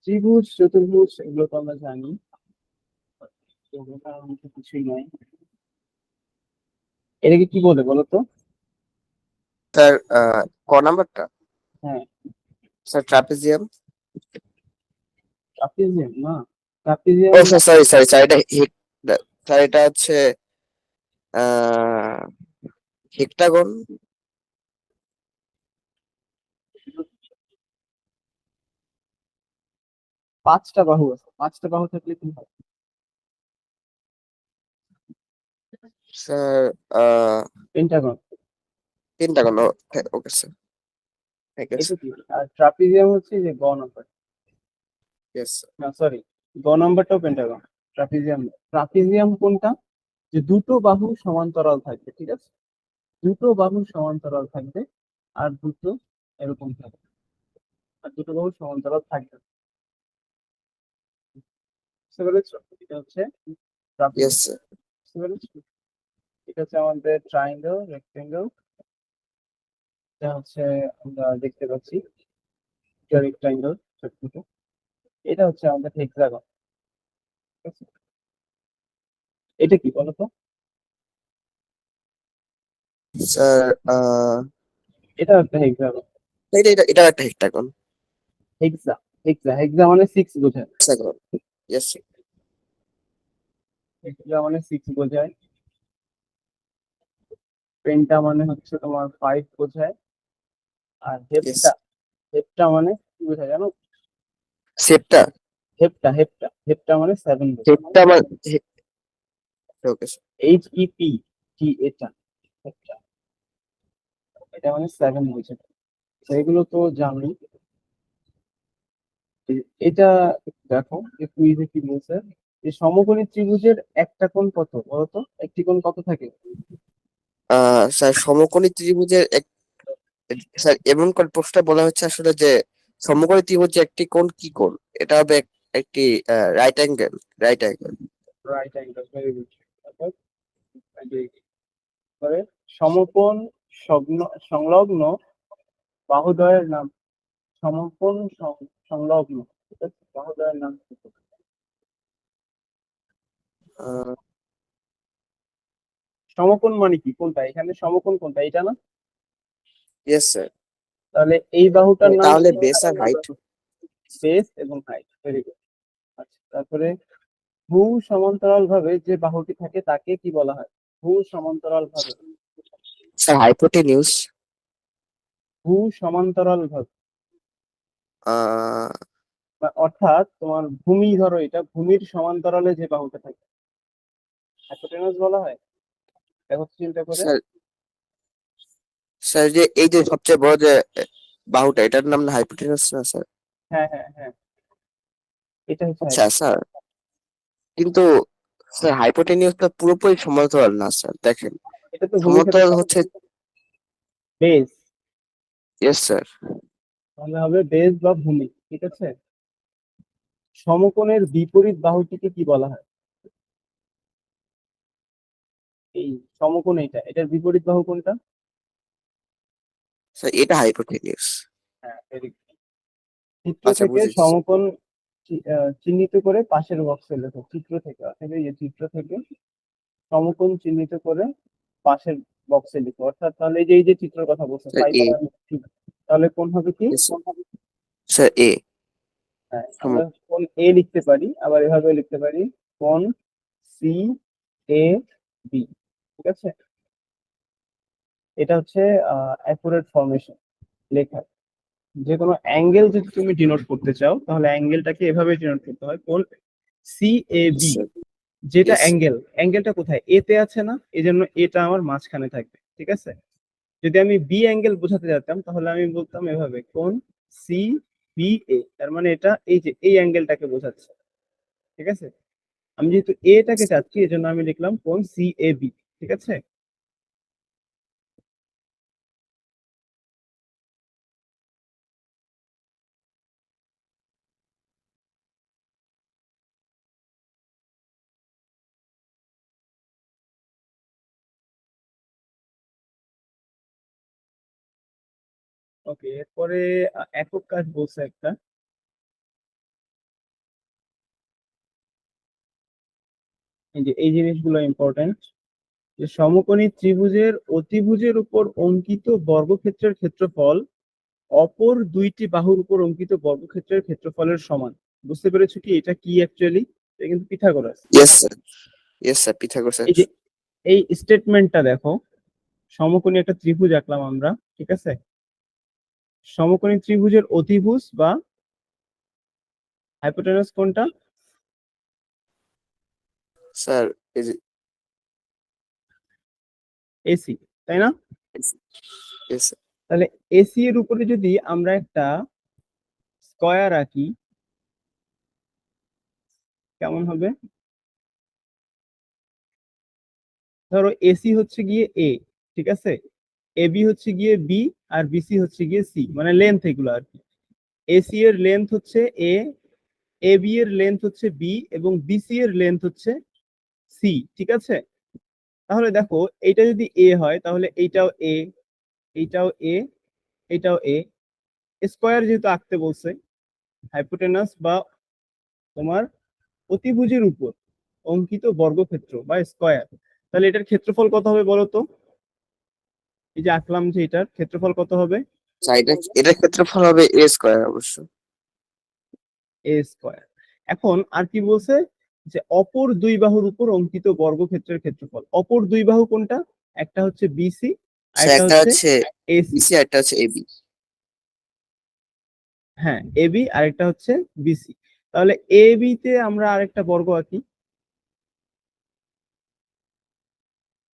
ত্রিভুজ চতুর্ভুজ এগুলো তো আমরা জানি, এগুলো তার মধ্যে কিছুই নাই। এটাকে কি বলে বলো তো? স্যার ক নাম্বারটা? হ্যাঁ, স্যার ট্রাপিজিয়াম। ট্রাপিজিয়াম না, ও trapezium. Sir, sorry sorry sir, এটা স্যার এটা হচ্ছে আহ হেক্টাগন। পাঁচটা বাহু আছে, পাঁচটা বাহু থাকলে কি হয়? Sir ah pentagon. Pentagon. Okay sir, thank you এটা স্যার। কি? আর ট্রাপিজিয়াম হচ্ছে যে গ নাম্বার। Yes sir. না সরি, গ নাম্বারটাও পেন্টাগন। ট্রাপিজিয়াম না। ট্রাপিজিয়াম কোনটা? যে দুটো বাহু সমান্তরাল থাকবে, ঠিক আছে? দুটো বাহু সমান্তরাল থাকবে, আর দুটো এরকম থাকবে, আর দুটো বাহু সমান্তরাল থাকবে। বুঝতে পেরেছো? এটা হচ্ছে ইয়েস ট্রাপিজিয়াম। স্যার। বুঝতে পেরেছো? এটা হচ্ছে আমাদের ট্রায়াঙ্গেল, রেক্টেঙ্গেল। এটা হচ্ছে আমরা দেখতে পাচ্ছি রেক্টাঙ্গেল, ছোট। এটা হচ্ছে আমাদের হেক্সাগন। ঠিক আছে? এটা কি বলতো? স্যার এটা একটা হেক্সাগন। এটা এটা এটা একটা হেক্টাগন। হেক্সা, হেক্সা, হেক্সা মানে সিক্স বোঝায়। হেক্সাগন। Yes sir. হেক্সা মানে সিক্স বোঝায়। পেন্টা মানে হচ্ছে তোমার ফাইভ বোঝায়। আর ইয়েস। হেপ্টা, হেপ্টা মানে কি বোঝায় জানো? সেপ্টা। হেপ্টা, হেপ্টা, হেপ্টা মানে সেভেন বোঝায়। হেপ্টা মানে, okay sir. H E P T, এটা হেপ্টা, এটা মানে সেভেন বোঝায়। সেগুলো তো জানোই। এটা দেখো, যে কুইজে কি বলছে, যে সমকোণী ত্রিভুজের একটা কোণ কত বলতো? একটি কোণ কত থাকে? স্যার সমকোণী ত্রিভুজের স্যার এমন কোন প্রশ্নে বলা হচ্ছে আসলে যে সমকোণী ত্রিভুজের একটি কোণ কি কোণ? এটা হবে একটি right angle. Right angle. Right angle, very good. তারপরে সমকোণ সংলগ্ন বাহুদ্বয়ের নাম, সমকোণ সংলগ্ন, ঠিক আছে, বাহুদ্বয়ের নাম কি? সমকোণ মানে কি? কোনটা এখানে সমকোণ? কোনটা এটা না? Yes sir. তাহলে এই বাহুটার নাম তাহলে কি? বেস আর হাইট। বেস এবং হাইট, ভেরি গুড। আচ্ছা, তারপরে ভূ সমান্তরাল ভাবে যে বাহুটি থাকে তাকে কি বলা হয়? ভূ সমান্তরাল ভাবে, স্যার হাইপোটেনিউস। ভূ সমান্তরাল ভাবে, আহ অর্থাৎ তোমার ভূমি, ধরো এটা ভূমির সমান্তরালে যে বাহুটা থাকে, হাইপোটেনাস বলা হয়। দেখো তো চিন্তা করে। স্যার, স্যার যে এই যে সবচেয়ে বড় যে বাহুটা, এটার নাম না হাইপোটেনিউস না স্যার? হ্যাঁ, হ্যাঁ, হ্যাঁ, এটা হচ্ছে আচ্ছা hypotenuse। স্যার, কিন্তু স্যার হাইপোটেনিউস তো পুরোপুরি সমান্তরাল না স্যার, দেখেন। এটা তো ভূমির সাথে সমান্তরাল হচ্ছে, বেস, ইয়েস স্যার। তাহলে হবে বেস বা ভূমি, ঠিক আছে? সমকোণের বিপরীত বাহুটিকে কি বলা হয়? এই সমকোণ, এটার বিপরীত বাহু কোনটা? স্যার এটা হাইপোটেনিউস। হ্যাঁ, very good। চিত্র আচ্ছা থেকে বুঝেছি স্যার। সমকোণ চিহ্নিত করে পাশের বক্সে লেখো। চিত্র থেকে, অর্থাৎ এই যে চিত্র থেকে সমকোণ চিহ্নিত করে পাশের বক্সে লিখো। অর্থাৎ তাহলে এই যে চিত্রের কথা বলছো, স্যার ফাইভ এ। আর তাহলে কোণ হবে কি? Yes sir. স্যার এ। হ্যাঁ, আমরা কোণ এ লিখতে পারি, আবার এভাবে লিখতে পারি, কোণ সি এ বি, ঠিক আছে? এটা হচ্ছে অ্যাকুরেট ফরমেশন লেখা। যে কোনো অ্যাঙ্গেল যদি তুমি ডিনোট করতে চাও, তাহলে অ্যাঙ্গেলটাকে এভাবে ডিনোট করতে হয়, কোণ সি এ বি। স্যার। যেটা ইয়েস স্যার। অ্যাঙ্গেল, অ্যাঙ্গেলটা কোথায়? এ তে আছে না, এই জন্য এটা আমার মাঝখানে থাকবে, ঠিক আছে? যদি আমি বি অ্যাঙ্গেল বোঝাতে যেতাম, তাহলে আমি বলতাম এভাবে, কোণ সি বি এ, তার মানে এটা এই যে এই অ্যাঙ্গেলটাকে বোঝাচ্ছে, ঠিক আছে? আমি যেহেতু এটাকে চাচ্ছি, এই জন্য আমি লিখলাম কোণ সি এ বি, ঠিক আছে? ওকে, এরপরে একক কাজ বলছে একটা, এই জিনিসগুলো ইম্পর্টেন্ট, যে সমকোণী ত্রিভুজের অতিভুজের উপর অঙ্কিত বর্গক্ষেত্রের ক্ষেত্রফল অপর দুইটি বাহুর উপর অঙ্কিত বর্গক্ষেত্রের ক্ষেত্রফলের সমান। বুঝতে পেরেছো কি এটা কি অ্যাকচুয়ালি? এটা কিন্তু Pythagoras. Yes sir, yes sir, পিথাগোরাসের। এই যে এই স্টেটমেন্টটা দেখো, সমকোণী একটা ত্রিভুজ আঁকলাম আমরা, ঠিক আছে? সমকোণী ত্রিভুজের অতিভুজ বা হাইপোটেনাস কোনটা? স্যার এই যে এসি, তাই না? Yes sir. তাহলে এসি এর উপরে যদি আমরা একটা স্কয়ার আঁকি কেমন হবে? ধরো এসি হচ্ছে গিয়ে এ, ঠিক আছে, এবি হচ্ছে গিয়ে বি, আর বিসি হচ্ছে গিয়ে সি, মানে লেন্থ এগুলো আর কি। এসি এর লেন্থ হচ্ছে এ, এবি এর লেন্থ হচ্ছে বি, এবং বিসি এর লেন্থ হচ্ছে সি, ঠিক আছে? তাহলে দেখো এইটা যদি এ হয় তাহলে এইটাও এ, এইটাও এ, এইটাও এ। স্কয়ার যেহেতু আঁকতে বলছে, হাইপোটেনাস বা তোমার অতিভুজের উপর অঙ্কিত বর্গক্ষেত্র বা স্কয়ার, তাহলে এটার ক্ষেত্রফল কত হবে বলো তো? এই যে আঁকলাম যে এটার ক্ষেত্রফল কত হবে? স্যার এটার ক্ষেত্রফল হবে এ স্কয়ার অবশ্য। এ স্কয়ার। এখন আর কি বলছে? যে অপর দুই বাহুর উপর অঙ্কিত বর্গক্ষেত্রের ক্ষেত্রফল। অপর দুই বাহু কোনটা? একটা হচ্ছে বিসি আর স্যার একটা একটা হচ্ছে হচ্ছে এসি। বিসি আর একটা হচ্ছে এবি। হ্যাঁ, এবি আর একটা হচ্ছে বিসি। তাহলে এবি তে আমরা আরেকটা বর্গ আঁকি।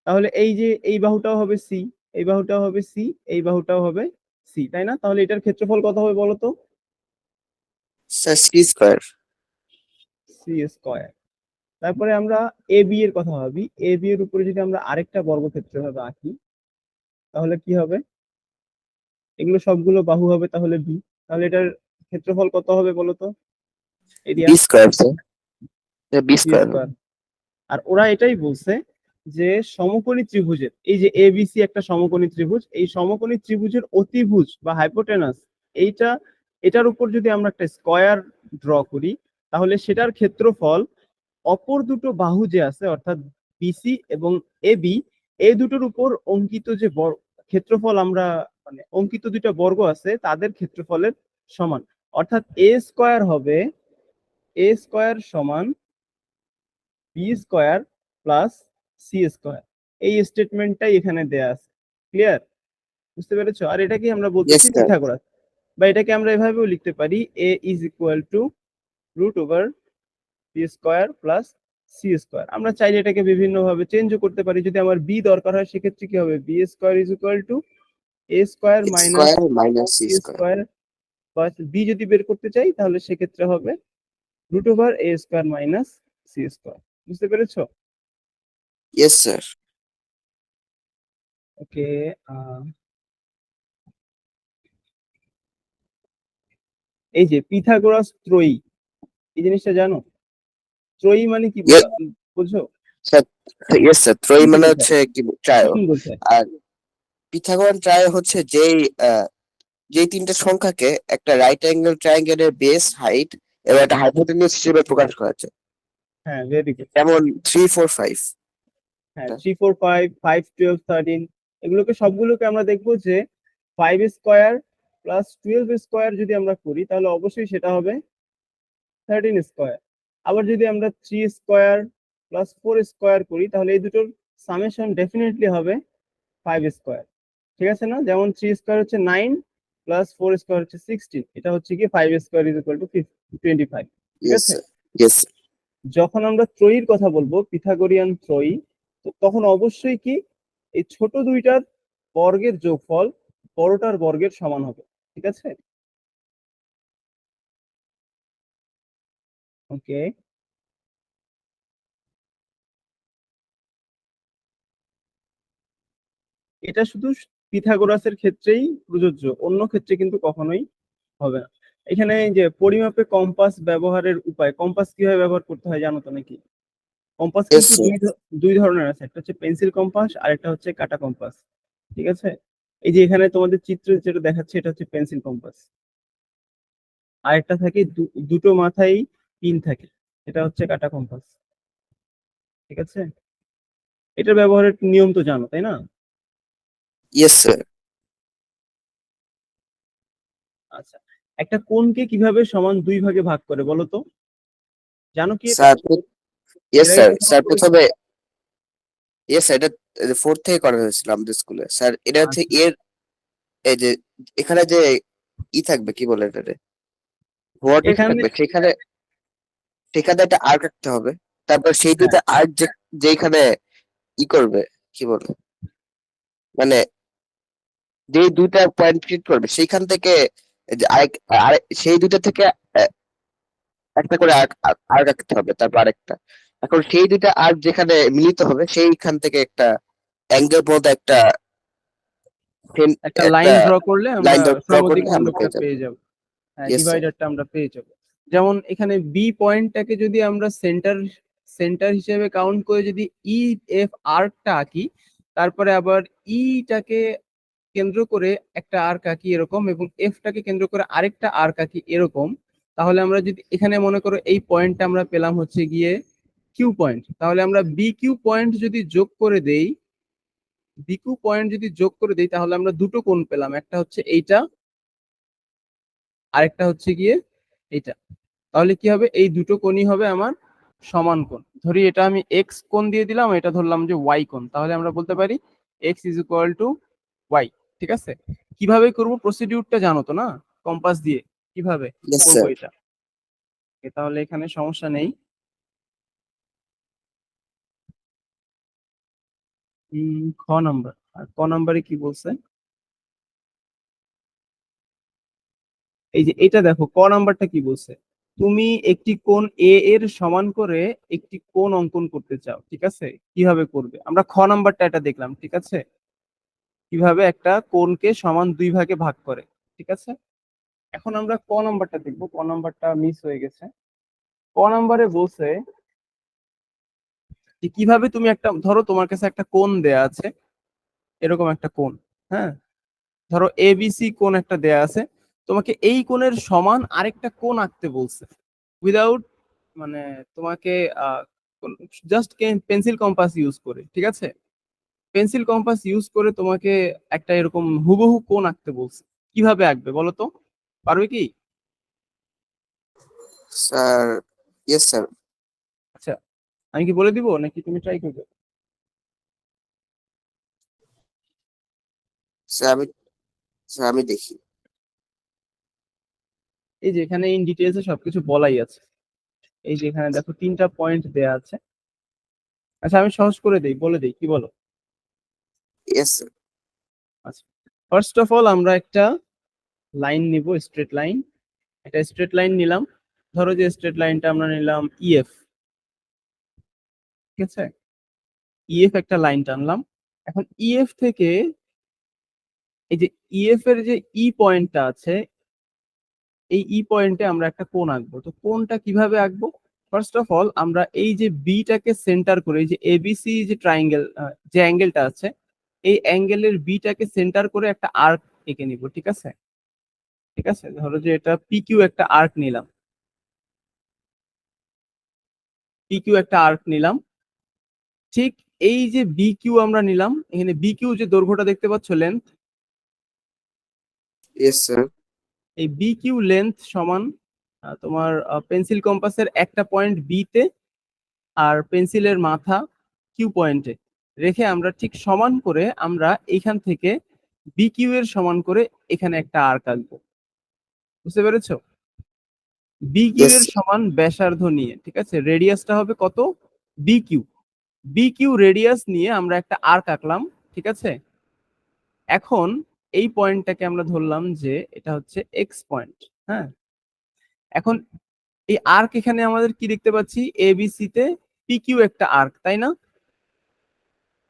তাহলে এই যে এই বাহুটাও হবে সি, এই বাহুটাও হবে সি, এই বাহুটাও হবে সি, তাই না? তাহলে এটার ক্ষেত্রফল কত হবে বলো তো? Sir C square. C square. তারপরে আমরা এ বি এর কথা ভাবি। এ বি এর উপরে যদি আমরা আরেকটা বর্গক্ষেত্র ভাবে আঁকি তাহলে কি হবে? এগুলো সবগুলো বাহু হবে, তাহলে বি। তাহলে এটার ক্ষেত্রফল কত হবে বলো তো? Area. B square sir, B B square. Square. আর ওরা এটাই বলছে যে সমকোণী ত্রিভুজের, এই যে এবিসি একটা সমকোণী ত্রিভুজ, এই সমকোণী ত্রিভুজের অতিভুজ বা হাইপোটেনাস, এইটা, এটার উপর যদি আমরা একটা স্কয়ার ড্র করি তাহলে সেটার ক্ষেত্রফল অপর দুটো বাহু যে আছে অর্থাৎ বিসি এবং এবি, এই দুটোর উপর অঙ্কিত যে ক্ষেত্রফল আমরা, মানে অঙ্কিত দুইটা বর্গ আছে তাদের ক্ষেত্রফলের সমান। অর্থাৎ এ স্কয়ার হবে, এ স্কয়ার সমান B square plus C square. এই স্টেটমেন্টটাই এখানে দেয়া আছে। ক্লিয়ার? বুঝতে পেরেছো? আর এটাকে আমরা ইয়েস বলতেছি স্যার। পিথাগোরাস। বা এটাকে আমরা এভাবেও লিখতে পারি, A is equal to root over B square plus C square. আমরা চাইলে এটাকে বিভিন্ন ভাবে চেঞ্জও করতে পারি। যদি আমার বি দরকার হয় সেক্ষেত্রে কি হবে? B square is equal to A square X minus square minus C C square. Square. বা বি যদি বের করতে চাই তাহলে সেক্ষেত্রে হবে root over A square minus C square. বুঝতে পেরেছো? Yes sir. ওকে। এই যে পিথাগোরাস ত্রয়ী, এই জিনিসটা জানো? ত্রয়ী মানে কি বুঝো? স্যার ইয়েস স্যার, ত্রয়ী কি কি মানে বোঝায়? হচ্ছে কি কি ট্রায়ো। কি বোঝায়? আর পিথাগোরান ট্রায়ো হচ্ছে যেই তিনটে সংখ্যাকে একটা রাইট অ্যাঙ্গেল ট্রায়াঙ্গেলের বেস, হাইট এবং একটা হাইপোটেনিউস হিসেবে প্রকাশ করা যায়। হ্যাঁ, ভেরি গুড। যেমন 3 4 5। হ্যাঁ, 3 4 5, 5 12 13, এগুলোকে সবগুলোকে আমরা দেখবো যে 5 স্কোয়ার প্লাস 12 স্কোয়ার যদি আমরা করি তাহলে অবশ্যই সেটা হবে 13 স্কোয়ার। আবার যদি আমরা 3 স্কোয়ার প্লাস 4 স্কোয়ার করি তাহলে এই দুটোর সামেশন ডেফিনেটলি হবে 5 স্কোয়ার। ঠিক আছে না? যেমন 3 স্কোয়ার হচ্ছে 9 প্লাস 4 স্কোয়ার হচ্ছে 16, এটা হচ্ছে কি 5 স্কোয়ার ইজ ইকুয়াল টু 25। ঠিক ইয়েস আছে? Sir, yes. যখন আমরা ত্রয়ীর কথা বলবো, পিথাগোরিয়ান ত্রয়ী, তো তখন অবশ্যই কি এই ছোট দুইটার বর্গের যোগফল বড়টার বর্গের সমান হবে। ঠিক আছে? ওকে। এটা শুধু পিথাগোরাসের ক্ষেত্রেই প্রযোজ্য, অন্য ক্ষেত্রে কিন্তু কখনোই হবে না। এখানে এই যে পরিমাপে কম্পাস ব্যবহারের উপায়, কম্পাস কিভাবে ব্যবহার করতে হয় জানো তো নাকি? কম্পাস ইয়েস কিন্তু স্যার। দুই ধরনের আছে, একটা হচ্ছে পেন্সিল কম্পাস আর একটা হচ্ছে কাটা কম্পাস। ঠিক আছে? এই যে এখানে তোমাদের চিত্র যেটা দেখাচ্ছে এটা হচ্ছে পেন্সিল কম্পাস। আর একটা থাকে দুটো মাথায় পিন থাকে, এটা হচ্ছে কাটা কম্পাস। ঠিক আছে? এটার ব্যবহারের নিয়ম তো জানো, তাই না? Yes sir. আচ্ছা, একটা কোণকে কিভাবে সমান দুই ভাগে ভাগ করে বলো তো? জানো কি এটা? স্যার ইয়েস এর আগে স্যার। কখনো স্যার করেছো? প্রথমে ইয়েস স্যার, এটা ফোর্থ থেকে করা হয়েছিল আমাদের স্কুলে স্যার। এটা হচ্ছে আচ্ছা, এর এই যে এখানে যে থাকবে, কি বলে এটারে, ভোল্টেজ এখানে থাকবে, সেখানে সেখানে একটা আর্ক রাখতে হবে। তারপর সেই হ্যাঁ, দুইটা আর্ক যেখানে করবে, কি বলে, মানে যে দুইটা পয়েন্ট ক্রিয়েট করবে সেইখান থেকে যে সেই দুইটা থেকে একটা করে আর্ক আর্ক রাখতে হবে, তারপর আরেকটা। এখন সেই দুইটা আর্ক যেখানে মিলিত হবে সেইখান থেকে একটা অ্যাঙ্গেল মতো একটা একটা একটা লাইন ড্র করলে আমরা লাইন ড্র করলে আমরা সমদ্বিখণ্ডকটা পেয়ে যাবো। পেয়ে যাব। হ্যাঁ, ইয়েস স্যার। ডিভাইডারটা আমরা পেয়ে যাব। যেমন এখানে বি পয়েন্টটাকে যদি আমরা সেন্টার সেন্টার হিসেবে কাউন্ট করে যদি ই এফ আর্কটা আঁকি, তারপরে আবার ইটাকে কেন্দ্র করে একটা আর্ক আঁকি এরকম, এবং এফটাকে কেন্দ্র করে আরেকটা আর্ক আঁকি এরকম, তাহলে আমরা যদি এখানে মনে করো এই পয়েন্টটা আমরা পেলাম হচ্ছে গিয়ে কিউ পয়েন্ট, তাহলে আমরা বি কিউ পয়েন্ট যদি যোগ করে দেই, বিকিউ পয়েন্ট যদি যোগ করে দেই, তাহলে আমরা দুটো কোণ পেলাম, একটা হচ্ছে এইটা, আরেকটা হচ্ছে গিয়ে এইটা। তাহলে কি হবে, এই দুটো কোণই হবে আমার সমান কোণ। ধরি এটা আমি এক্স কোণ দিয়ে দিলাম, এটা ধরলাম যে ওয়াই কোণ, তাহলে আমরা বলতে পারি x is equal to y. ঠিক আছে? কিভাবে করব প্রসিডিউরটা জানো তো না? কম্পাস দিয়ে কিভাবে ইয়েস করব স্যার। এটা? তাহলে এখানে সমস্যা নেই। খ নাম্বার, আর ক নাম্বারে কি বলছে? এই যে এটা দেখো, ক নাম্বারটা কি বলছে, তুমি একটি কোণ এ এর সমান করে একটি কোণ অঙ্কন করতে চাও। ঠিক আছে? কিভাবে করবে? আমরা খ নাম্বারটা এটা দেখলাম, ঠিক আছে, কিভাবে একটা কোণকে সমান দুই ভাগে ভাগ করে। ঠিক আছে, এখন আমরা ক নাম্বারটা দেখবো। ক নাম্বারটা মিস হয়ে গেছে। ক নাম্বারে বলছে যে কিভাবে তুমি একটা, ধরো তোমার কাছে একটা কোণ দেয়া আছে, এরকম একটা কোণ, হ্যাঁ, ধরো এবিসি কোণ একটা দেয়া আছে, তোমাকে এই কোণের সমান আরেকটা কোণ আঁকতে বলছে উইদাউট, মানে তোমাকে জাস্ট পেন্সিল কম্পাস ইউজ করে। ঠিক আছে? পেন্সিল কম্পাস ইউজ করে তোমাকে একটা এরকম হুবহু কোণ আঁকতে বলছে। কিভাবে আঁকবে বলো তো? পারবে কি? Sir yes sir. আচ্ছা, আমি কি বলে দিব নাকি তুমি ট্রাই করবে? স্যার আমি স্যার আমি দেখি। এই যে এখানে ইন ডিটেলসে সবকিছু বলাই আছে। এই যে এখানে দেখো তিনটা পয়েন্ট দেয়া আছে। আচ্ছা, আমি সহজ করে দেই, বলে দেই, কি বলো? Yes sir. আচ্ছা, ফার্স্ট অফ অল আমরা একটা লাইন নিব, স্ট্রেট লাইন। একটা স্ট্রেট লাইন নিলাম, ধরো যে স্ট্রেট লাইনটা আমরা নিলাম ইএফ। ঠিক আছে? ইএফ একটা লাইন টানলাম। এখন ইএফ থেকে এই যে ইএফ এর যে ই পয়েন্টটা আছে, এই ই পয়েন্টে আমরা একটা কোণ আঁকবো। তো কোণটা কিভাবে আঁকবো? ফার্স্ট অফ অল আমরা এই যে বিটাকে সেন্টার করে, এই যে এবিসি যে ট্রাইঙ্গেল, যে অ্যাঙ্গেলটা আছে, এই অ্যাঙ্গেলের বিটাকে সেন্টার করে একটা আর্ক এঁকে নিব। ঠিক আছে? ঠিক আছে, ধরো যে এটা পিকিউ একটা আর্ক নিলাম, পিকিউ একটা আর্ক নিলাম। ঠিক এই যে বিকিউ আমরা নিলাম, এখানে বিকিউ যে দৈর্ঘ্যটা দেখতে পাচ্ছ, লেন্থ, ইয়েস স্যার। এই বিকিউ লেন্থ সমান তোমার পেন্সিল কম্পাসের একটা পয়েন্ট বি তে আর পেন্সিলের মাথা কিউ পয়েন্টে রেখে আমরা ঠিক সমান করে আমরা এইখান থেকে বিকিউ এর সমান করে এখানে একটা আর্ক আঁকবো। বুঝতে পেরেছো? বিকিউ ইয়েস এর সমান ব্যাসার্ধ নিয়ে, ঠিক আছে, রেডিয়াসটা হবে কত? বিকিউ। বিকিউ রেডিয়াস নিয়ে আমরা একটা আর্ক আঁকলাম। ঠিক আছে? এখন এই পয়েন্টটাকে আমরা ধরলাম যে এটা হচ্ছে এক্স পয়েন্ট। হ্যাঁ, এখন এই আর্ক এখানে আমাদের কি দেখতে পাচ্ছি, এবিসি তে পিকিউ একটা আর্ক, তাই না?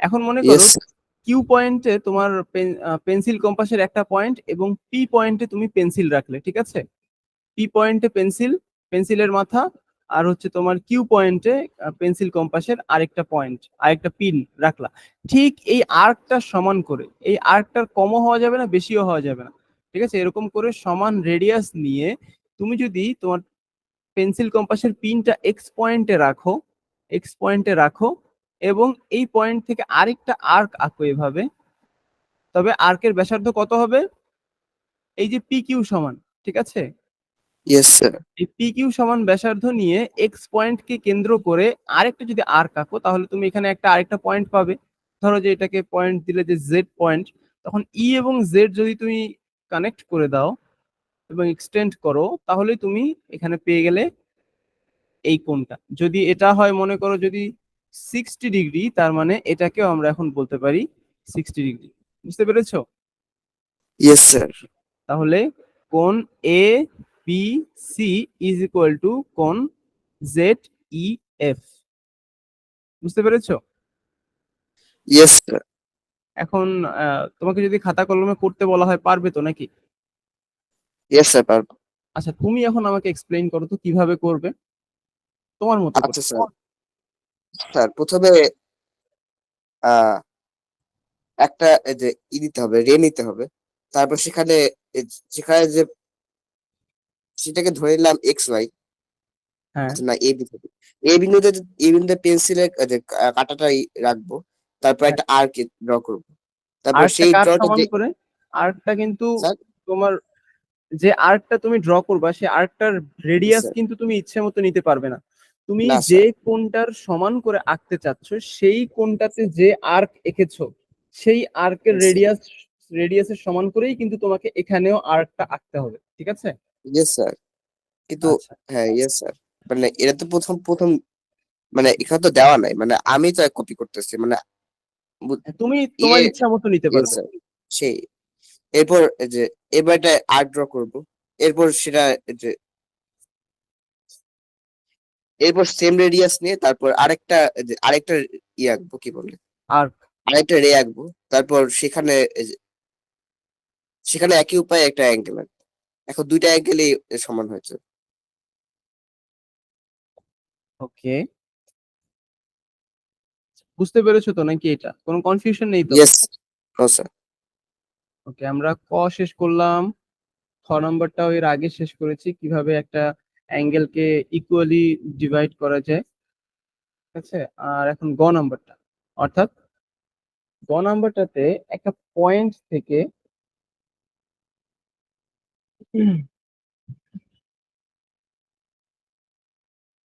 এখন মনে করো ইয়েস কিউ পয়েন্টে তোমার পেন্সিল কম্পাসের একটা পয়েন্ট এবং পি পয়েন্টে তুমি পেন্সিল রাখলে। ঠিক আছে? পি পয়েন্টে পেন্সিল, পেন্সিলের মাথা, আর হচ্ছে তোমার কিউ পয়েন্টে পেন্সিল কম্পাসের আরেকটা পয়েন্ট, আরেকটা পিন রাখলা। ঠিক এই আর্কটা সমান করে, এই আর্কটার কমও হওয়া যাবে না, বেশিও হওয়া যাবে না। ঠিক আছে? এরকম করে সমান রেডিয়াস নিয়ে তুমি যদি তোমার পেন্সিল কম্পাসের পিনটা এক্স পয়েন্টে রাখো, এক্স পয়েন্টে রাখো, এবং এই পয়েন্ট থেকে আরেকটা আর্ক আঁকো এভাবে, তবে আর্কের ব্যাসার্ধ কত হবে? এই যে পি কিউ সমান, ঠিক আছে, ইয়েস স্যার। এই পি কিউ সমান ব্যাসার্ধ নিয়ে এক্স পয়েন্টকে কেন্দ্র করে আরেকটা যদি আর্ক আঁকো, তাহলে তুমি এখানে একটা আরেকটা পয়েন্ট পাবে। ধরো যে এটাকে পয়েন্ট দিলে যে জেড পয়েন্ট, তখন ই এবং জেড যদি তুমি কানেক্ট করে দাও এবং এক্সটেন্ড করো, তাহলে তুমি এখানে পেয়ে গেলে এই কোণটা। যদি এটা হয়, মনে করো যদি 60 ডিগ্রি, তার মানে এটাকেও আমরা এখন বলতে পারি 60 ডিগ্রি। বুঝতে পেরেছো? Yes sir. তাহলে কোণ A B C is equal to কোণ জেড ই এফ। বুঝতে পেরেছো? Yes sir. এখন তোমাকে যদি খাতা কলমে করতে বলা হয়, পারবে তো নাকি? ইয়েস স্যার, পারবো। আচ্ছা, তুমি এখন আমাকে এক্সপ্লেইন করো তো কিভাবে করবে তোমার মতো করে। আচ্ছা স্যার। স্যার প্রথমে আহ একটা এই যে নিতে হবে, রে নিতে হবে। তারপর সেখানে যেখানে যে সেটাকে ধরে নিলাম এক্স ওয়াই। হ্যাঁ, আচ্ছা না, এ বিন্দু, এই বিন্দুতে পেন্সিলের যে কাঁটাটা রাখবো। তারপর হ্যাঁ। একটা আর্ক ড্র করবো। তারপর আর্কটা সেই কার ড্রটা সমান যে করে? আর্কটা কিন্তু স্যার। তোমার, যে আর্কটা তুমি ড্র করবা সেই আর্কটার রেডিয়াস স্যার কিন্তু তুমি ইচ্ছে মতো নিতে পারবে না। তুমি না যে স্যার। কোণটার সমান করে আঁকতে চাচ্ছ, সেই কোণটাতে যে আর্ক এঁকেছো, সেই আর্কের রেডিয়াসের সমান করেই কিন্তু তোমাকে এখানেও আর্কটা আঁকতে হবে, ঠিক আছে? Yes sir. কিন্তু আচ্ছা, হ্যাঁ, ইয়েস স্যার। মানে এটা তো প্রথম প্রথম মানে এখানে তো দেওয়া নাই, মানে আমি তো কপি করতেছি মানে তুমি ইয়ে। তোমার ইচ্ছা মতো নিতে ইয়েস পারবে। স্যার। সেই এরপর এই যে এবার একটা আর্ট ড্র করবো। এরপর সেটা এই যে এরপর সেম রেডিয়াস নিয়ে তারপর আরেকটা এই যে আরেকটা আঁকবো, কি বলে, আর্ক। আরেকটা রে আঁকবো। তারপর সেখানে এই যে সেখানে একই উপায়ে একটা অ্যাঙ্গেল আঁকবো। এখন দুইটা অ্যাঙ্গেলই সমান হয়েছে। ওকে, বুঝতে পেরেছো তো নাকি? এটা কোনো কনফিউশন নেই তো? ইয়েস। No sir. ওকে, আমরা ক শেষ করলাম। খ নাম্বারটাও এর আগে শেষ করেছি, কিভাবে একটা অ্যাঙ্গেলকে ইকুয়ালি ডিভাইড করা যায়, ঠিক আছে? আর এখন গ নাম্বারটা, অর্থাৎ গ নাম্বারটাতে একটা পয়েন্ট থেকে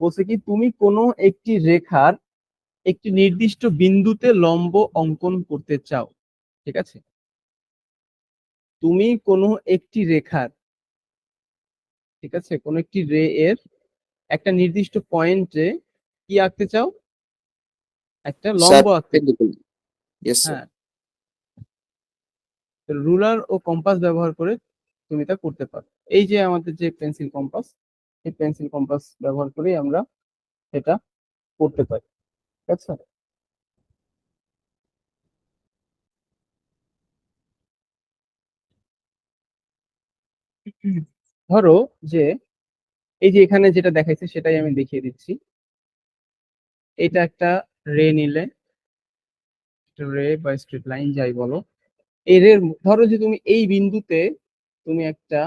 বলছে কি, তুমি কোনো একটি রেখার একটি নির্দিষ্ট বিন্দুতে লম্ব অঙ্কন করতে চাও, ঠিক আছে? তুমি কোনো একটি রেখার, ঠিক আছে, কোনো একটি রে এর একটা নির্দিষ্ট পয়েন্টে কি আঁকতে চাও? একটা স্যার লম্ব আঁকতে চাও। Yes sir. হ্যাঁ, রুলার ও কম্পাস ব্যবহার করে তুমি তা করতে পারো। এই যে আমাদের যে পেন্সিল কম্পাস, এই পেন্সিল কম্পাস ব্যবহার করেই আমরা এটা করতে পারি, ঠিক আছে? ধরো যে এই যে এখানে যেটা দেখাইছে সেটাই আমি দেখিয়ে দিচ্ছি। এটা একটা রে নিলে, রে বা স্ট্রেট লাইন যাই বলো, এই রে, ধরো যে তুমি এই বিন্দুতে তুমি একটা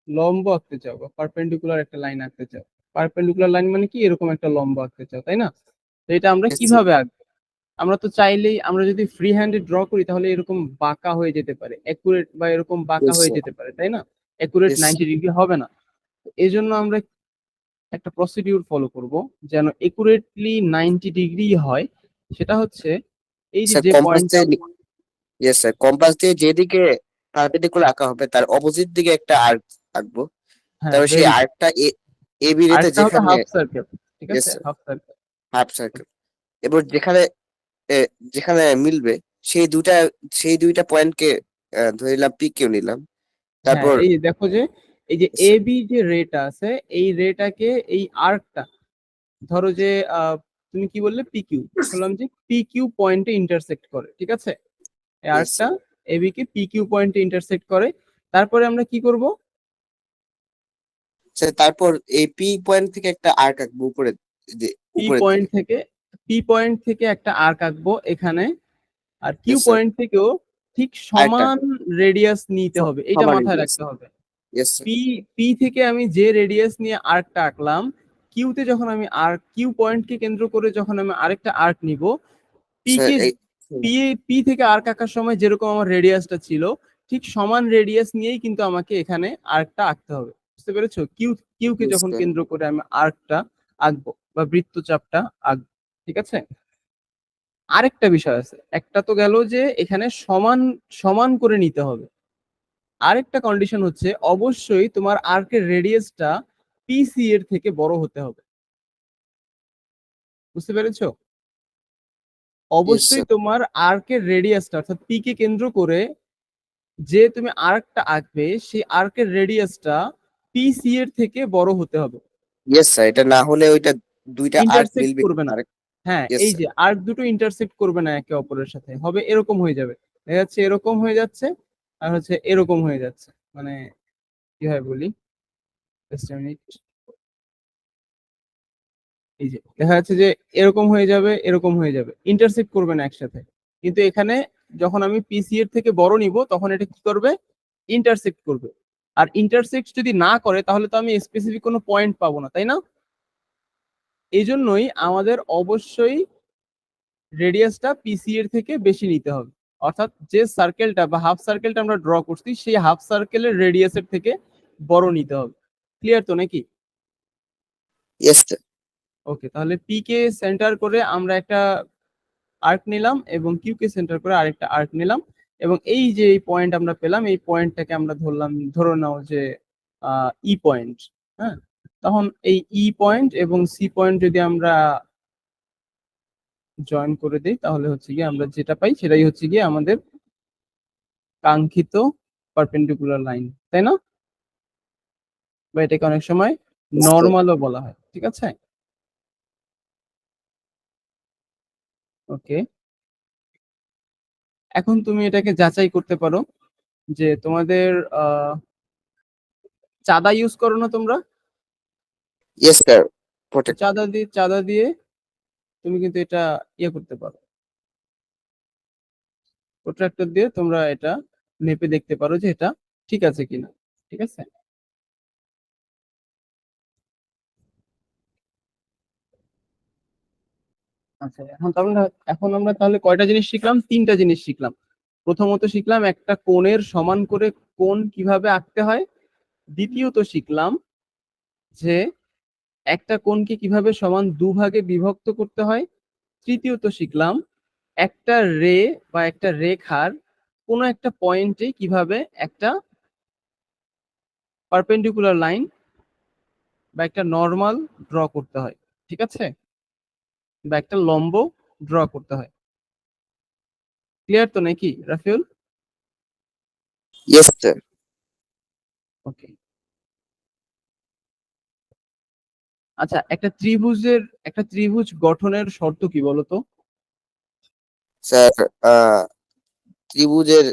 লম্ব আঁকতে চাও বা পারপেন্ডিকুলার একটা লাইন আঁকতে চাও। পারপেন্ডিকুলার লাইন মানে কি, এরকম একটা লম্ব আঁকতে চাও, তাই না? তো এটা আমরা Yes, sir. কিভাবে আঁকবো? আমরা তো চাইলেই, আমরা যদি ফ্রি হ্যান্ডে ড্র করি তাহলে এরকম বাঁকা হয়ে যেতে পারে, অ্যাকুরেট বা এরকম বাঁকা Yes, হয়ে sir. যেতে পারে, তাই না? অ্যাকুরেট Yes, 90 ডিগ্রি হবে না। এই জন্য আমরা একটা প্রসিডিউর ফলো করব যেন একুরেটলি 90 ডিগ্রি হয়। সেটা হচ্ছে এই যে স্যার যে কম্পাস পয়েন্টটা, দিয়ে ইয়েস স্যার, কম্পাস দিয়ে যেদিকে পারপেন্ডিকুলার আঁকা হবে তার অপোজিট দিকে একটা আর্ক আঁকবো। হ্যাঁ, তারপর সেই ভেরি গুড। আর্কটা এ বি রেতে আরেকটা হবে যেখানে, হাফ সার্কেল, ঠিক ইয়েস আছে, sir, half circle. Half circle. এবার যেখানে এ, যেখানে মিলবে সেই দুটা সেই দুইটা পয়েন্টকে ধরে নিলাম, পি কিউ নিলাম। হ্যাঁ, তারপর এই যে দেখো যে এই যে yes, এ sir. বি যে রেটা আছে, এই রেটাকে, এই আর্কটা, ধরো যে তুমি কি বললে, পি কিউ, বললাম যে পি কিউ পয়েন্টে ইন্টারসেক্ট করে, ঠিক আছে? এই Yes, আর্কটা sir. এবি কে পি কিউ পয়েন্টে ইন্টারসেক্ট করে। তারপরে আমরা কি করব? স্যার তারপর এই পি পয়েন্ট থেকে একটা আর্ক আঁকবো উপরে, যে পি উপরের পয়েন্ট দিকে থেকে, পি পয়েন্ট থেকে একটা আর্ক আঁকবো এখানে, আর কিউ ইয়েস স্যার। পয়েন্ট থেকেও ঠিক আরেকটা সমান রেডিয়াস নিতে হবে, এটা সমান মাথায় ইয়েস রাখতে হবে। Yes sir. পি পি থেকে আমি যে রেডিয়াস নিয়ে আর্কটা আঁকলাম, কিউতে যখন আমি কিউ পয়েন্টকে কেন্দ্র করে যখন আমি আরেকটা আর্ক নিব, পি স্যার কে এই পি থেকে আর্ক আঁকার সময় যেরকম আমার রেডিয়াসটা ছিল, ঠিক সমান রেডিয়াস নিয়েই কিন্তু আমাকে এখানে আর্কটা আঁকতে হবে। বুঝতে পেরেছো? কিউকে Yes, যখন sir. কেন্দ্র করে আমি আর্কটা আঁকবো বা বৃত্তচাপটা আঁকবো, ঠিক আছে? আরেকটা বিষয় আছে, একটা তো গেল যে এখানে সমান সমান করে নিতে হবে। আরেকটা কন্ডিশন হচ্ছে অবশ্যই তোমার আর্কের রেডিয়াসটা পিসি এর থেকে বড় হতে হবে। বুঝতে পেরেছো? Yes, অবশ্যই sir. তোমার আর্কের রেডিয়াসটা অর্থাৎ পি কে কেন্দ্র করে যে তুমি আর্কটা আঁকবে সেই আর্কের রেডিয়াসটা পিসি এর থেকে বড় হতে হবে। Yes, sir. এটা না হলে ওইটা দুইটা আর্ক ইন্টারসেক্ট মিলবে করবে না। আরেক হ্যাঁ, Yes, এই sir. যে আর্ক দুটো ইন্টারসেক্ট করবে না একে অপরের সাথে, হবে এরকম হয়ে যাবে। দেখা যাচ্ছে এরকম হয়ে যাচ্ছে আর হচ্ছে এরকম হয়ে যাচ্ছে। মানে কিভাবে বলি, Just a minute। এই যে দেখা যাচ্ছে যে এরকম হয়ে যাবে, এরকম হয়ে যাবে, ইন্টারসেক্ট করবে না একসাথে। কিন্তু এখানে যখন আমি পিসি এর থেকে বড় নিব তখন এটা কি করবে, ইন্টারসেক্ট করবে। আর ইন্টারসেক্ট যদি না করে তাহলে তো আমি স্পেসিফিক কোনো পয়েন্ট পাবো না, তাই না? এই জন্যই আমাদের অবশ্যই রেডিয়াসটা পিসি এর থেকে বেশি নিতে হবে। অর্থাৎ যে সার্কেলটা বা হাফ সার্কেলটা আমরা ড্র করছি সেই হাফ সার্কেলের রেডিয়াসের থেকে বড় নিতে হবে। ক্লিয়ার তো নাকি? Yes, sir. ওকে, তাহলে পি কে সেন্টার করে আমরা একটা আর্ক নিলাম এবং কিউ কে সেন্টার করে আরেকটা আর্ক নিলাম, এবং এই যে এই পয়েন্ট আমরা পেলাম এই পয়েন্টটাকে আমরা ধরলাম, ধরে নাও যে ই পয়েন্ট। হ্যাঁ, তখন এই ই পয়েন্ট এবং সি পয়েন্ট যদি আমরা জয়েন করে দিই তাহলে হচ্ছে গিয়ে আমরা যেটা পাই সেটাই হচ্ছে গিয়ে আমাদের কাঙ্ক্ষিত পারপেন্ডিকুলার লাইন, তাই না? বা এটাকে অনেক সময় Yes, sir. নর্মালও বলা হয়, ঠিক আছে? ওকে, এখন তুমি এটাকে যাচাই করতে পারো যে তোমাদের চাঁদা ইউজ করো না তোমরা? Yes, sir. তো Protect. চাঁদা দিয়ে তুমি কিন্তু এটা ইয়ে করতে পারো, প্রোট্রাক্টর দিয়ে তোমরা এটা মেপে দেখতে পারো যে এটা ঠিক আছে কিনা, ঠিক আছে? আচ্ছা, এখন আমরা তাহলে কয়টা জিনিস শিখলাম? তিনটা জিনিস শিখলাম। প্রথমত শিখলাম একটা কোণের সমান করে কোণ কিভাবে আঁকতে হয়। দ্বিতীয়ত শিখলাম যে একটা কোণকে কিভাবে সমান দুভাগে বিভক্ত করতে হয়। তৃতীয়ত শিখলাম একটা রে বা একটা রেখার কোনো একটা পয়েন্টে কিভাবে একটা পারপেন্ডিকুলার লাইন বা একটা নর্মাল ড্র করতে হয়, ঠিক আছে? বা একটা লম্ব ড্র করতে হয়। ক্লিয়ার তো নাকি রাফিউল? Yes, sir. ওকে, আচ্ছা, একটা ত্রিভুজ গঠনের শর্ত কি বলতো? স্যার ত্রিভুজের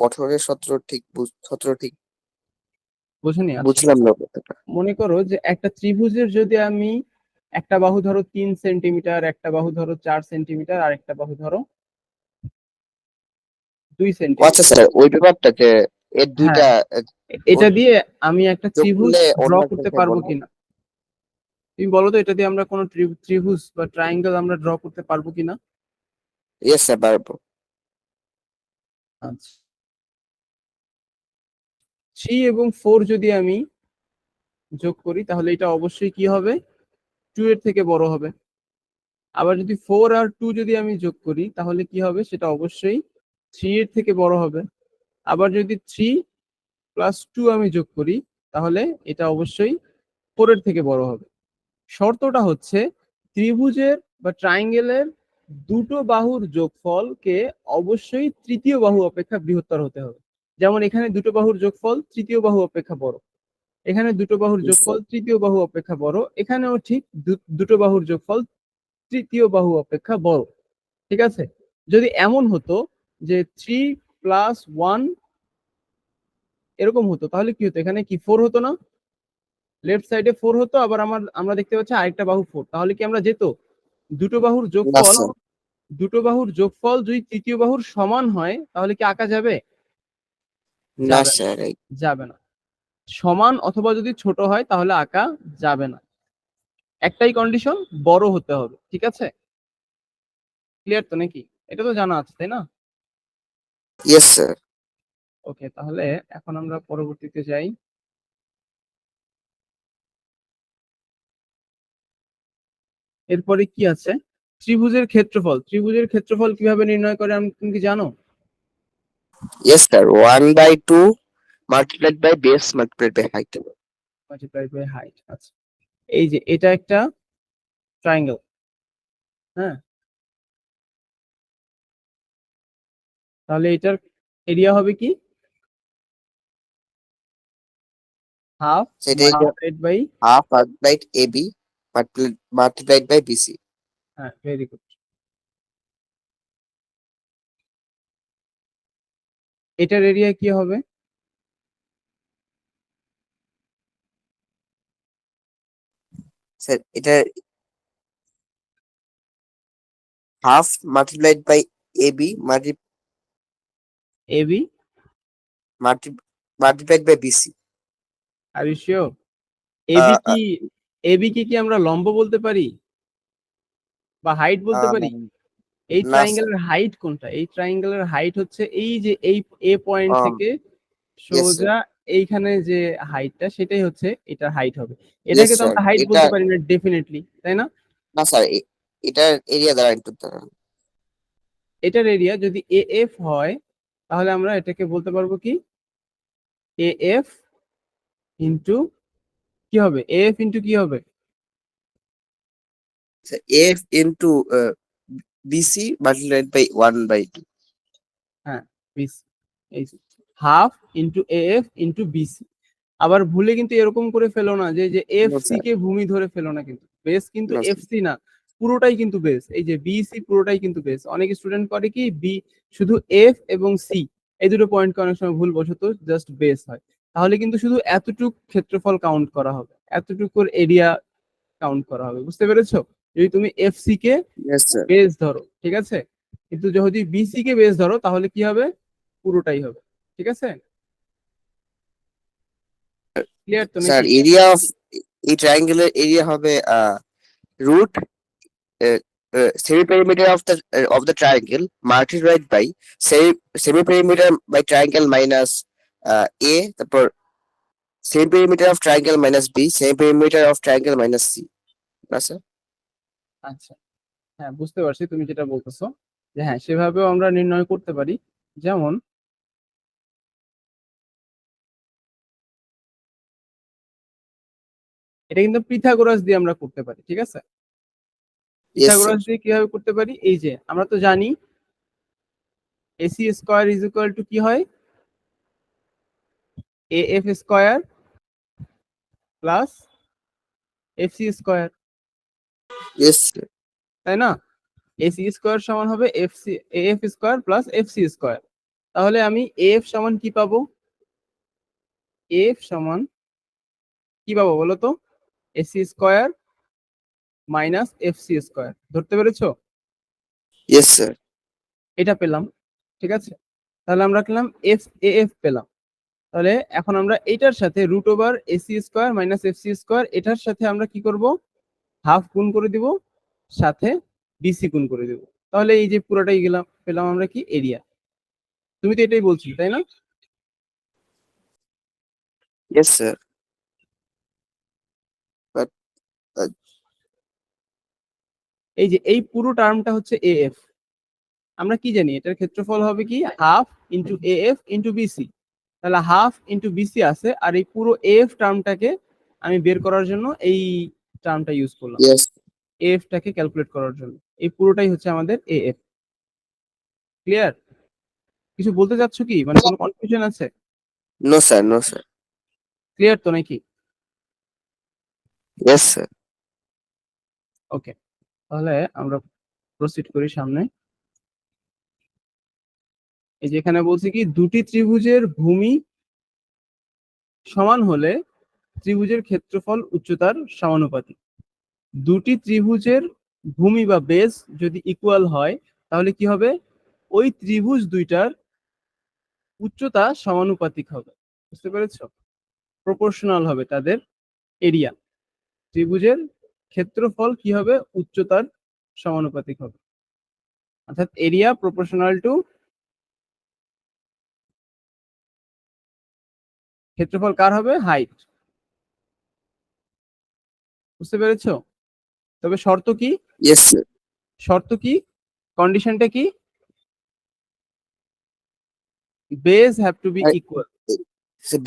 গঠনের সূত্র ঠিক বুঝুনি? আচ্ছা, বুঝলাম না ব্যাপারটা। মনে করো যে একটা ত্রিভুজের যদি আমি একটা বাহু ধরো 3 সেন্টিমিটার, একটা বাহু ধরো 4 সেন্টিমিটার, আর একটা বাহু ধরো দুই ও আচ্ছা সেন্টিমিটার স্যার, ওই ব্যাপারটা যে এর হ্যাঁ, দুইটা এটা ভোট দিয়ে আমি একটা যোগ ত্রিভুজ করলে ড্র অন্য করতে সংখ্যায় পারবো বলবো। কিনা? তুমি বলো তো এটা দিয়ে আমরা কোনো ত্রিভুজ বা ট্রায়াঙ্গেল আমরা ড্র করতে পারবো কিনা? ইয়েস স্যার, পারবো। আচ্ছা, 3 এবং 4 যদি আমি যোগ করি তাহলে এটা অবশ্যই কি হবে, 2 এর থেকে বড় হবে। আবার যদি 4 আর 2 যদি আমি যোগ করি তাহলে কি হবে, সেটা অবশ্যই 3 এর থেকে বড় হবে। আবার যদি 3 + 2 আমি যোগ করি তাহলে এটা অবশ্যই 4 এর থেকে বড় হবে। শর্তটা হচ্ছে ত্রিভুজের বা ট্রায়াঙ্গেলের দুটো বাহুর যোগফলকে অবশ্যই তৃতীয় বাহু অপেক্ষা বৃহত্তর হতে হবে। যেমন এখানে দুটো বাহুর যোগফল তৃতীয় বাহু অপেক্ষা বড়, এখানে দুটো বাহুর Yes, যোগফল sir. তৃতীয় বাহু অপেক্ষা বড়, এখানেও ঠিক দুটো বাহুর যোগফল তৃতীয় বাহু অপেক্ষা বড়, ঠিক আছে? যদি এমন হতো যে 3 + 1 এরকম হতো তাহলে কি হতো, এখানে কি 4 হতো না? লেফট সাইডে 4 হতো, আবার আমরা দেখতে পাচ্ছি আরেকটা বাহু 4, তাহলে কি আমরা যেত? দুটো বাহুর না যোগফল স্যার। দুটো বাহুর যোগফল যদি তৃতীয় বাহুর সমান হয় তাহলে কি আঁকা যাবে? না যাবে না, স্যার। যাবে না। সমান অথবা যদি ছোট হয় তাহলে আঁকা যাবে না। একটাই কন্ডিশন, বড় হতে হবে, ঠিক আছে? ক্লিয়ার তো নাকি? এটা তো জানা আছে, তাই না? Yes sir. ওকে, তাহলে এখন আমরা পরবর্তীতে যাই। এরপরে কি আছে? ত্রিভুজের ক্ষেত্রফল। ত্রিভুজের ক্ষেত্রফল কিভাবে নির্ণয় করে তুমি কি জানো? Yes sir, 1/2 multiplied by base multiplied by height. Multiplied by height. আচ্ছা, এই যে এটা একটা ট্রায়াঙ্গেল, হ্যাঁ, তাহলে এটার এরিয়া হবে কি? হাফ সেটাই multiplied by, half multiplied AB multiplied by BC. হ্যাঁ, ভেরি গুড। এটার এরিয়া কি হবে? স্যার এটা half multiplied by AB AB, multiplied by BC. Are you sure? AB কি, এবি কি আমরা লম্ব বলতে পারি বা হাইট বলতে পারি? এই না স্যার। ট্রায়াঙ্গেলের হাইট কোনটা? এই ট্রায়াঙ্গেলের হাইট হচ্ছে এই যে এই এ পয়েন্ট থেকে ইয়েস স্যার। সোজা এইখানে যে হাইটটা, সেটাই হচ্ছে এটার হাইট হবে। ইয়েস এটাকে তো স্যার, আমরা হাইট এটা বলতে পারি না ডেফিনেটলি, তাই না? না স্যার, এটার এরিয়া দ্বারা ইনটু দ্বারা। এটার এরিয়া যদি এ এফ হয় তাহলে আমরা এটাকে বলতে পারবো কি, এ এফ ইন্টু কি হবে? এ এফ ইন্টু কি হবে? F into BC multiplied by 1/2। হ্যাঁ, বিসি। এই half into A F into BC. আবার ভুলে কিন্তু এরকম করে ফেলো না যে যে এফ নো সি স্যার। কে ভূমি ধরে ফেলো না, কিন্তু বেস কিন্তু নো এফ স্যার। সি না, পুরোটাই কিন্তু বেস। এই যে বিসি পুরোটাই কিন্তু বেস। অনেক স্টুডেন্ট করে কি, বি শুধু এফ এবং সি এই দুটো পয়েন্টকে অনেক সময় ভুল বশত জাস্ট বেস হয়। তাহলে কিন্তু শুধু এতটুক ক্ষেত্রফল কাউন্ট করা হবে, এতটুকুর এরিয়া কাউন্ট করা হবে, বুঝতে পেরেছো? যদি তুমি F C K yes sir. Base ধরো, ঠিক আছে, কিন্তু যদি বিসি কে বেস ধরো তাহলে কি হবে? পুরোটাই হবে, ঠিক আছে? ক্লিয়ার তো স্যার নাকি? এরিয়া অফ এই ট্রায়াঙ্গেলের এরিয়া হবে root semi perimeter of the triangle multiplied by semi perimeter by triangle minus a, তারপর semi perimeter of triangle minus b, semi perimeter of triangle minus c। না sir? আচ্ছা, হ্যাঁ, বুঝতে পারছি তুমি যেটা বলতেছো, যে হ্যাঁ সেভাবেও আমরা নির্ণয় করতে পারি। যেমন এটা কিন্তু পিথাগোরাস দিয়ে আমরা করতে পারি, ঠিক আছে? Yes sir. পিথাগোরাস দিয়ে কিভাবে করতে পারি? এই যে আমরা তো জানি AC square is equal to কি হয়? A F square plus F C square, yes sir. তাই না? এসি স্কোয়ার সমান হবে F C, A F square plus F C square. তাহলে আমি এফ সমান কি পাবো? এফ সমান কি পাবো বলো তো? AC square minus F C square, ধরতে পেরেছো? Yes sir. এটা পেলাম, ঠিক আছে? তাহলে আমরা পেলাম এফ এ এফ পেলাম। তাহলে এখন আমরা এটার সাথে root over AC square minus F C square, এটার সাথে আমরা কি করব? হাফ গুণ করে দিব, সাথে বিসি গুণ করে দিব। তাহলে এই যে পুরোটাই গেলাম, পেলাম আমরা কি? এরিয়া। তুমি তো এটাই বলছিলে, তাই না? Yes sir. বাট এই যে এই পুরো টার্মটা হচ্ছে এ এফ। আমরা কি জানি এটার ক্ষেত্রফল হবে কি? Half into A F into BC. তাহলে হাফ ইন্টু বিসি আছে, আর এই পুরো এফ টার্মটাকে আমি বের করার জন্য এই টার্মটা ইউজ করলাম, ইয়েস। এফ টাকে ক্যালকুলেট করার জন্য। এই পুরোটাই হচ্ছে আমাদের এ এফ। ক্লিয়ার? কিছু বলতে চাচ্ছ কি, মানে কোনো কনফিউশন আছে? No sir. No sir. Clear তো নাকি? Yes sir. ওকে, তাহলে আমরা প্রসিড করি সামনে। এই যে এখানে বলছি কি, দুটি ত্রিভুজের ভূমি সমান হলে ত্রিভুজের ক্ষেত্রফল উচ্চতার সমানুপাতিক। দুটি ত্রিভুজের ভূমি বা বেস যদি ইকুয়াল হয় তাহলে কি হবে? ওই ত্রিভুজ দুইটার উচ্চতা সমানুপাতিক হবে, বুঝতে পেরেছো? প্রপোর্শনাল হবে তাদের এরিয়া। ত্রিভুজের ক্ষেত্রফল কি হবে? উচ্চতার সমানুপাতিক হবে, অর্থাৎ এরিয়া প্রপোর্শনাল টু ক্ষেত্রফল কার হবে? হাইট। বুঝতে পেরেছো? তবে শর্ত কি? Yes sir. শর্ত কি? কন্ডিশনটা কি? Base have to be equal.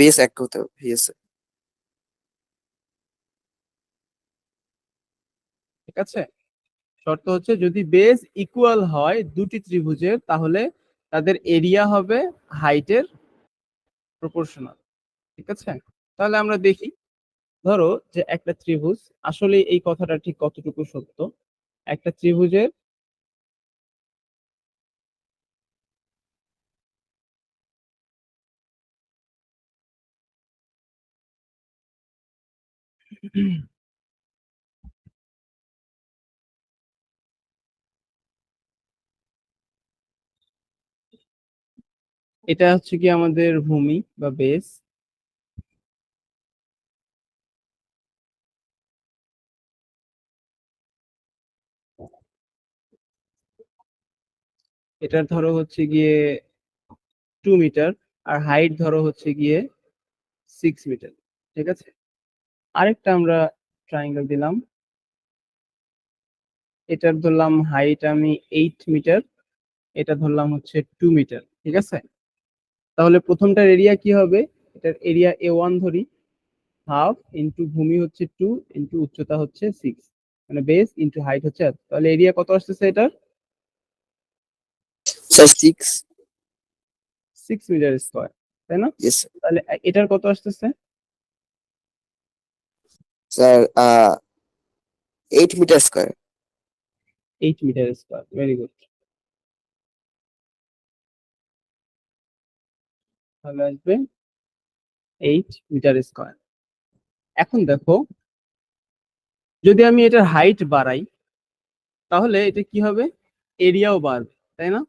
Base এক হতে হবে। Yes sir. ঠিক আছে, শর্ত হচ্ছে যদি বেস ইকুয়াল হয় দুটি ত্রিভুজের, তাহলে তাদের এরিয়া হবে হাইটের প্রপোর্শনাল। ঠিক আছে, তাহলে আমরা দেখি, ধরো যে একটা ত্রিভুজ, আসলে এই কথাটা ঠিক কতটুকু সত্য। একটা ত্রিভুজের এটা হচ্ছে কি আমাদের ভূমি বা বেস। এটার ধরো হচ্ছে গিয়ে 2 মিটার, আর হাইট ধরো হচ্ছে গিয়ে 6 মিটার। ঠিক আছে, আরেকটা আমরা ট্রায়াঙ্গেল দিলাম, এটার ধরলাম হাইট আমি 8 মিটার, এটা ধরলাম হচ্ছে 2 মিটার। ঠিক আছে, তাহলে প্রথমটার এরিয়া কি হবে? এটার এরিয়া A1 ধরি, হাফ ইন্টু ভূমি হচ্ছে 2 ইন্টু উচ্চতা হচ্ছে 6, মানে বেস ইন্টু হাইট হচ্ছে এত। তাহলে এরিয়া কত আসতেছে এটার? স্যার 6। 6 মিটার স্কোয়ার, তাই না? ইয়েস তাহলে এটার কত আসতেছে? Sir. 8 metre square. 8 metre square, very good. তাহলে আসবে 8 মিটার স্কোয়ার। এখন দেখো, যদি আমি এটার হাইট বাড়াই, তাহলে এটা কি হবে? এরিয়াও বাড়বে, তাই না?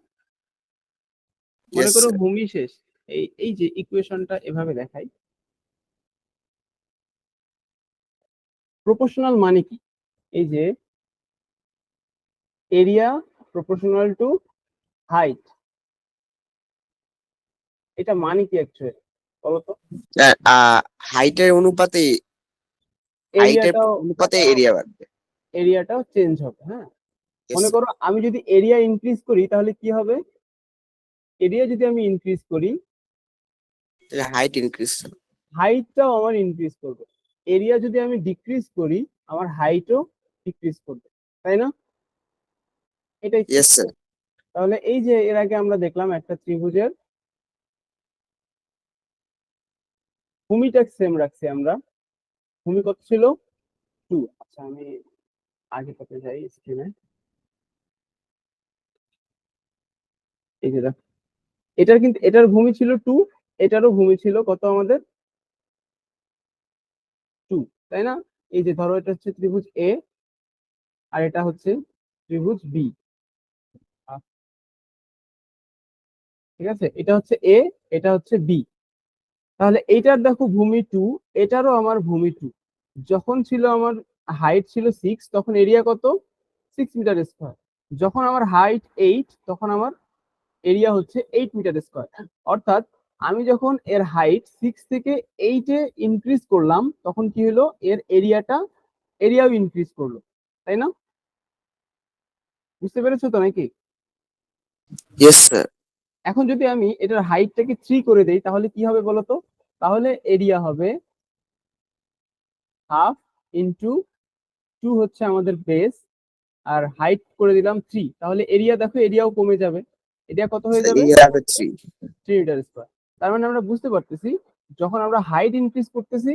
মনে ইয়েস করো স্যার। ভূমি শেষ, এই এই যে ইকুয়েশনটা এভাবে দেখাই, প্রপোর্শনাল মানে কি? এই যে এরিয়া প্রপোর্শনাল টু হাইট, এটা মানে কি অ্যাকচুয়ালি বলতো? স্যার হাইটের অনুপাতে এরিয়াটাও এরিয়া বাড়বে। এরিয়াটাও চেঞ্জ হবে, হ্যাঁ। ইয়েস মনে করো আমি যদি এরিয়া ইনক্রিজ করি, তাহলে কি হবে? এরিয়া যদি আমি ইনক্রিজ করি, স্যার। Height increase. হাইটটাও আমার ইনক্রিজ করবে। এরিয়া যদি আমি ডিক্রিজ করি, আমার হাইটও ডিক্রিজ করবে, তাই না? এটাই তো। Yes sir. তাহলে এই যে এর আগে আমরা দেখলাম একটা ত্রিভুজের ভূমিটা সেম রাখছি আমরা। ভূমি কত ছিল? 2। আচ্ছা, আমি আগে কত যাই স্ক্রিনে, এই যে দেখো, এটার কিন্তু এটার ভূমি ছিল 2, এটারও ভূমি ছিল কত আমাদের? 2, তাই না? এই যে ধরো এটা হচ্ছে ত্রিভুজ এ, আর এটা হচ্ছে ত্রিভুজ বি। ঠিক আছে, এটা হচ্ছে এ, এটা হচ্ছে বি। তাহলে এইটার দেখো ভূমি 2, এটারও আমার ভূমি 2। যখন ছিল আমার হাইট ছিল 6, তখন এরিয়া কত? 6 মিটার স্কোয়ার। যখন আমার হাইট 8, তখন আমার এরিয়া হচ্ছে 8 মিটার স্কোয়ার। অর্থাৎ আমি যখন এর হাইট 6 থেকে 8-এ ইনক্রিজ করলাম, তখন কি হলো? এর এরিয়াও ইনক্রিজ করলো, তাই না? বুঝতে পেরেছো তো নাকি? Yes sir. এখন যদি আমি এটার হাইটটাকে 3 করে দেই, তাহলে কি হবে বলতো? তাহলে এরিয়া হবে হাফ ইন্টু 2 হচ্ছে আমাদের বেস, আর হাইট করে দিলাম 3, তাহলে এরিয়া দেখো, এরিয়াও কমে যাবে। এরিয়া কত হয়ে যাবে? এরিয়া হবে 3। 3 মিটার স্কোয়ার। তার মানে আমরা বুঝতে পারতেছি, যখন আমরা হাইট ইনক্রিজ করতেছি,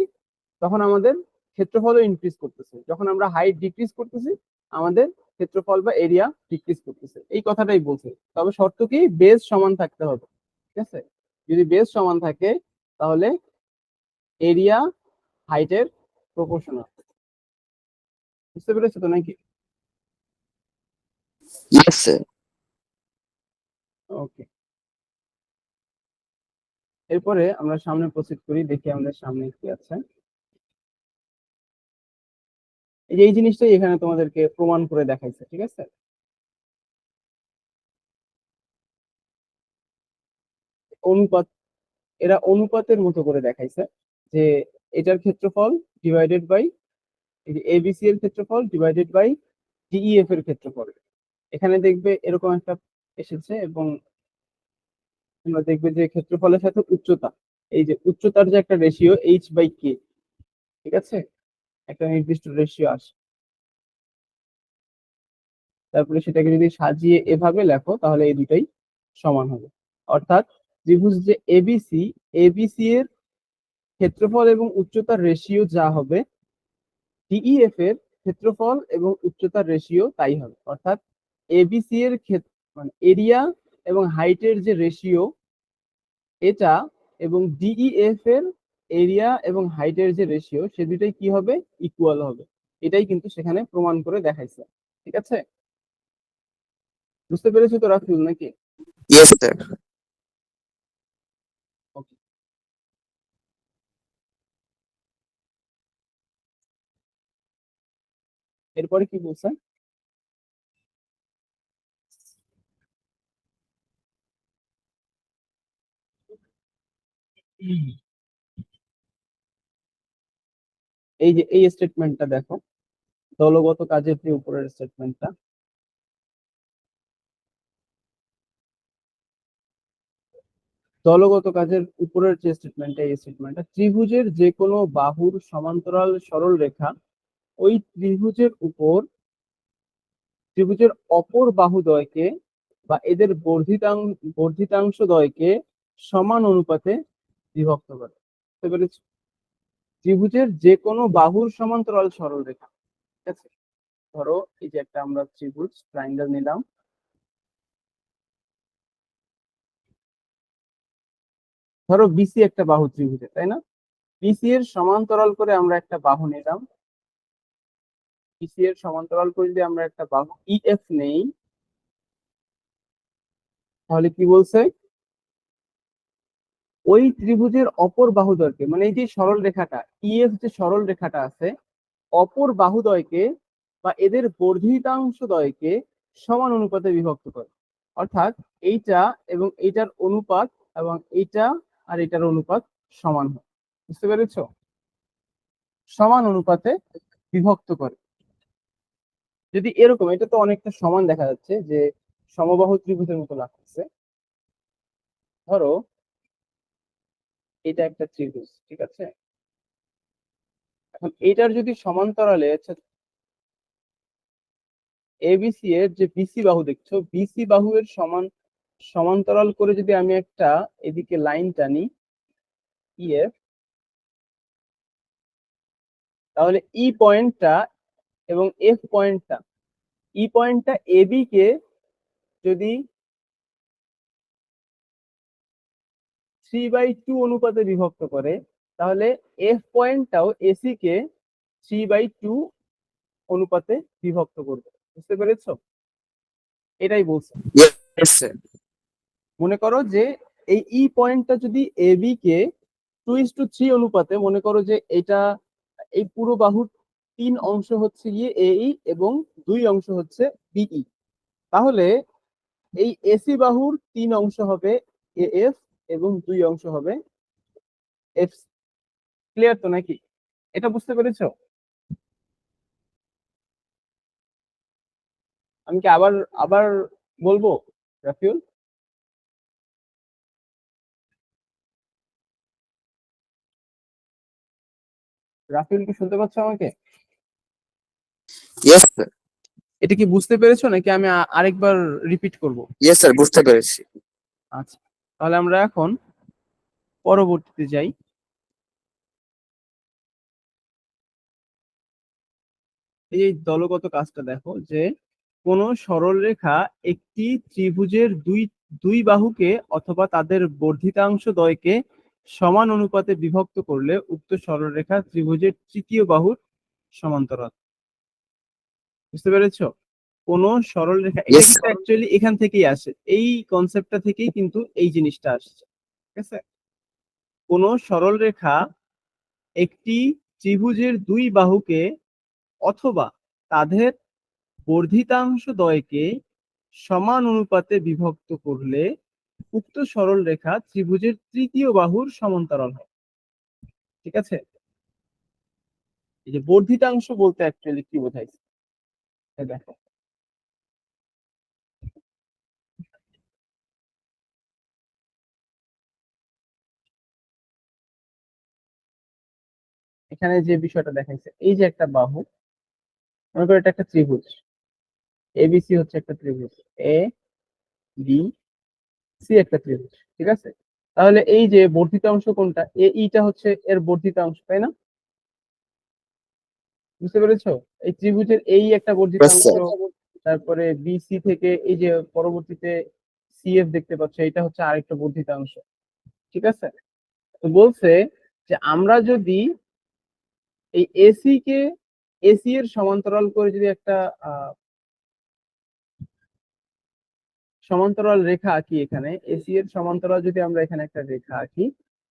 তখন আমাদের ক্ষেত্রফলও ইনক্রিজ করতেছে। যখন আমরা হাইট ডিক্রিজ করতেছি, আমাদের ক্ষেত্রফল বা এরিয়া ডিক্রিজ করতেছে। এই কথাটাই বলছে। তবে শর্ত কি? বেস সমান থাকতে হবে। ঠিক আছে, যদি বেস সমান থাকে, তাহলে এরিয়া হাইটের প্রপোর্শনাল। বুঝতে পেরেছো তো নাকি? Yes sir. ওকে। এরপরে আমরা সামনে প্রসিড করি, দেখি আমাদের সামনে কি আছে। এই জিনিসটাই এখানে তোমাদেরকে প্রমাণ করে দেখাইছে, ঠিক আছে। অনুপাত, এরা অনুপাতের মতো করে দেখাইছে যে এটার ক্ষেত্রফল ডিভাইডেড বাই এই যে এবিসি এর ক্ষেত্রফল ডিভাইডেড বাই ডিইএফ এর ক্ষেত্রফল। এখানে দেখবে এরকম একটা এসেছে এবং তোমরা দেখবে যে ক্ষেত্রফলের সাথে উচ্চতা, এই যে উচ্চতার যে একটা রেশিও এইচ বাই কে, ঠিক আছে, একটা নির্দিষ্ট রেশিও আসে। তারপরে সেটাকে যদি সাজিয়ে এভাবে লেখো তাহলে এই দুটাই সমান হবে। অর্থাৎ ত্রিভুজ যে এবিসি, এবিসি এর ক্ষেত্রফল এবং উচ্চতার রেশিও যা হবে, ডিইএফ এর ক্ষেত্রফল এবং উচ্চতার রেশিও তাই হবে। অর্থাৎ এবিসি এর মানে এরিয়া এবং হাইটের যে রেশিও এটা, এবং ডিইএফ এর এরিয়া এবং হাইটের যে রেশিও, সে দুটাই কি হবে, ইকুয়াল হবে। এটাই কিন্তু সেখানে প্রমাণ করে দেখাইছে, ঠিক আছে। বুঝতে পেরেছো তো রাফিউল নাকি? Yes sir. ওকে। এরপরে কি বলছে? এই যে এই স্টেটমেন্টটা দেখো, দলগত কাজের যে উপরের স্টেটমেন্টটা, দলগত কাজের উপরের যে স্টেটমেন্টটা, এই স্টেটমেন্টটা ত্রিভুজের যে কোনো বাহুর সমান্তরাল সরল রেখা ওই ত্রিভুজের অপর বাহুদ্বয়কে বা এদের বর্ধিতাংশ দ্বয়কে সমান অনুপাতে বিভক্ত করে। বুঝতে পেরেছো? ত্রিভুজের যে কোনো বাহুর সমান্তরাল সরল রেখা, ঠিক আছে। ধরো এই যে একটা আমরা ত্রিভুজ ট্রায়াঙ্গেল নিলাম, ধরো বিসি একটা বাহু ত্রিভুজের, তাই না? বিসি এর সমান্তরাল করে আমরা একটা বাহু নিলাম, বিসি এর সমান্তরাল করে যদি আমরা একটা বাহু ইএফ নেই, তাহলে কি বলছে, ওই ত্রিভুজের অপর বাহুদ্বয়কে, মানে এই যে সরল রেখাটা ইএফ, যে সরল রেখাটা আছে, অপর বাহুদ্বয়কে বা এদের বর্ধিতাংশ দ্বয়কে সমান অনুপাতে বিভক্ত করে। অর্থাৎ এইটা এবং এইটার অনুপাত এবং এইটা আর এটার অনুপাত সমান হয়। বুঝতে পেরেছো? সমান অনুপাতে বিভক্ত করে। যদি এরকম, এটা তো অনেকটা সমান দেখা যাচ্ছে, যে সমবাহু ত্রিভুজের মতো লাগতেছে। ধরো এটা একটা ত্রিভুজ, ঠিক আছে। এখন এটার যদি সমান্তরালে এবিসি এর যে বিসি বাহু দেখছো, বিসি বাহু এর সমান্তরাল করে যদি আমি একটা এদিকে লাইন টানি ইএফ, তাহলে ই পয়েন্টটা এবং এফ পয়েন্টটা, ই পয়েন্টটা এবি কে যদি 3/2 অনুপাতে বিভক্ত করে, তাহলে এফ পয়েন্টটাও এসি কে 3/2 অনুপাতে বিভক্ত করবে। বুঝতে পেরেছো? এটাই বলছে। Yes sir. মনে করো যে এই ই পয়েন্টটা যদি এবি কে 2:3 অনুপাতে, মনে করো যে এটা, এই পুরো বাহুর 3 অংশ হচ্ছে গিয়ে এই এবং 2 অংশ হচ্ছে বিই, তাহলে এই এসি বাহুর 3 অংশ হবে এএফ এবং 2 অংশ হবে এফ। ক্লিয়ার তো নাকি? এটা বুঝতে পেরেছো? আমি কি আবার আবার বলবো রাফিউল? রাফিউল কি শুনতে পাচ্ছ আমাকে? Yes sir. এটা কি বুঝতে পেরেছো নাকি আমি আরেকবার রিপিট করব? ইয়েস স্যার, বুঝতে পেরেছি। আচ্ছা, তাহলে আমরা এখন পরবর্তীতে যাই। এই দলগত কাজটা দেখো, যে কোন সরল রেখা একটি ত্রিভুজের দুই দুই বাহুকে অথবা তাদের বর্ধিতাংশ দ্বয়কে সমান অনুপাতে বিভক্ত করলে উক্ত সরলরেখা ত্রিভুজের তৃতীয় বাহুর সমান্তরাল। বুঝতে পেরেছো? কোন সরল রেখা, এটা ইয়েস কিন্তু স্যার। অ্যাকচুয়ালি এখান থেকেই আসে, এই কনসেপ্টটা থেকেই কিন্তু এই জিনিসটা আসছে, ঠিক আছে। কোন সরল রেখা একটি ত্রিভুজের দুই বাহুকে অথবা তাদের বর্ধিতাংশ দ্বয়কে সমান অনুপাতে বিভক্ত করলে উক্ত সরল রেখা ত্রিভুজের তৃতীয় বাহুর সমান্তরাল হয়। ঠিক আছে, এই যে বর্ধিতাংশ বলতে অ্যাকচুয়ালি কি বোঝাইছে এই দেখো, এখানে যে বিষয়টা দেখাইছে, এই যে একটা বাহু, মনে করো এটা একটা ত্রিভুজ, এবিসি হচ্ছে একটা ত্রিভুজ, এ বি সি একটা ত্রিভুজ, ঠিক আছে। তাহলে এই যে বর্ধিতাংশ কোনটা, এ ইটা হচ্ছে এর বর্ধিতাংশ, তাই না? বুঝতে পেরেছো? এই ত্রিভুজের এই একটা Yes, বর্ধিতাংশ, sir. তারপরে বিসি থেকে এই যে পরবর্তীতে সিএফ দেখতে পাচ্ছ, এটা হচ্ছে আরেকটা বর্ধিতাংশ, ঠিক আছে। তো বলছে যে আমরা যদি এই এসি কে এসি এর সমান্তরাল করে যদি একটা সমান্তরাল রেখা আঁকি, এখানে এসি এর সমান্তরাল যদি আমরা এখানে একটা রেখা আঁকি,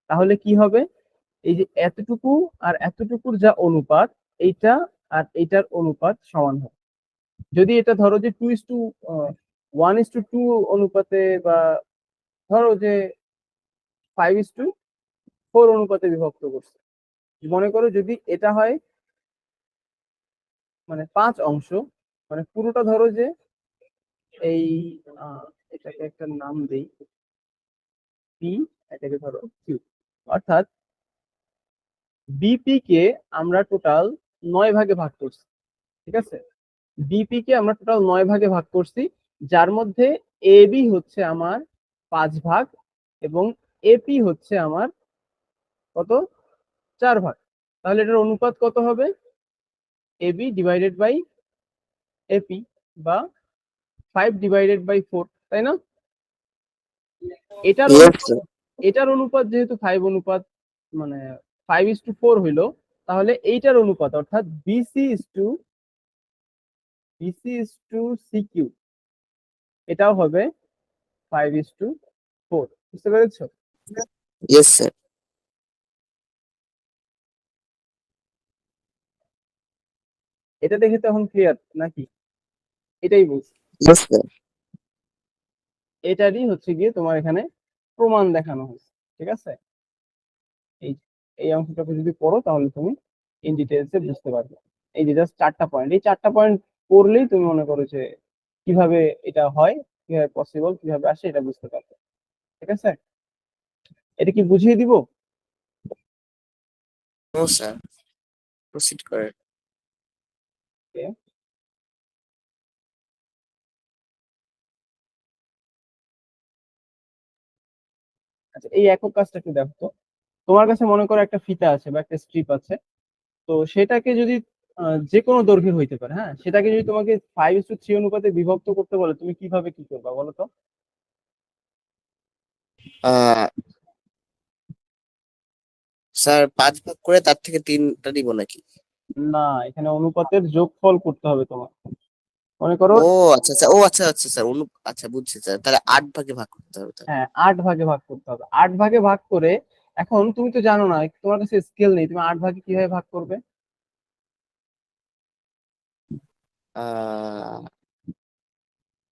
তাহলে কি হবে, এই যে এতটুকু আর এতটুকুর যা অনুপাত, এইটা আর এইটার অনুপাত সমান হবে। যদি এটা ধরো যে 2:1:2 অনুপাতে, বা ধরো যে 5:4 অনুপাতে বিভক্ত করছে, মনে করো যদি এটা হয় মানে 5 অংশ, মানে পুরোটা ধরো যে এই এটাকে একটা নাম দেই পি, এটাকে ধরো কিউ, অর্থাৎ বিপি কে আমরা টোটাল 9 ভাগে ভাগ করছি, ঠিক আছে। বিপি কে আমরা টোটাল 9 ভাগে ভাগ করছি, যার মধ্যে এবি হচ্ছে আমার 5 ভাগ এবং এপি হচ্ছে আমার কত, 4 ভাগ। তাহলে এটার অনুপাত কত হবে, এবি ডিভাইডেড বাই এপি, বা 5/4, তাই না? এটার Yes, অনুপাত, sir. এটার অনুপাত যেহেতু 5 অনুপাত মানে 5:4 হইলো, তাহলে এইটার অনুপাত অর্থাৎ BC is to C Q, এটাও হবে 5:4। বুঝতে পেরেছো? Yes, sir. এটা দেখে তো এখন ক্লিয়ার নাকি? এটাই বলছি, Yes, sir. এটারই হচ্ছে গিয়ে তোমার এখানে প্রমাণ দেখানো হয়েছে, ঠিক আছে। এই এই অংশটাকে যদি পড়ো তাহলে তুমি ইন ডিটেলসে বুঝতে পারবে। এই যে জাস্ট 4টা পয়েন্ট, এই 4টা পয়েন্ট পড়লেই তুমি মনে করো যে কিভাবে এটা হয়, কিভাবে পসিবল, কিভাবে আসে, এটা বুঝতে পারবে, ঠিক আছে। এটা কি বুঝিয়ে দিব? No, sir. Proceed করেন। Okay. আচ্ছা, এই একক কাজটা একটু দেখো তো। তোমার কাছে মনে করো একটা ফিতা আছে বা একটা স্ট্রিপ আছে, তো সেটাকে যদি যে কোনো দৈর্ঘ্যের হইতে পারে, হ্যাঁ, সেটাকে যদি তোমাকে 5:3 অনুপাতে বিভক্ত করতে বলে, তুমি কিভাবে কি করবা বলো তো? আহ স্যার 5 ভাগ করে তার থেকে 3টা নিব নাকি? না, এখানে অনুপাতের যোগফল করতে হবে তোমার। মনে করো, ও আচ্ছা আচ্ছা, ও আচ্ছা আচ্ছা স্যার, আচ্ছা বুঝছি স্যার, তাহলে 8 ভাগে ভাগ করতে হবে তাহলে। হ্যাঁ, 8 ভাগে ভাগ করতে হবে। 8 ভাগে ভাগ করে, এখন তুমি তো জানো না, তোমার কাছে স্কেল নেই, তুমি 8 ভাগে কিভাবে ভাগ করবে? আহ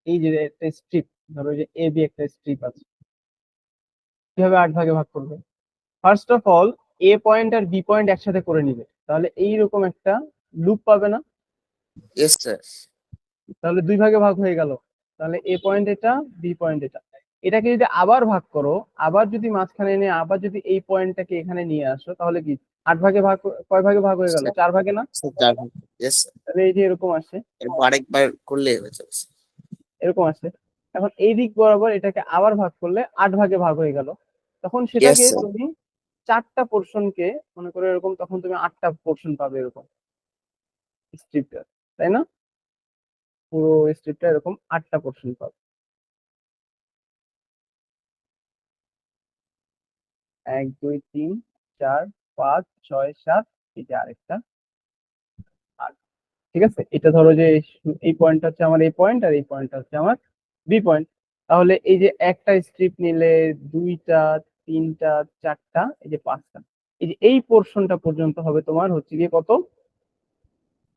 এই যে একটা স্ট্রিপ, ধরো এই যে এ বি একটা স্ট্রিপ আছে, কিভাবে 8 ভাগে ভাগ করবে? First of all, A point আর বি পয়েন্ট একসাথে করে নিবে, তাহলে এইরকম একটা লুপ পাবে না? Yes sir. তাহলে 2 ভাগে ভাগ হয়ে গেল। তাহলে এ পয়েন্ট এটা, বি পয়েন্ট এটা। এটাকে যদি আবার ভাগ করো, আবার যদি মাঝখানে এনে আবার যদি এই পয়েন্টটাকে এখানে নিয়ে আসো, তাহলে কি 8 ভাগে ভাগ, কয় ভাগে ভাগ হয়ে গেল, 4 ভাগে না? স্যার 4 ভাগ। Yes sir. তাহলে এই যে এরকম আসে, এরপর আরেকবার করলে হয়ে যাবে স্যার। এরকম আসে। এখন এই দিক বরাবর এটাকে আবার ভাগ করলে 8 ভাগে ভাগ হয়ে গেল। তখন ইয়েস সেটাকে স্যার। তুমি 4টা পোর্শনকে মনে করো এরকম, তখন তুমি 8টা পোর্শন পাবে এরকম স্ট্রিপটা, তাই না? পুরো স্ট্রিপটা এরকম 8টা পোর্শন পাবে, 1 2 3 4 5 6 7, এই যে আরেকটা 8। ঠিক আছে, এটা ধরো যে এই পয়েন্টটা হচ্ছে আমার এই পয়েন্ট, আর এই পয়েন্টটা হচ্ছে আমার বি পয়েন্ট। তাহলে এই যে একটা স্ট্রিপ নিলে, দুইটা, তিনটা, চারটা, এই যে পাঁচটা, এই যে এই পোর্শনটা পর্যন্ত হবে তোমার হচ্ছে গিয়ে কত,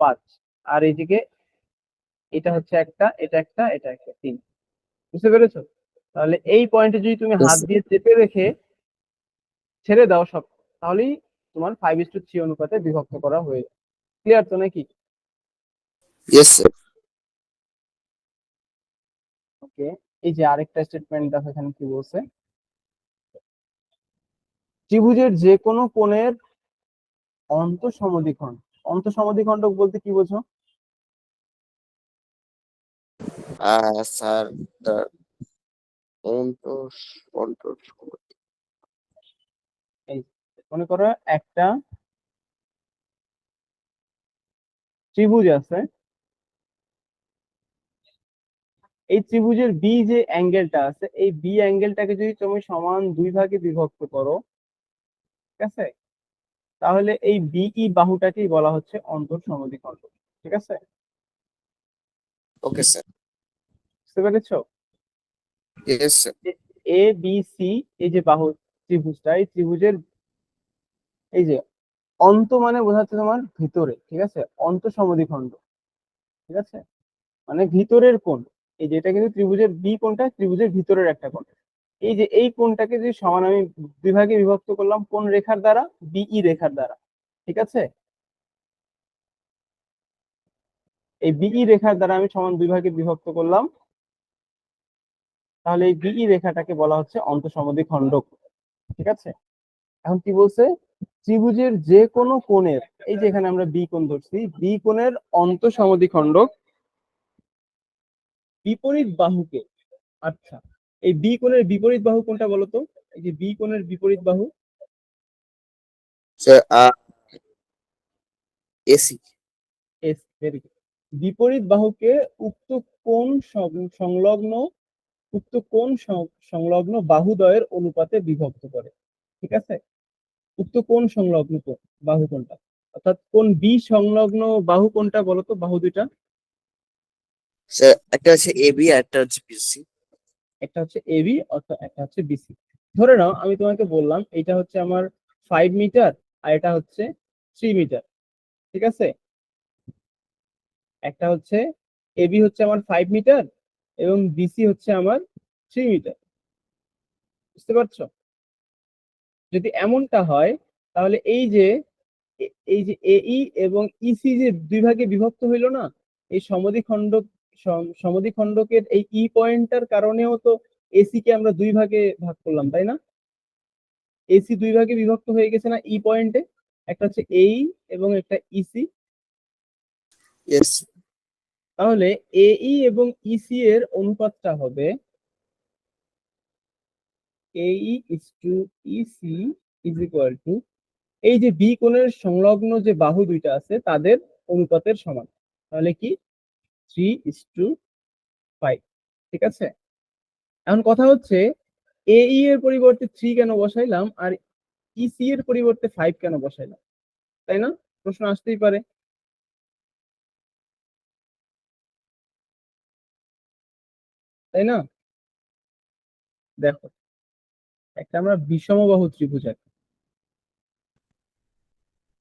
5। আর এইদিকে এটা হচ্ছে একটা, এটা একটা, এটা একটা, 3। বুঝতে পেরেছো? তাহলে এই পয়েন্টে যদি তুমি Yes, হাত দিয়ে চেপে রেখে ছেড়ে দাও সব, তাহলেই তোমার 5:3 অনুপাতে বিভক্ত করা হয়ে যাবে। ক্লিয়ার তো নাকি? yes, sir. ওকে, এই যে আরেকটা স্টেটমেন্ট দেখো এখানে কি বলছে, ত্রিভুজের যে কোনো কোণের অন্তঃসমদ্বিখণ্ড। অন্তঃসমদ্বিখণ্ডক বলতে কি বোঝো? স্যার, অন্তর অন্তর এই মনে করো একটা ত্রিভুজ আছে, এই ত্রিভুজের বি যে অ্যাঙ্গেলটা আছে, এই বি অ্যাঙ্গেলটাকে যদি তুমি সমান 2 ভাগে বিভক্ত করো, ঠিক আছে, তাহলে এই বিই বাহুটাকেই বলা হচ্ছে অন্তঃসমদ্বিখণ্ড। ঠিক আছে, ওকে স্যার। বুঝতে পেরেছো? Yes sir. A B C, এই যে বাহু ত্রিভুজটা, এই ত্রিভুজের এই যে অন্ত মানে বোঝাচ্ছে তোমার ভিতরে, ঠিক আছে, অন্তঃসমদ্বিখণ্ড, ঠিক আছে, মানে ভিতরের কোণ। এই যে এটা কিন্তু ত্রিভুজের বি কোণটা, ত্রিভুজের ভিতরের একটা কোণ। এই যে এই কোণটাকে যদি সমান আমি 2 ভাগে বিভক্ত করলাম কোন রেখার দ্বারা, বিই রেখার দ্বারা, ঠিক আছে, এই বিই রেখার দ্বারা আমি সমান 2 ভাগে বিভক্ত করলাম, তাহলে এই বিই রেখাটাকে বলা হচ্ছে অন্তঃসমদ্বিখণ্ডক। ঠিক আছে, এখন কি বলছে, ত্রিভুজের যে কোনো কোণের, এই যে এখানে আমরা বি কোণ ধরছি, বি কোণের অন্তঃসমদ্বিখণ্ডক বিপরীত বাহুকে, আচ্ছা, এই বি কোণের বিপরীত বাহু কোনটা বলতো? এই যে বি কোণের বিপরীত বাহু, sir, AC. S, very good. বিপরীত বাহুকে উক্ত কোণ সংলগ্ন, উক্ত কোণ সংলগ্ন বাহুদ্বয়ের অনুপাতে বিভক্ত করে। ঠিক আছে, উক্ত কোণ সংলগ্ন বাহু কোনটা, অর্থাৎ কোণ বি সংলগ্ন বাহু কোনটা বলতো, বাহু দুইটা? স্যার, একটা হচ্ছে এবি আর একটা হচ্ছে বিসি। একটা হচ্ছে এবি অর্থাৎ একটা হচ্ছে বিসি। ধরে নাও আমি তোমাকে বললাম এটা হচ্ছে আমার 5 মিটার, আর এটা হচ্ছে 3 মিটার। ঠিক আছে, একটা হচ্ছে এবি হচ্ছে আমার 5 মিটার এবং বিসি হচ্ছে আমার 3 মিটার। বুঝতে পারছো? যদি এমনটা হয়, তাহলে এই যে এই যে এই এবং ইসি যে 2 ভাগে বিভক্ত হইলো না, এই সমদ্বিখণ্ডকের এই ই পয়েন্টটার কারণেও তো এসি কে আমরা 2 ভাগে ভাগ করলাম, তাই না? এসি 2 ভাগে বিভক্ত হয়ে গেছে না ই পয়েন্টে, একটা হচ্ছে এই এবং একটা ইসি। ইয়েস। তাহলে এই এবং ইসি এর অনুপাতটা হবে এই is to EC is equal to, এই যে বি কোণের সংলগ্ন যে বাহু দুইটা আছে তাদের অনুপাতের সমান। তাহলে কি, 3:5। ঠিক আছে, এখন কথা হচ্ছে এই এর পরিবর্তে 3 কেন বসাইলাম আর ইসি এর পরিবর্তে 5 কেন বসাইলাম, তাই না? প্রশ্ন আসতেই পারে, তাই না? দেখো, একটা আমরা বিষমবাহু ত্রিভুজ আঁকি।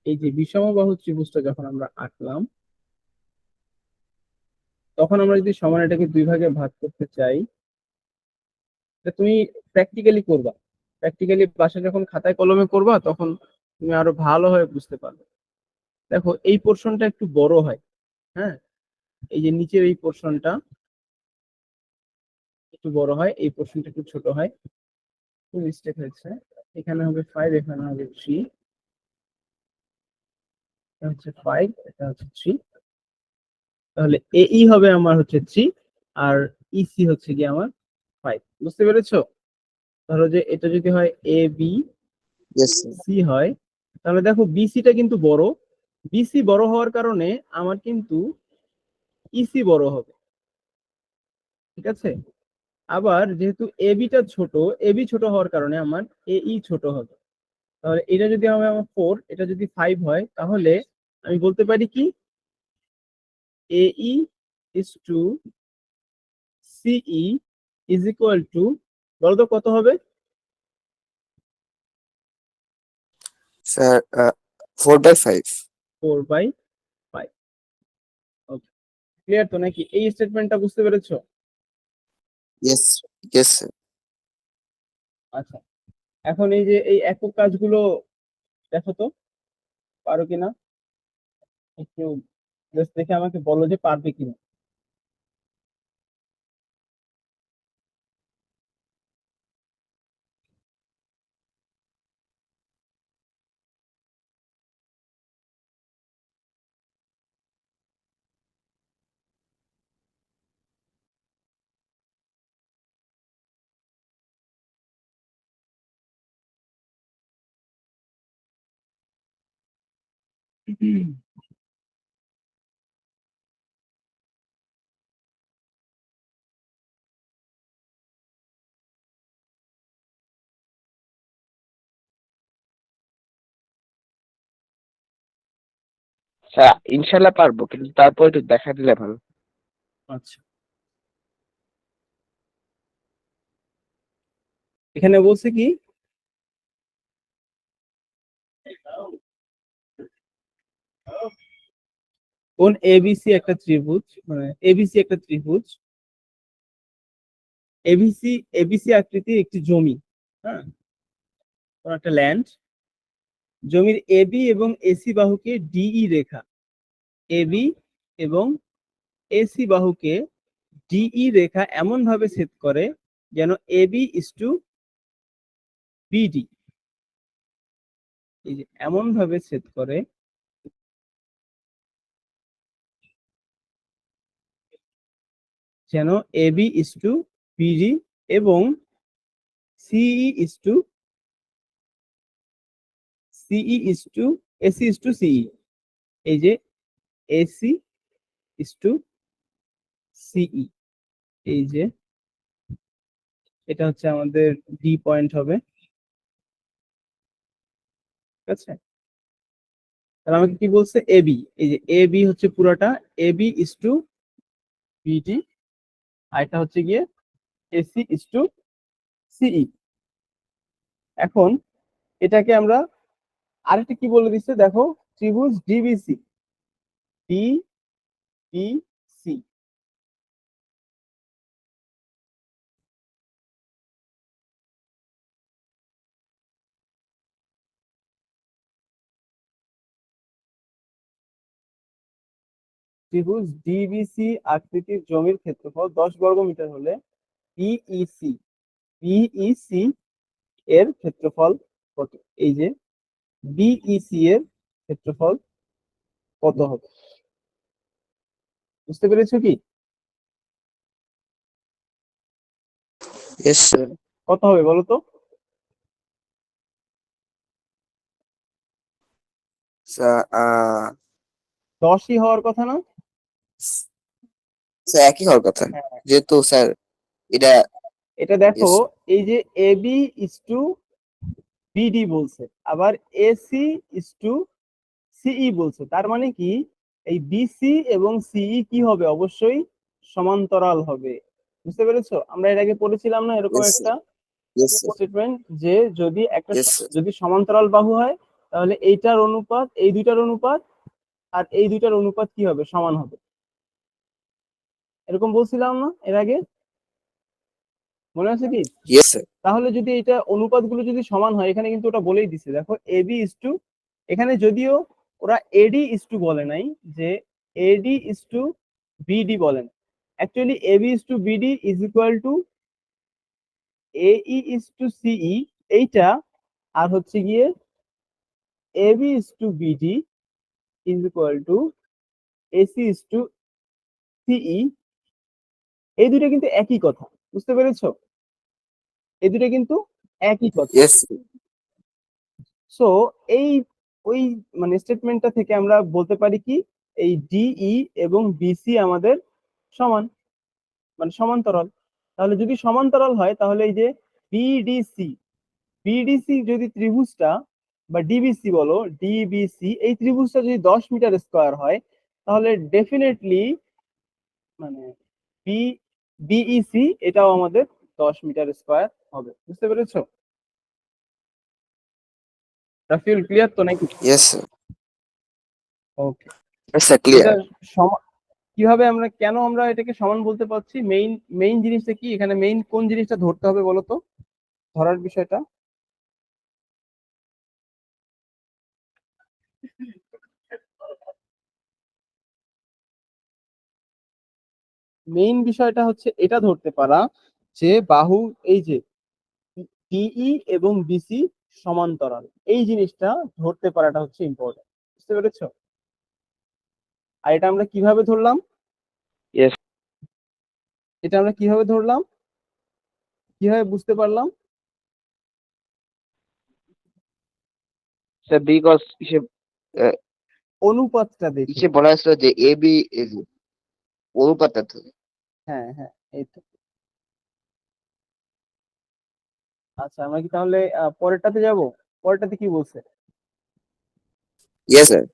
এই যে বিষমবাহু ত্রিভুজটা যখন আমরা আঁকলাম, তখন আমরা যদি সমান এটাকে 2 ভাগে ভাগ করতে চাই, এটা তুমি প্র্যাকটিক্যালি করবা, প্র্যাকটিক্যালি বাসায় যখন খাতায় কলমে করবা তখন তুমি আরো ভালোভাবে বুঝতে পারবে। দেখো এই পোর্শনটা একটু বড় হয়, হ্যাঁ, এই যে নিচের এই পোর্শনটা একটু বড় হয়, এই পোর্শনটা একটু ছোট হয়। একটু মিস্টেক হয়েছে, এখানে হবে 5, এখানে হবে 3, এটা হচ্ছে 5, এটা হচ্ছে 3। তাহলে এই হবে আমার হচ্ছে 3 আর ইসি হচ্ছে কি আমার 5। বুঝতে পেরেছো? ধরো যে এটা যদি হয় A B yes sir. C হয়, তাহলে দেখো বিসিটা কিন্তু বড়, বিসি বড় হওয়ার কারণে আমার কিন্তু ইসি বড় হবে। ঠিক আছে, আবার যেহেতু এবিটা ছোট, এবি ছোট হওয়ার কারণে আমার এই ছোট হবে। তাহলে এটা যদি হবে আমার 4, এটা যদি 5 হয়, তাহলে আমি বলতে পারি কি, এই ইজ টু সিই ইজ ইকুয়াল টু, বলতো কত হবে? স্যার 4/5। 4/5। ওকে, ক্লিয়ার তো নাকি? এই স্টেটমেন্টটা বুঝতে পেরেছো? Yes, yes sir. আচ্ছা, এখন এই যে এই একক কাজগুলো দেখো তো পারো কিনা, একটু জাস্ট দেখে আমাকে বলো যে পারবে কিনা। স্যার ইনশাল্লাহ পারবো, কিন্তু তারপর একটু দেখা দিলে ভালো। আচ্ছা, এখানে বলছে কি, কোন এবিসি একটা ত্রিভুজ, মানে এবিসি একটা ত্রিভুজ, এবিসি এবিসি আকৃতির একটি জমি, হ্যাঁ, কোন একটা ল্যান্ড, জমির এবি এবং এসি বাহুকে ডিই রেখা, এবি এবং এসি বাহুকে ডিই রেখা এমন ভাবে ছেদ করে যেন এবি ইস টু বিডি, এই যে এমন ভাবে ছেদ করে যেন এবি ইস টু বিডি এবং সিই is to AC is to CE, এই যে এসি ইস টু সিই, এই যে এটা হচ্ছে আমাদের ডি পয়েন্ট হবে, ঠিক আছে? তাহলে আমাকে কি বলছে, এবি, এই যে এবি হচ্ছে পুরোটা, এবি ইস টু বিডি, আর এটা হচ্ছে গিয়ে এসি ইস টু সিই। এখন এটাকে আমরা আরেকটা কি বলে দিচ্ছে দেখো, ত্রিভুজ ডিবিসি, ডিবিসি, ত্রিভুজ ডিবিসি আকৃতির জমির ক্ষেত্রফল 10 বর্গ মিটার হলে বিইসি, বিইসি এর ক্ষেত্রফল কত? এই যে বিইসি এর ক্ষেত্রফল কত হবে, বুঝতে পেরেছো কি? Yes sir. কত হবে বলো তো? স্যার 10ই হওয়ার কথা না? স্যার একই হওয়ার কথা, হ্যাঁ, যেহেতু স্যার এটা। এটা দেখো, ইয়েস। এই যে এবি ইস টু বিডি বলছে, আবার এসি ইস টু সিই বলছে, তার মানে কি এই বিসি এবং সিই কি হবে, অবশ্যই সমান্তরাল হবে। বুঝতে পেরেছো? আমরা এর আগে পড়েছিলাম না এরকম ইয়েস একটা স্যার। Yes sir. স্টেটমেন্ট, যে যদি একটা ইয়েস স্যার। যদি সমান্তরাল বাহু হয় তাহলে এইটার অনুপাত এই দুইটার অনুপাত আর এই দুইটার অনুপাত কি হবে, সমান হবে, এরকম বলছিলাম না এর আগে, মনে আছে কি? Yes sir. তাহলে যদি এটা অনুপাতগুলো যদি সমান হয়, এখানে কিন্তু ওটা বলেই দিছে, দেখো এবি ইস টু, এখানে যদিও ওরা এডি ইস টু বলে নাই, যে এডি ইস টু বিডি বলেন, actually AB is to BD is equal to এই ইস টু সিই, এইটা, আর হচ্ছে গিয়ে AB is to BD is equal to AC is to CE, এই দুটো কিন্তু একই কথা, বুঝতে পেরেছো? এই দুটো কিন্তু একই কথা। ইয়েস। সো এই ওই মানে স্টেটমেন্টটা থেকে আমরা বলতে পারি কি, এই ডিই এবং বিসি আমাদের সমান, মানে সমান্তরাল। তাহলে যদি সমান্তরাল হয় তাহলে এই যে বিডিসি, বিডিসি যদি ত্রিভুজটা, বা ডিবিসি বলো, ডিবিসি এই ত্রিভুজটা যদি 10 মিটার স্কোয়ার হয়, তাহলে ডেফিনেটলি মানে বি বিইসি এটাও আমাদের 10 মিটার স্কোয়ার হবে, বুঝতে পেরেছো? রাফিউল ক্লিয়ার তো নাকি? Yes sir. ওকে, স্যার এটা ক্লিয়ার। কিভাবে আমরা কেন আমরা এটাকে সমান বলতে পারছি? মেইন জিনিসটা কি এখানে? মেইন কোন জিনিসটা ধরতে হবে বলো তো, ধরার বিষয়টা? মেইন বিষয়টা হচ্ছে এটা ধরতে পারা যে বাহু, এই যে ডিই এবং বিসি সমান্তরাল, এই জিনিসটা ধরতে পারাটা হচ্ছে ইম্পর্টেন্ট। বুঝতে পেরেছো? আর এটা আমরা কিভাবে ধরলাম? ইয়েস এটা আমরা কিভাবে ধরলাম, কিভাবে বুঝতে পারলাম? স্যার, বিকজ অনুপাতটা দেখে। বলা হয়েছিল যে এ বি অনুপাতটা থেকে। হ্যাঁ হ্যাঁ, এই তো। আচ্ছা, আমরা কি তাহলে পরেরটাতে যাব? পরেরটাতে কি বলছে? Yes sir.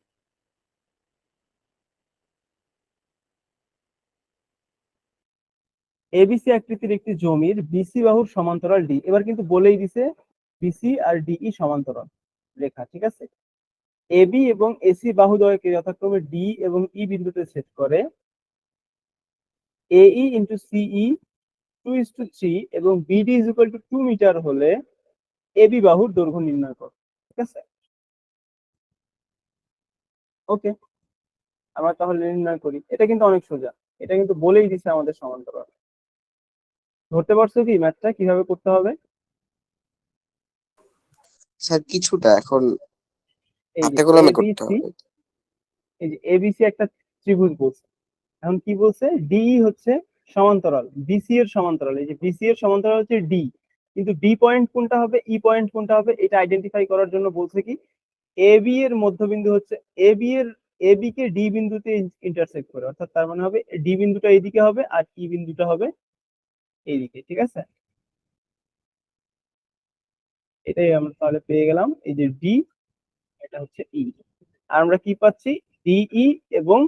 এবিসি আকৃতির একটি জমির বিসি বাহুর সমান্তরাল ডি, এবার কিন্তু বলেই দিছে বিসি আর ডিই সমান্তরাল রেখা, ঠিক আছে? এবি এবং এসি বাহুদ্বয়কে যথাক্রমে ডি এবং ই বিন্দুতে ছেদ করে এই ইন্টু সিই 2:3 এবং BD is equal to 2 metre হলে এবি বাহুর দৈর্ঘ্য নির্ণয় করো, ঠিক আছে? ওকে, আমরা তাহলে নির্ণয় করি। এটা কিন্তু অনেক সোজা, এটা কিন্তু বলেই দিছে আমাদের সমান্তরাল। ধরতে পারছো কি ম্যাথটা কিভাবে করতে হবে? স্যার কিছুটা এখন এই যে হাতে কলমে করতে এবিসি, হবে। এই যে এবিসি একটা ত্রিভুজ বলছে। এখন কি বলছে? ডিই হচ্ছে সমান্তরাল বিসি এর সমান্তরাল, এই যে বিসি এর সমান্তরাল হচ্ছে ডি, কিন্তু ডি পয়েন্ট কোনটা হবে, ই পয়েন্ট কোনটা হবে, এটা আইডেন্টিফাই করার জন্য বলছে কি এবি এর মধ্যবিন্দু হচ্ছে, এবি এর, এবি কে ডি বিন্দুতে ইন্টারসেক্ট করে, অর্থাৎ তার মানে হবে ডি বিন্দুটা এইদিকে হবে আর ই বিন্দুটা হবে এইদিকে, ঠিক আছে? এটাই আমরা তাহলে পেয়ে গেলাম, এই যে ডি, এটা হচ্ছে ই। আর আমরা কি পাচ্ছি? ডিই এবং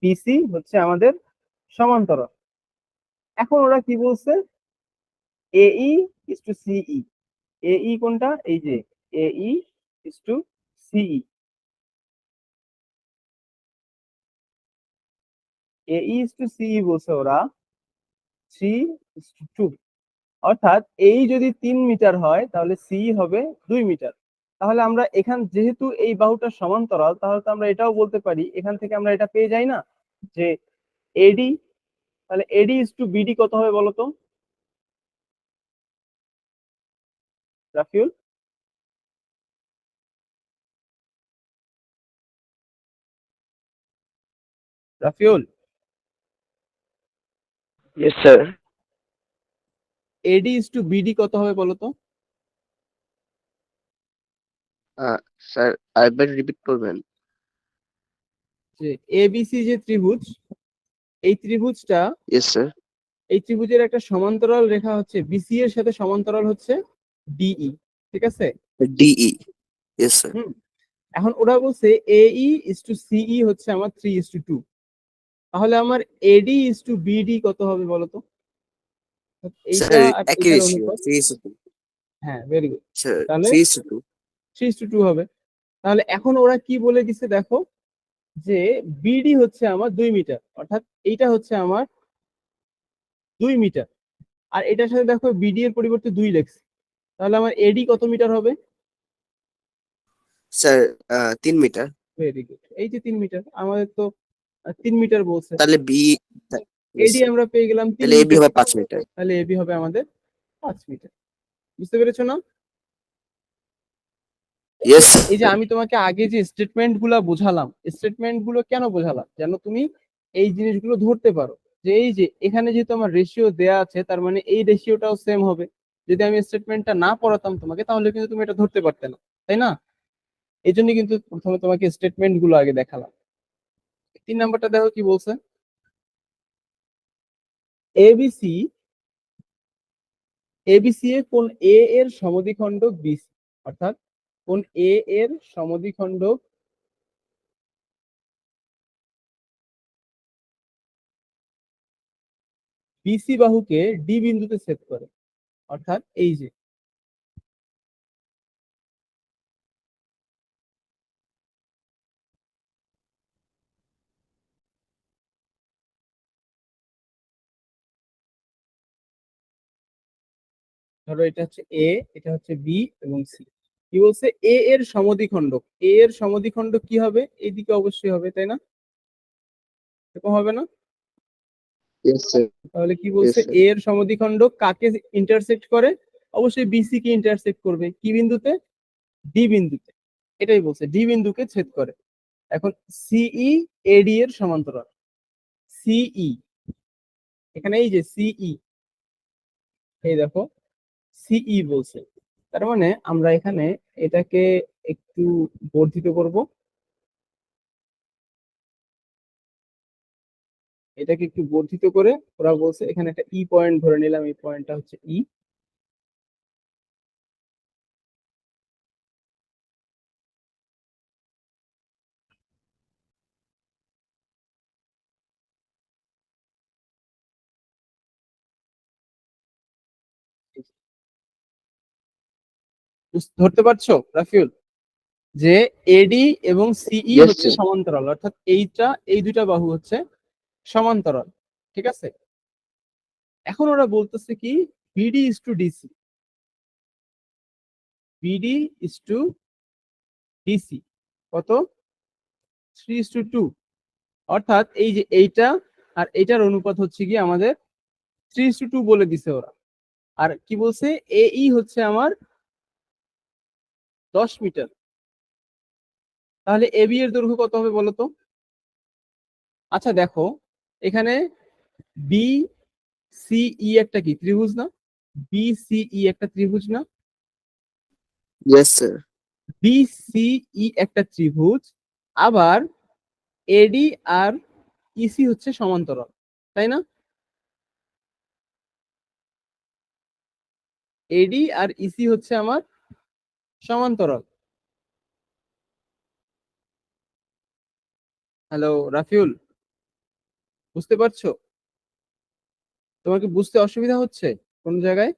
বিসি হচ্ছে আমাদের সমান্তরাল। এখন ওরা কি বলছে? এই ইস টু সিই, এই কোনটা, এই যে এই ইস টু সিই, এই ইস টু সিই বলছে ওরা 3:2। অর্থাৎ এই যদি 3 মিটার হয় তাহলে সি হবে 2 মিটার। তাহলে আমরা এখান, যেহেতু এই বাহুটা সমান্তরাল, তাহলে তো আমরা এটাও বলতে পারি, এখান থেকে আমরা এটা পেয়ে যাই না যে এডি, তাহলে এডি ইস টু বিডি কত হবে বলো তো Rafiul? Rafiul, yes sir. AD is to BD কত হবে বলো তো? স্যার আরেকবার রিপিট করবেন? যে এবিসি যে ত্রিভুজ, এই ত্রিভুজটা, ইয়েস স্যার। এই ত্রিভুজের একটা সমান্তরাল রেখা হচ্ছে বিসি এর সাথে সমান্তরাল হচ্ছে ডিই, ঠিক আছে? ডিই। Yes sir. হুম, এখন ওরা বলছে এই ইস টু সিই হচ্ছে আমার 3:2, তাহলে আমার এডি ইস টু বিডি কত হবে বলতো? এইটা স্যার আর একই এটার রেশিও অনুপাত। 3:2। হ্যাঁ, ভেরি গুড। স্যার তাহলে 3:2। 3:2 হবে। তাহলে এখন ওরা কি বলে দিছে দেখো, যে বিডি হচ্ছে আমার 2 মিটার, অর্থাৎ এইটা হচ্ছে আমার 2 মিটার, আর এটার সাথে দেখো বিডি এর পরিবর্তে 2 লেখছে, তাহলে আমার এডি কত মিটার হবে? Sir 3 metre. ভেরি গুড, এই যে 3 মিটার, আমাদের তো 3 মিটার বলছে, তাহলে বি। ইয়েস এডি স্যার। আমরা পেয়ে গেলাম তিন তাহলে এবি মিটার হবে 5 মিটার। তাহলে এবি হবে আমাদের 5 মিটার। বুঝতে পেরেছো না? ইয়েস এই যে স্যার। আমি তোমাকে আগে যে স্টেটমেন্ট গুলা বোঝালাম, স্টেটমেন্ট গুলো কেন বোঝালাম? যেন তুমি এই জিনিসগুলো ধরতে পারো, যে এই যে এখানে যেহেতু আমার রেশিও দেয়া আছে, তার মানে এই রেশিওটাও সেম হবে। যদি আমি স্টেটমেন্টটা না পড়াতাম তোমাকে, তাহলে কিন্তু তুমি এটা ধরতে পারতে না, তাই না? এই জন্য কিন্তু প্রথমে তোমাকে স্টেটমেন্ট গুলো আগে দেখালাম। 3 নাম্বারটা দেখো কি বলছে? এবিসি, এবিসি এ কোন এ এর সমদ্বিখণ্ডক বিসি, অর্থাৎ কোন এ এর সমদ্বিখণ্ডক বিসি বাহুকে ডি বিন্দুতে ছেদ করে, অর্থাৎ এই যে ধরো এটা হচ্ছে এ, এটা হচ্ছে বি এবং সি। কি বলছে? এ এর সমদ্বিখণ্ডক, এ এর সমদ্বিখণ্ডক কি হবে? এইদিকে অবশ্যই হবে, তাই না? এরকম হবে না? Yes sir. তাহলে কি ইয়েস বলছে? স্যার। এ এর সমদ্বিখণ্ডক কাকে ইন্টারসেক্ট করে? অবশ্যই বিসি কে ইন্টারসেক্ট করবে। কি বিন্দুতে? ডি বিন্দুতে। এটাই বলছে, ডি বিন্দুকে ছেদ করে। এখন সিই এডি এর সমান্তরাল। সিই, এখানে এই যে সিই, এই দেখো সিই বলছে। তার মানে আমরা এখানে এটাকে একটু বর্ধিত করব, এটাকে একটু বর্ধিত করে ওরা বলছে এখানে একটা ই পয়েন্ট ধরে নিলাম, এই পয়েন্টটা হচ্ছে ই। ধরতে পারছো রাফিউল যে এডি এবং সিই ইয়েস হচ্ছে স্যার। সমান্তরাল, অর্থাৎ এইটা, এই দুইটা বাহু হচ্ছে সমান্তরাল, ঠিক আছে? এখন ওরা বলতেছে কি, BD is two DC, BD is two DC কত? 3:2। অর্থাৎ এই যে এইটা আর এইটার অনুপাত হচ্ছে কি আমাদের 3:2 বলে দিছে ওরা। আর কি বলছে? এই হচ্ছে আমার 10 মিটার। তাহলে এবি এর দৈর্ঘ্য কত হবে বলো তো? আচ্ছা দেখো, এখানে বি সিই একটা কি ত্রিভুজ না? বি সিই একটা ত্রিভুজ না? Yes sir. বি সিই একটা ত্রিভুজ, আবার এডি আর ইসি হচ্ছে সমান্তরাল, তাই না? এডি আর ইসি হচ্ছে আমার সমান্তরাল। হ্যালো রাফিউল, বুঝতে পারছো? তোমার কি বুঝতে অসুবিধা হচ্ছে কোন জায়গায়?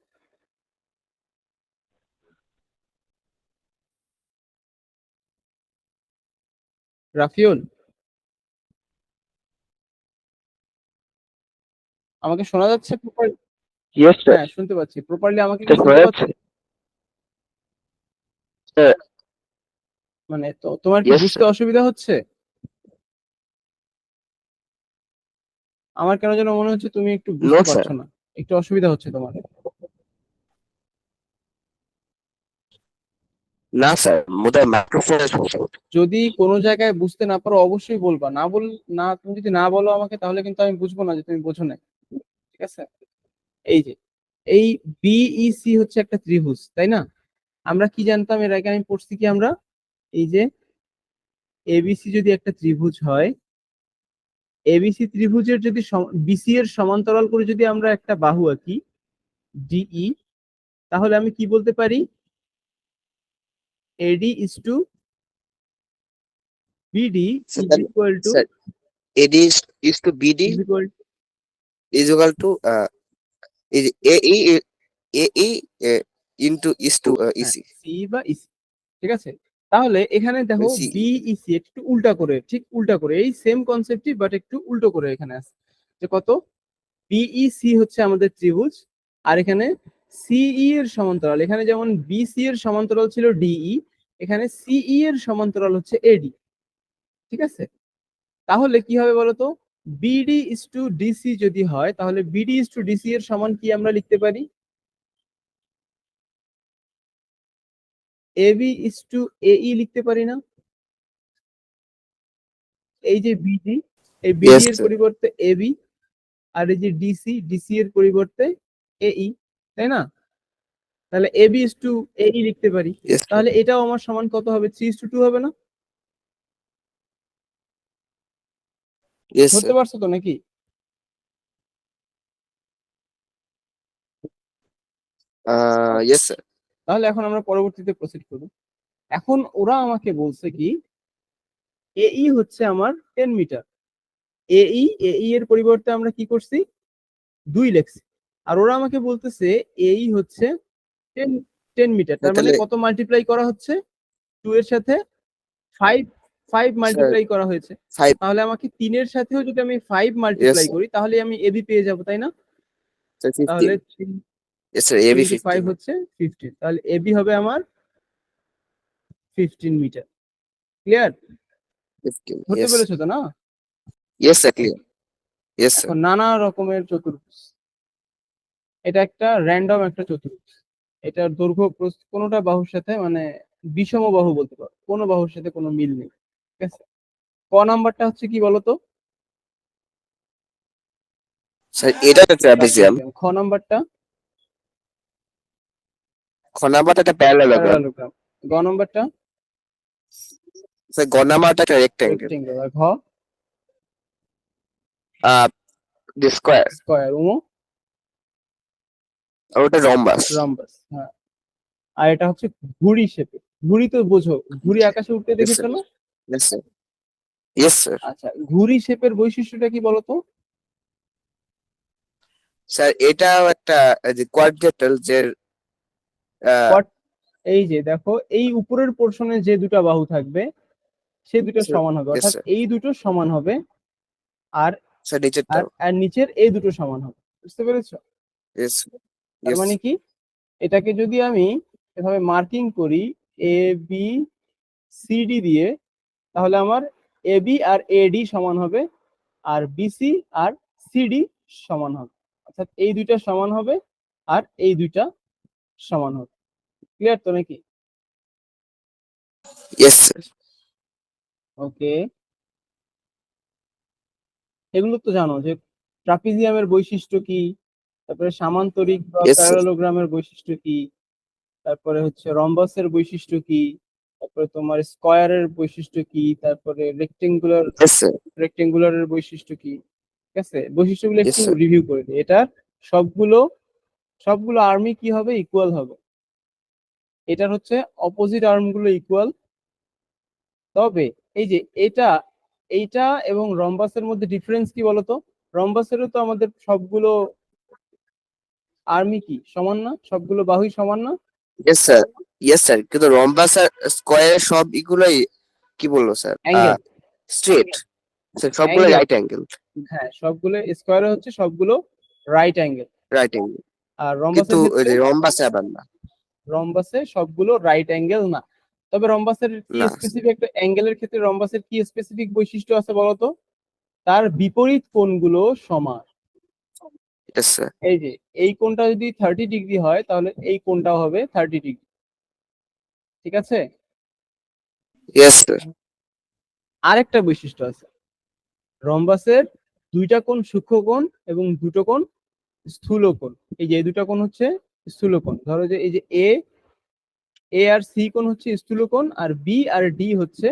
রাফিউল, আমাকে শোনা যাচ্ছে প্রপার? Yes sir. হ্যাঁ শুনতে পাচ্ছি প্রপারলি, আমাকে কি এটা শোনা শুনতে পাচ্ছ? যাচ্ছে স্যার? মানে তো তোমার কি ইয়েস বুঝতে স্যার। অসুবিধা হচ্ছে? আমার কেন যেন মনে হচ্ছে তুমি একটু নো বুঝতে স্যার। পারছো না, একটু অসুবিধা হচ্ছে তোমার। না স্যার, বোধহয় মাইক্রোফোনের সমস্যা। যদি কোনো জায়গায় বুঝতে না পারো অবশ্যই বলবা, না বল, না তুমি যদি না বলো আমাকে তাহলে কিন্তু আমি বুঝবো না যে তুমি বোঝো না, ঠিক আছে? এই যে এই বিইসি হচ্ছে একটা ত্রিভুজ, তাই না? আমরা কি জানতাম এর আগে? আমি পড়ছি কি আমরা, এই যে এবিসি যদি একটা ত্রিভুজ হয়, এবিসি ত্রিভুজের যদি বিসি এর সমান্তরাল করে যদি আমরা একটা বাহু আঁকি ডিই, তাহলে আমি কি বলতে পারি? AD is to BD is sir, equal to, sir, AD is to BD is equal is equal to এই এই ইনটু ইজ টু হ্যাঁ ইসি। সি বা ইসি, ঠিক আছে? তাহলে এখানে দেখো সি। বিইসি একটু উল্টা করে, ঠিক উল্টা করে, এই সেম কনসেপ্টই বাট একটু উল্টো করে এখানে আছে যে কত, বিইসি হচ্ছে আমাদের ত্রিভুজ, আর এখানে সিই এর সমান্তরাল, এখানে যেমন বিসি এর সমান্তরাল ছিল ডিই, এখানে সিই এর সমান্তরাল হচ্ছে এডি, ঠিক আছে? তাহলে কি হবে বলতো? বিডি ইজ টু ডিসি যদি হয়, তাহলে বিডি ইজ টু ডিসি এর সমান কি আমরা লিখতে পারি? এবি ইজ টু এই লিখতে পারি না? এই যে বিডি, এই বিডি ইয়েস এর স্যার। পরিবর্তে এবি, আর এই যে ডিসি, ডিসি এর পরিবর্তে এই, তাই না? তাহলে এবি ইজ টু এই লিখতে পারি। Yes sir. তাহলে এটাও আমার সমান কত হবে? 3:2 হবে না? ইয়েস ধরতে স্যার। পারছো তো নাকি? Yes sir. তাহলে এখন আমরা পরবর্তীতে প্রসিড করব। এখন ওরা আমাকে বলছে কি, এই হচ্ছে আমার 10 মিটার। এই এর পরিবর্তে আমরা কি করছি? 2 লিখছি। আর ওরা আমাকে বলতেছে এই হচ্ছে 10 10 মিটার, তার মানে তাহলে কত মাল্টিপ্লাই করা হচ্ছে? 2 এর সাথে 5, 5 স্যার মাল্টিপ্লাই করা হয়েছে। 5। তাহলে আমাকে 3 এর সাথেও যদি আমি 5 ইয়েস মাল্টিপ্লাই স্যার। করি তাহলে আমি এবি পেয়ে যাব, তাই না? স্যার 15। তাহলে ইয়েস স্যার, এবি 2 into 5 15। হচ্ছে 15, তাহলে এবি হবে আমার 15 মিটার। ক্লিয়ার? 15, ধরতে ইয়েস। পেরেছো তো না? Yes sir, clear. Yes sir. এখন নানা রকমের চতুর্ভুজ, এটা একটা র্যান্ডম একটা চতুর্ভুজ, এটার দৈর্ঘ্য প্রস্থ কোনোটা বাহুর সাথে মানে বিষম বাহু বলতে পারো, কোনো বাহুর সাথে কোনো মিল নেই। ঠিক আছে, ক নাম্বারটা হচ্ছে কি বলতো? স্যার এটা একটা ট্রাপিজিয়াম। ট্রাপিজিয়াম। খ নাম্বারটা খ নাম্বারটা একটা প্যারালালোগ্রাম। প্যারালালোগ্রাম। গ নাম্বারটা স্যার গ নাম্বারটা একটা রেক্ট্যাঙ্গেল। রেক্টেঙ্গেল। আর ঘ দি স্কোয়ার। স্কয়ার। ও আর ওটা রম্বাস। রম্বাস। হ্যাঁ, আর এটা হচ্ছে ঘুড়ি শেপে। ঘুড়ি তো বোঝো, ঘুড়ি আকাশে উঠতে ইয়েস দেখেছো স্যার। না? Yes sir. Yes sir. আচ্ছা, ঘুড়ি শেপের বৈশিষ্ট্যটা কি বলতো? স্যার এটাও একটা যে কোয়াড্রেটাল যে What? এই যে দেখো, এই উপরের পোর্শনে যে দুটো বাহু থাকবে সে দুটো সমান হবে, ইয়েস অর্থাৎ স্যার। এই দুটো সমান হবে, আর স্যার আর নিচেরটাও। আর নিচের এই দুটো সমান হবে। বুঝতে পেরেছো? ইয়েস। তার ইয়েস। মানে কি, এটাকে যদি আমি এভাবে মার্কিং করি এ বি সি ডি দিয়ে, তাহলে আমার A B R A D সমান হবে, আর বিসি আর সিডি সমান হবে, অর্থাৎ এই দুইটা সমান হবে আর এই দুইটা সমান হবে। ক্লিয়ার তো নাকি? Yes sir. ওকে, এগুলো তো জানো যে ট্রাপিজিয়ামের বৈশিষ্ট্য কি, তারপরে সামান্তরিক বা ইয়েস স্যার। প্যারালোগ্রামের বৈশিষ্ট্য কি, তারপরে হচ্ছে রম্বাসের বৈশিষ্ট্য কি, তারপরে তোমার স্কয়ারের বৈশিষ্ট্য কি, তারপরে ইয়েস স্যার। রেক্টেঙ্গুলারের বৈশিষ্ট্য কি। ঠিক আছে, বৈশিষ্ট্যগুলো ইয়েস একটু স্যার। রিভিউ করে দিই। এটার সবগুলো সবগুলো আর্মই কি হবে? ইকুয়াল হবে। এটার হচ্ছে অপোজিট আর্ম গুলো ইকুয়াল। তবে এই যে এটা, এইটা এবং রম্বাসের মধ্যে ডিফারেন্স কি বলতো? রম্বাসেরও তো আমাদের সবগুলো আর্মই কি সমান না? সবগুলো বাহুই সমান না? Yes sir. ইয়েস স্যার, কিন্তু রম্বাস আর স্কোয়ারের সব এগুলোই কি বলবো স্যার অ্যাঙ্গেল। স্ট্রেট। স্যার সবগুলো অ্যাঙ্গেল। Right angle. হ্যাঁ, সবগুলো স্কোয়ারে হচ্ছে সবগুলো রাইট অ্যাঙ্গেল। Right angle. আর কিন্তু রম্বাসের ওই ক্ষেত্রে যে রম্বাসে আবার না। রম্বাসে সবগুলো রাইট অ্যাঙ্গেল না। তবে রম্বাসের কি না। স্পেসিফিক একটা অ্যাঙ্গেলের ক্ষেত্রে রম্বাসের কি স্পেসিফিক বৈশিষ্ট্য আছে বলতো? তার বিপরীত কোণগুলো সমান। Yes sir. এই যে এই কোণটা যদি 30 ডিগ্রি হয় তাহলে এই কোণটাও হবে 30 ডিগ্রি। ঠিক আছে, ইয়েস স্যার। আরেকটা বৈশিষ্ট্য আছে, রম্বাসের দুইটা কোণ সূক্ষ্ম কোণ এবং দুটো কোণ স্থূল কোণ। এই যে এই দুটো কোণ হচ্ছে স্থূল কোণ। ধরো যে এই যে এ এ আর সি কোণ হচ্ছে স্থূল কোণ, আর বি আর ডি হচ্ছে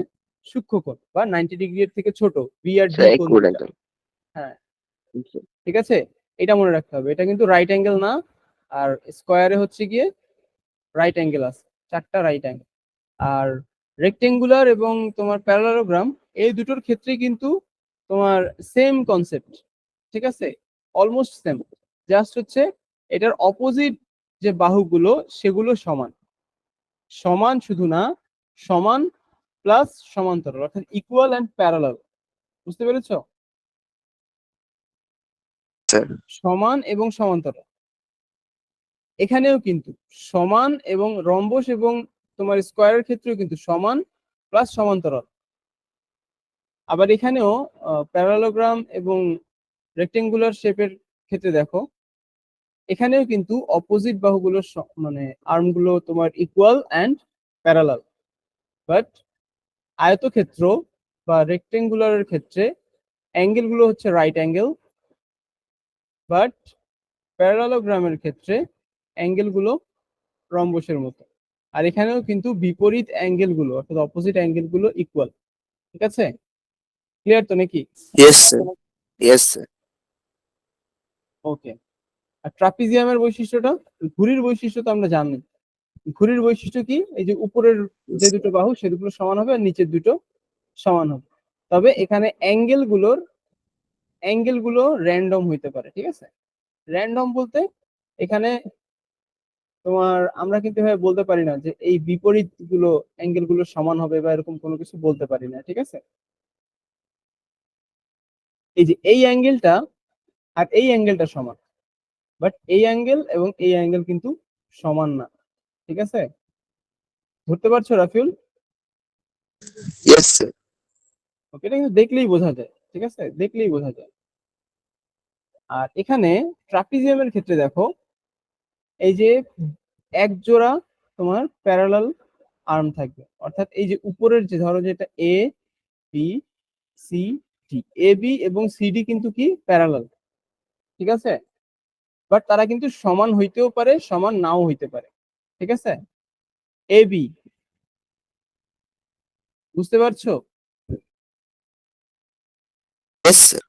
সূক্ষ্ম কোণ বা 90 ডিগ্রি এর থেকে ছোট বি আর ডি স্যার কোণ একুয়াল দুটা। অ্যাঙ্গেল। হ্যাঁ, ঠিক আছে, এটা মনে রাখতে হবে। এটা কিন্তু রাইট অ্যাঙ্গেল না। আর স্কোয়ারে হচ্ছে গিয়ে রাইট অ্যাঙ্গেল আছে, চারটা রাইট অ্যাঙ্গেল। আর রেক্টেঙ্গুলার এবং তোমার প্যারালোগ্রাম এই দুটোর ক্ষেত্রে কিন্তু তোমার সেম কনসেপ্ট। ঠিক আছে, অলমোস্ট সেম, জাস্ট হচ্ছে এটার অপোজিট যে বাহুগুলো সেগুলো সমান। সমান শুধু না, সমান প্লাস সমান্তরাল, অর্থাৎ ইকুয়াল অ্যান্ড প্যারালাল। বুঝতে পেরেছো? স্যার। সমান এবং সমান্তরাল। এখানেও কিন্তু সমান, এবং রম্বস এবং তোমার স্কোয়ারের ক্ষেত্রেও কিন্তু সমান প্লাস সমান্তরাল। আবার এখানেও প্যারালোগ্রাম এবং রেক্টেঙ্গুলার শেপের ক্ষেত্রে দেখো, এখানেও কিন্তু অপোজিট বাহুগুলো মানে আর্মগুলো তোমার ইকুয়াল অ্যান্ড প্যারালাল। বাট আয়তক্ষেত্র বা রেক্টেঙ্গুলারের ক্ষেত্রে অ্যাঙ্গেল গুলো হচ্ছে রাইট অ্যাঙ্গেল, বাট প্যারালোগ্রামের ক্ষেত্রে অ্যাঙ্গেল গুলো রম্বসের মতো। আর এখানেও কিন্তু বিপরীত অ্যাঙ্গেল গুলো অর্থাৎ অপোজিট অ্যাঙ্গেল গুলো ইকুয়াল। ঠিক আছে, ক্লিয়ার তো নাকি? Yes sir. Yes sir. Okay, আর ট্রাপিজিয়ামের বৈশিষ্ট্যটা, ঘুড়ির বৈশিষ্ট্য তো আমরা জানি। ঘুড়ির বৈশিষ্ট্য কি? এই যে উপরের যে দুটো বাহু সে দুটো সমান হবে আর নিচের দুটো সমান হবে। তবে এখানে অ্যাঙ্গেল গুলো র্যান্ডম হইতে পারে। ঠিক আছে, র্যান্ডম বলতে এখানে তোমার আমরা কিন্তু এভাবে বলতে পারি না যে এই বিপরীত গুলো অ্যাঙ্গেল গুলো সমান হবে বা এরকম কোনো কিছু বলতে পারি না। ঠিক আছে, এই যে এই অ্যাঙ্গেলটা আর এই অ্যাঙ্গেলটা সমান, বাট এই অ্যাঙ্গেল এবং এই অ্যাঙ্গেল কিন্তু সমান না, ঠিক আছে? ধরতে পারছো রাফিউল? Yes sir. ওকে, এটা কিন্তু দেখলেই বোঝা যায়, ঠিক আছে, দেখলেই বোঝা যায়। আর এখানে ট্রাপিজিয়ামের ক্ষেত্রে দেখো, এই যে এক জোড়া তোমার প্যারালাল আর্ম থাকবে, অর্থাৎ এই যে উপরের যে ধরো যে এটা এ B C D, A B এবং সিডি কিন্তু কি প্যারালাল, ঠিক আছে? বাট তারা কিন্তু সমান হইতেও পারে, সমান নাও হইতে পারে, ঠিক আছে? এ বি, বুঝতে পারছো? Yes sir.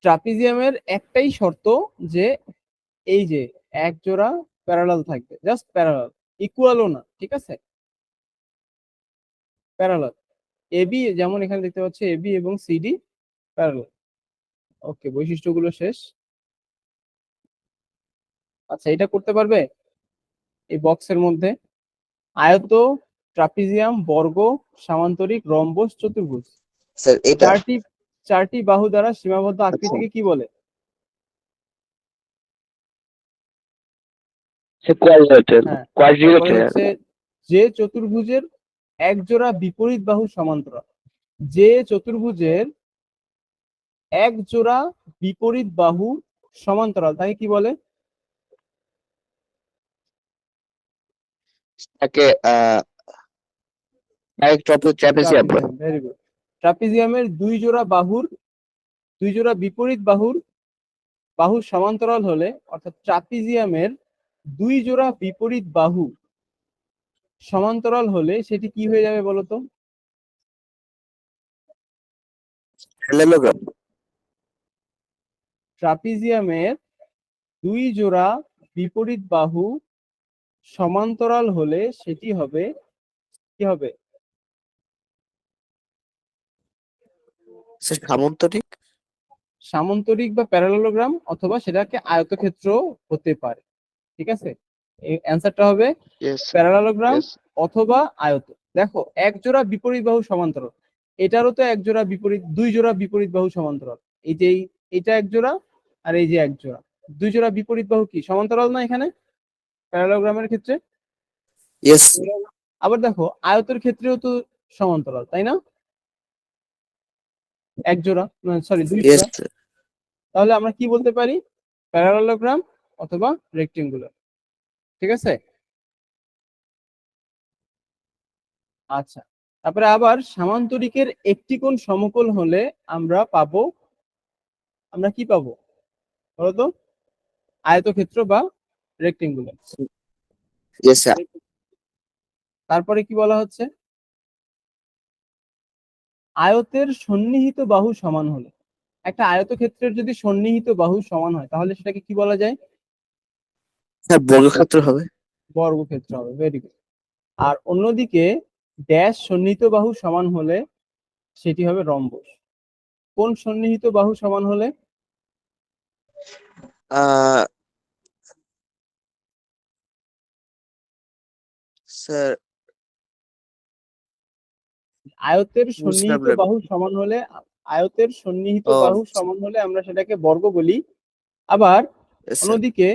ট্রাপিজিয়ামের একটাই শর্ত যে এই যে এক জোড়া প্যারালাল থাকবে, জাস্ট প্যারালাল, ইকুয়ালও না, ঠিক আছে, প্যারালাল। এবি যেমন এখানে দেখতে পাচ্ছি এবি এবং সিডি প্যারালাল। ওকে, বৈশিষ্ট্যগুলো শেষ। আচ্ছা, এটা করতে পারবে এই বক্সের মধ্যে? আয়ত, ট্রাপিজিয়াম, বর্গ, সামান্তরিক, রম্বস, চতুর্ভুজ, স্যার এটা চারটি চারটি বাহু দ্বারা সীমাবদ্ধ আচ্ছা আকৃতিকে কি বলে? সে কোয়াড্রিলেটারাল হ্যাঁ, তারপরে কোয়াড্রিলেটারাল হচ্ছে যে চতুর্ভুজের এক জোড়া বিপরীত বাহু সমান্তরাল, যে চতুর্ভুজের এক জোড়া বিপরীত বাহু সমান্তরাল তাকে কি বলে? তাকে ট্রাপিজিয়াম বলে। Trapezium, very good. ট্রাপিজিয়ামের দুই জোড়া বিপরীত বাহু সমান্তরাল হলে, অর্থাৎ ট্রাপিজিয়ামের দুই জোড়া বিপরীত বাহু সমান্তরাল হলে সেটি কি হয়ে যাবে বলো তো? প্যারালেলোগ্রাম। ট্রাপিজিয়ামের দুই জোড়া বিপরীত বাহু সমান্তরাল হলে সেটি হবে কি হবে? স্যার সামন্তরিক। সামান্তরিক বা প্যারালেলোগ্রাম, অথবা সেটাকে আয়তক্ষেত্র হতে পারে, ঠিক আছে? এই অ্যান্সারটা হবে ইয়েস প্যারালেলোগ্রাম ইয়েস। অথবা আয়ত। দেখো, এক জোড়া বিপরীত বাহু সমান্তরাল, এটারও তো এক জোড়া বিপরীত, দুই জোড়া বিপরীত বাহু সমান্তরাল। এই যে এইটা এক জোড়া, আর এই যে এক জোড়া, দুই জোড়া বিপরীত বাহু কি সমান্তরাল না এখানে প্যারালেলোগ্রামের ক্ষেত্রে? ইয়েস আবার দেখো আয়তের ক্ষেত্রেও তো সমান্তরাল, তাই না? এক জোড়া, সরি দুই ইয়েস জোড়া। তাহলে আমরা কি বলতে পারি? প্যারালেলোগ্রাম অথবা রেক্টেঙ্গুলার, ঠিক আছে? আচ্ছা, তারপরে আবার সামান্তরিকের একটি কোণ সমকোণ হলে আমরা কি পাবো বলতো? আয়তক্ষেত্র বা রেক্টেঙ্গুলার। Yes sir. তারপরে কি বলা হচ্ছে? আয়তের সন্নিহিত বাহু সমান হলে, একটা আয়তক্ষেত্রের যদি সন্নিহিত বাহু সমান হয় তাহলে সেটাকে কি বলা যায়? স্যার বর্গক্ষেত্র হবে। বর্গক্ষেত্র হবে, ভেরি গুড। আর অন্যদিকে ড্যাশ সন্নিহিত বাহু সমান হলে সেটি হবে রম্বস। কোন সন্নিহিত বাহু সমান হলে? আহ স্যার আয়তের বুঝতে সন্নিহিত পারলাম। বাহু সমান হলে, আয়তের সন্নিহিত ও বাহু সমান হলে আমরা সেটাকে বর্গ বলি। আবার yes, স্যার। অন্যদিকে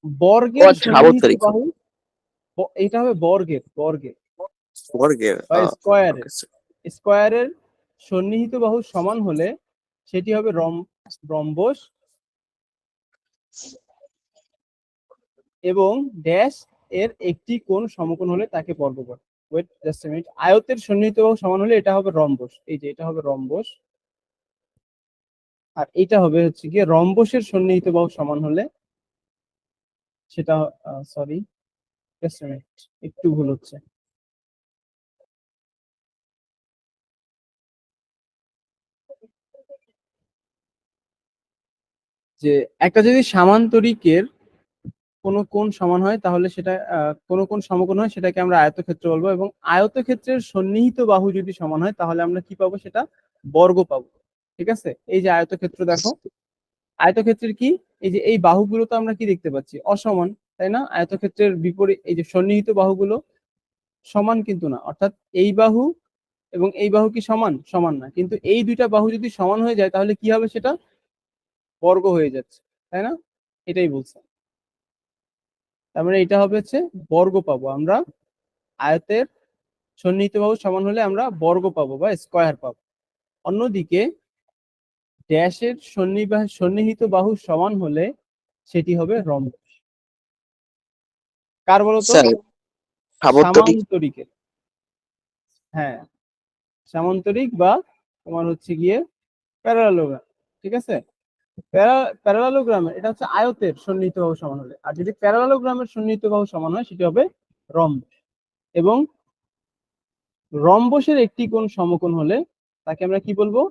ও বর্গের আচ্ছা সন্নিহিত সামন্তরিক বাহু, এটা হবে বর্গের বর্গের বা স্কোয়ারের। Okay sir. স্কোয়ারের সন্নিহিত বাহু সমান হলে সেটি হবে রম্বস। এবং ড্যাশ এর একটি কোণ সমকোণ হলে তাকে বর্গ বলে। ওয়েট জাস্ট এ মিনিট, আয়তের সন্নিহিত বাহু সমান হলে এটা হবে রম্বস, এই যে এটা হবে রম্বস। আর এটা হবে হচ্ছে গিয়ে রম্বসের সন্নিহিত বাহু সমান হলে সেটা, সরি জাস্ট এ মিনিট, একটু ভুল হচ্ছে। যে একটা যদি সামান্তরিকের কোনো কোণ সমান হয় তাহলে সেটা, কোনো কোণ সমকোণ হয় সেটাকে আমরা আয়তক্ষেত্র বলবো, এবং আয়তক্ষেত্রের সন্নিহিত বাহু যদি সমান হয় তাহলে আমরা কি পাবো? সেটা বর্গ পাবো, ঠিক আছে? এই যে আয়তক্ষেত্র দেখো, আয়তক্ষেত্রের কি, এই যে এই বাহুগুলো তো আমরা কি দেখতে পাচ্ছি? অসমান, তাই না? আয়তক্ষেত্রের বিপরীত এই যে সন্নিহিত বাহুগুলো সমান কিন্তু না, অর্থাৎ এই বাহু এবং এই বাহু কি সমান? সমান না, কিন্তু এই দুইটা বাহু যদি সমান হয়ে যায় তাহলে কি হবে? সেটা বর্গ হয়ে যাচ্ছে, তাই না? এটাই বলছে। তার মানে এটা হবে হচ্ছে বর্গ পাবো আমরা, আয়তের সন্নিহিত বাহু সমান হলে আমরা বর্গ পাবো বা স্কয়ার পাবো। অন্যদিকে ড্যাশের সন্নিহিত বাহু সমান হলে সেটি হবে রম্বস। কার বলতো? স্যার সামন্তরিক। সামান্তরিকের। হ্যাঁ, সামান্তরিক বা তোমার হচ্ছে গিয়ে প্যারালালোগ্রাম। ঠিক আছে, প্যারালালোগ্রামের এটা হচ্ছে আয়তের সন্নিহিত বাহু সমান হলে, আর যদি প্যারালালোগ্রামের সন্নিহিত বাহু সমান হয় সেটি হবে রম্বস। এবং রম্বসের একটি কোণ সমকোণ হলে তাকে আমরা কি বলবো?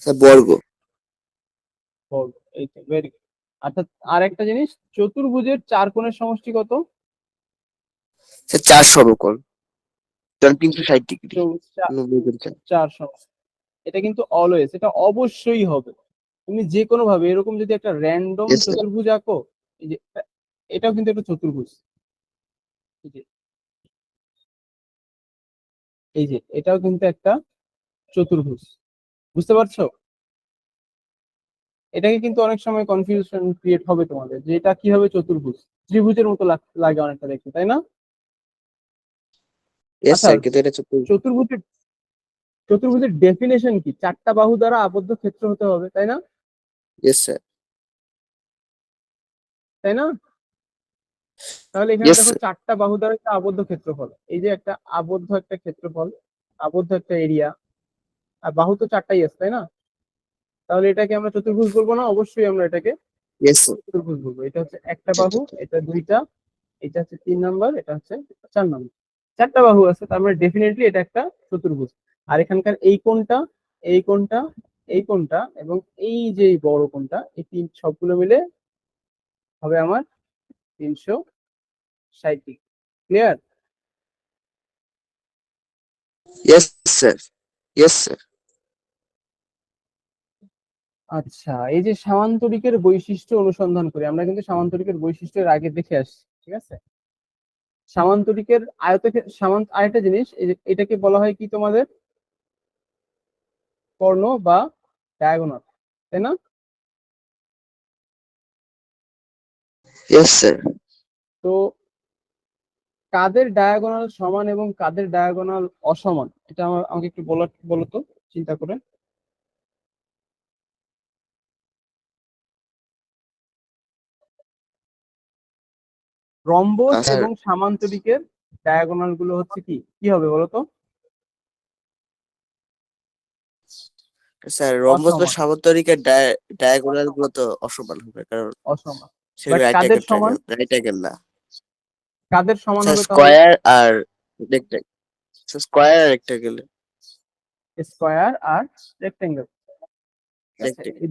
স্যার বর্গ। বর্গ। এই তো, ভেরি গুড। অর্থাৎ আর একটা জিনিস, চতুর্ভুজের চার কোণের সমষ্টি কত? স্যার 4 সমকোণ, 360 ডিগ্রি। তো 4 সমষ্টি। এটা কিন্তু অলওয়েজ, এটা অবশ্যই হবে। তুমি যে কোনো ভাবে এরকম যদি একটা র্যান্ডম ইয়েস স্যার। চতুর্ভুজ আঁকো, এই যে এটাও কিন্তু একটা চতুর্ভুজ, এই যে এই যে এটাও কিন্তু একটা চতুর্ভুজ। বুঝতে পারছো? এটাকে কিন্তু অনেক সময় কনফিউশন ক্রিয়েট হবে তোমাদের যে এটা কি হবে চতুর্ভুজ, ত্রিভুজের মতো লাগে অনেকটা দেখতে, তাই না? ইয়েস আচ্ছা, স্যার, কিন্তু এটা চতুর্ভুজের চতুর্ভুজের ডেফিনেশন কি? চারটা বাহু দ্বারা আবদ্ধ ক্ষেত্র হতে হবে, তাই না? Yes sir. তাই না? তাহলে এখানে ইয়েস দেখো স্যার। চারটা বাহু দ্বারা একটা আবদ্ধ ক্ষেত্রফল, এই যে একটা আবদ্ধ একটা ক্ষেত্রফল, আবদ্ধ একটা এরিয়া, আর বাহু তো চারটাই আছে, তাই না? তাহলে এটাকে আমরা চতুর্ভুজ বলবো না? অবশ্যই আমরা এটাকে ইয়েস স্যার। চতুর্ভুজ বলবো। এটা হচ্ছে একটা বাহু, এটা দুইটা, এটা হচ্ছে 3 নাম্বার, এটা হচ্ছে 4 নাম্বার। চারটা বাহু আছে, তার মানে ডেফিনেটলি এটা একটা চতুর্ভুজ। আর এখানকার এই কোণটা, এই কোণটা, এই কোণটা এবং এই যে বড় কোণটা, এই তিন সবগুলো মিলে হবে আমার 360 degree. Clear? Yes sir. Yes sir. আচ্ছা, এই যে সামান্তরিকের বৈশিষ্ট্য অনুসন্ধান করি, আমরা কিন্তু সামান্তরিকের বৈশিষ্ট্যের আগে দেখে আসছি, ঠিক আছে? সামান্তরিকের আরেকটা জিনিস, এই যে এটাকে বলা হয় কি তোমাদের? কর্ণ বা ডায়াগোনাল, তাই না? Yes sir. তো কাদের ডায়াগোনাল সমান এবং কাদের ডায়াগোনাল অসমান, এটা আমাকে একটু বলো তো, চিন্তা করে। রম্বস স্যার, এবং সামান্তরিকের ডায়াগোনাল গুলো হচ্ছে কি কি হবে বলো তো? স্যার রম্বস বা অসমান। সামান্তরিকের ডায়াগোনাল গুলো তো অসমান হবে, কারণ অসমান। সেটা বাট রাইট কাদের অ্যাঙ্গেল সমান? ট্রায়াঙ্গেল, রাইট অ্যাঙ্গেল না। কাদের সমান স্যার হবে তাহলে? স্কয়ার আর রেক্ট্যাঙ্গেল। স্কয়ার আর রেক্ট্যাঙ্গেল। স্কয়ার আর রেক্টেঙ্গেল। ঠিক আছে, রেক্ট্যাঙ্গেল।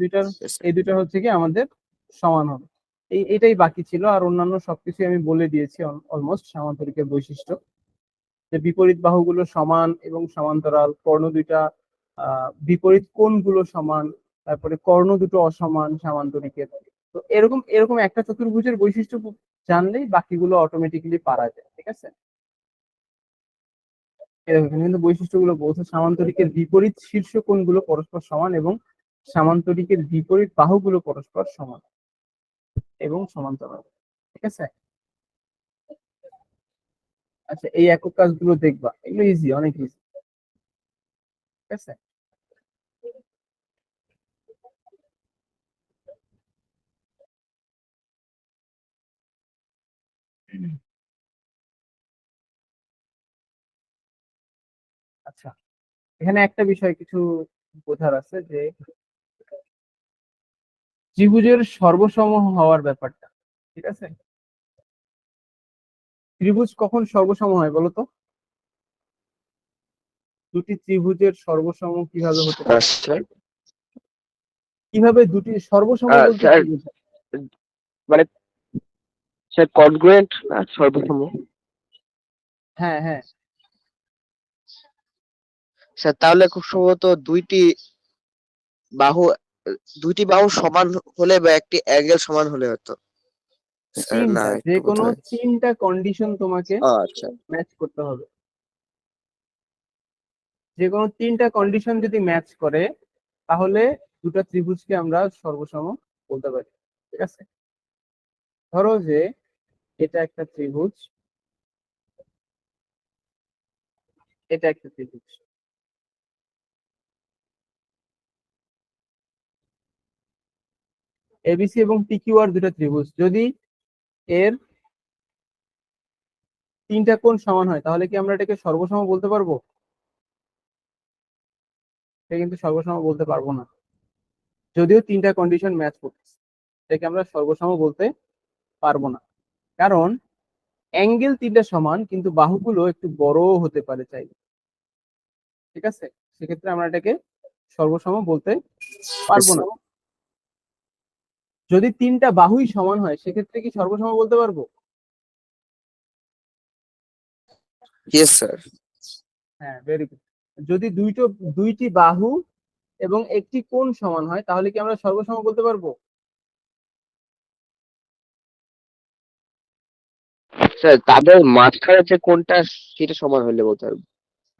এই দুইটা হচ্ছে কি আমাদের সমান হবে। এটাই বাকি ছিল, আর অন্যান্য সবকিছু আমি বলে দিয়েছি অলমোস্ট সামান্তরিকের বৈশিষ্ট্য। যে বিপরীত বাহুগুলো সমান এবং সমান্তরাল, কর্ণ দুইটা বিপরীত কোণগুলো সমান, তারপরে কর্ণ দুটো অসমান সামান্তরিকের। তো এরকম এরকম একটা চতুর্ভুজের বৈশিষ্ট্য জানলেই বাকিগুলো অটোমেটিক্যালি পারা যায়, ঠিক আছে? এরকম এখানে কিন্তু বৈশিষ্ট্যগুলো বলছে, সামান্তরিকের বিপরীত শীর্ষ কোণগুলো পরস্পর সমান এবং সামান্তরিকের বিপরীত বাহুগুলো পরস্পর সমান এবং সমান্তরাল, ঠিক আছে? আচ্ছা, এই একক কাজগুলো দেখবা, এগুলো ইজি, অনেক ইজি, ঠিক আছে? আচ্ছা, এখানে একটা বিষয় কিছু বোঝার আছে যে ত্রিভুজের সর্বসম হওয়ার ব্যাপারটা, ঠিক আছে? ত্রিভুজ কখন সর্বসম হয় বলো তো? দুটি ত্রিভুজের সর্বসম কিভাবে হতে পারে? স্যার, কিভাবে দুটি সর্বসম বলতে স্যার কি বোঝায়? মানে স্যার কনগ্রুয়েন্ট না সর্বসম। হ্যাঁ, হ্যাঁ। স্যার তাহলে খুব সম্ভবত বাহু দুইটি বাহু সমান হলে বা একটি অ্যাঙ্গেল সমান হলে হতো। স্যার না, যে একটু কোনো বোধহয়। তিনটা কন্ডিশন তোমাকে আচ্ছা। ম্যাচ করতে হবে। যে কোনো তিনটা কন্ডিশন যদি ম্যাচ করে তাহলে দুটো ত্রিভুজকে আমরা সর্বসম বলতে পারি। ঠিক আছে? ধরো যে এটা একটা ত্রিভুজ, এটা একটা ত্রিভুজ, এবিসি এবং পিকিউ আর দুটা ত্রিভুজ। যদি এর তিনটা কোণ সমান হয় তাহলে কি আমরা এটাকে সর্বসম বলতে পারবো? এটা কিন্তু সর্বসম বলতে পারবো না, যদিও তিনটা কন্ডিশন ম্যাচ করতেছে। এটাকে আমরা সর্বসম বলতে পারবো না, কারণ অ্যাঙ্গেল তিনটা সমান কিন্তু বাহুগুলো একটু বড় হতে পারে চাইলে। ঠিক আছে, সেক্ষেত্রে আমরা এটাকে সর্বসম বলতে পারবো না। যদি তিনটা বাহুই সমান হয় সেক্ষেত্রে কি সর্বসম বলতে পারবো? Yes sir. হ্যাঁ, ভেরি গুড। যদি দুইটি বাহু এবং একটি কোণ সমান হয় তাহলে কি আমরা সর্বসম বলতে পারবো? স্যার তাদের মাঝখানে যে কোনটা সেটা সমান হলে বলতে পারবো।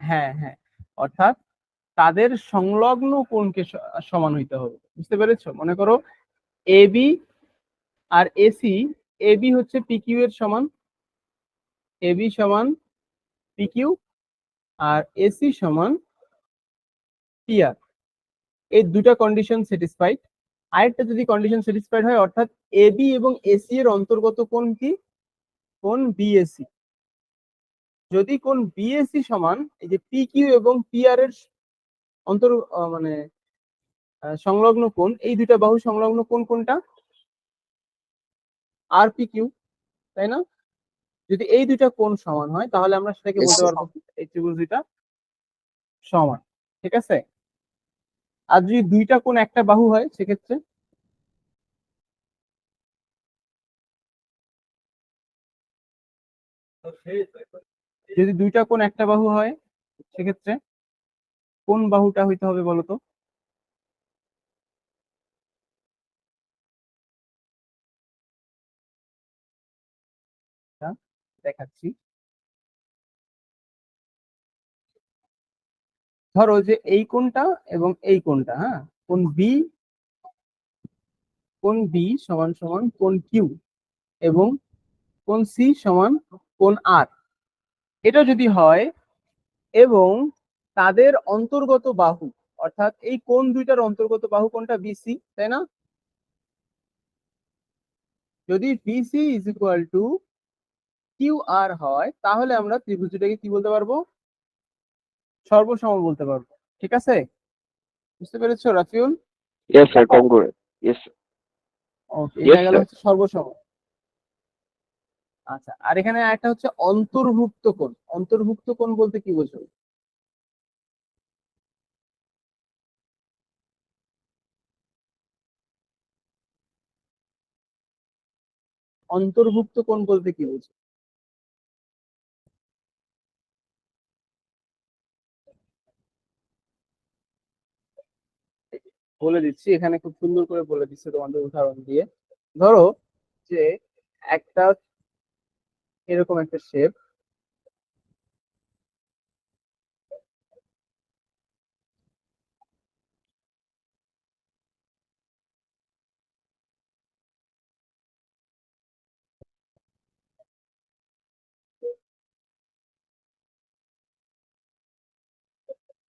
হ্যাঁ হ্যাঁ, অর্থাৎ তাদের সংলগ্ন কোণকে সমান হইতে হবে। বুঝতে পেরেছো? মনে করো এবি আর এসি, এবি হচ্ছে পিকিউ এর সমান, এবি সমান পিকিউ, আর এসি সমান পিআর। এই দুটা কন্ডিশন স্যাটিসফাইড। আরেকটা যদি কন্ডিশন স্যাটিসফাইড হয়, অর্থাৎ এবি এবং এসি এর অন্তর্গত কোণ কি? কোণ বিএসি। যদি কোণ বিএসি সমান এই যে পিকিউ এবং পিআর এর অন্তর মানে সংলগ্ন কোণ, এই দুটা বাহু সংলগ্ন কোণ কোনটা? আর পিকিউ, তাই না? যদি এই দুইটা কোণ সমান হয় তাহলে আমরা সেটাকে ইয়েস বলতে স্যার। পারবো এই ত্রিভুজ দুইটা সমান। ঠিক আছে? আর যদি দুইটা কোণ একটা বাহু হয় সেক্ষেত্রে? যদি দুইটা কোণ একটা বাহু হয় সেক্ষেত্রে কোন বাহুটা হইতে হবে বলতো? দেখাচ্ছি। ধরো যে এই কোণটা এবং এই কোণটা, হ্যাঁ, কোণ বি সমান সমান কোণ কিউ, এবং কোণ সি সমান কোণ আর। এটা যদি হয় এবং তাদের অন্তর্গত বাহু, অর্থাৎ এই কোণ দুইটার অন্তর্গত বাহু কোনটা? বিসি, তাই না? যদি BC is equal to Q আর হয় তাহলে আমরা ত্রিভুজটাকে কি বলতে পারবো? সর্বসম বলতে পারবো। ঠিক আছে? বুঝতে পেরেছো রাফিউল? ইয়েস স্যার, কংগ্রেস। ইয়েস। ওকে, এটা ইয়েস গেল স্যার। হচ্ছে সর্বসম। আচ্ছা, আর এখানে একটা হচ্ছে অন্তর্ভুক্ত কোণ। অন্তর্ভুক্ত কোণ বলতে কি বোঝো? অন্তর্ভুক্ত কোণ বলতে কি বোঝো? বলে দিচ্ছি, এখানে খুব সুন্দর করে বলে দিচ্ছে তোমাদের উদাহরণ দিয়ে। ধরো যে একটা এরকম একটা শেপ,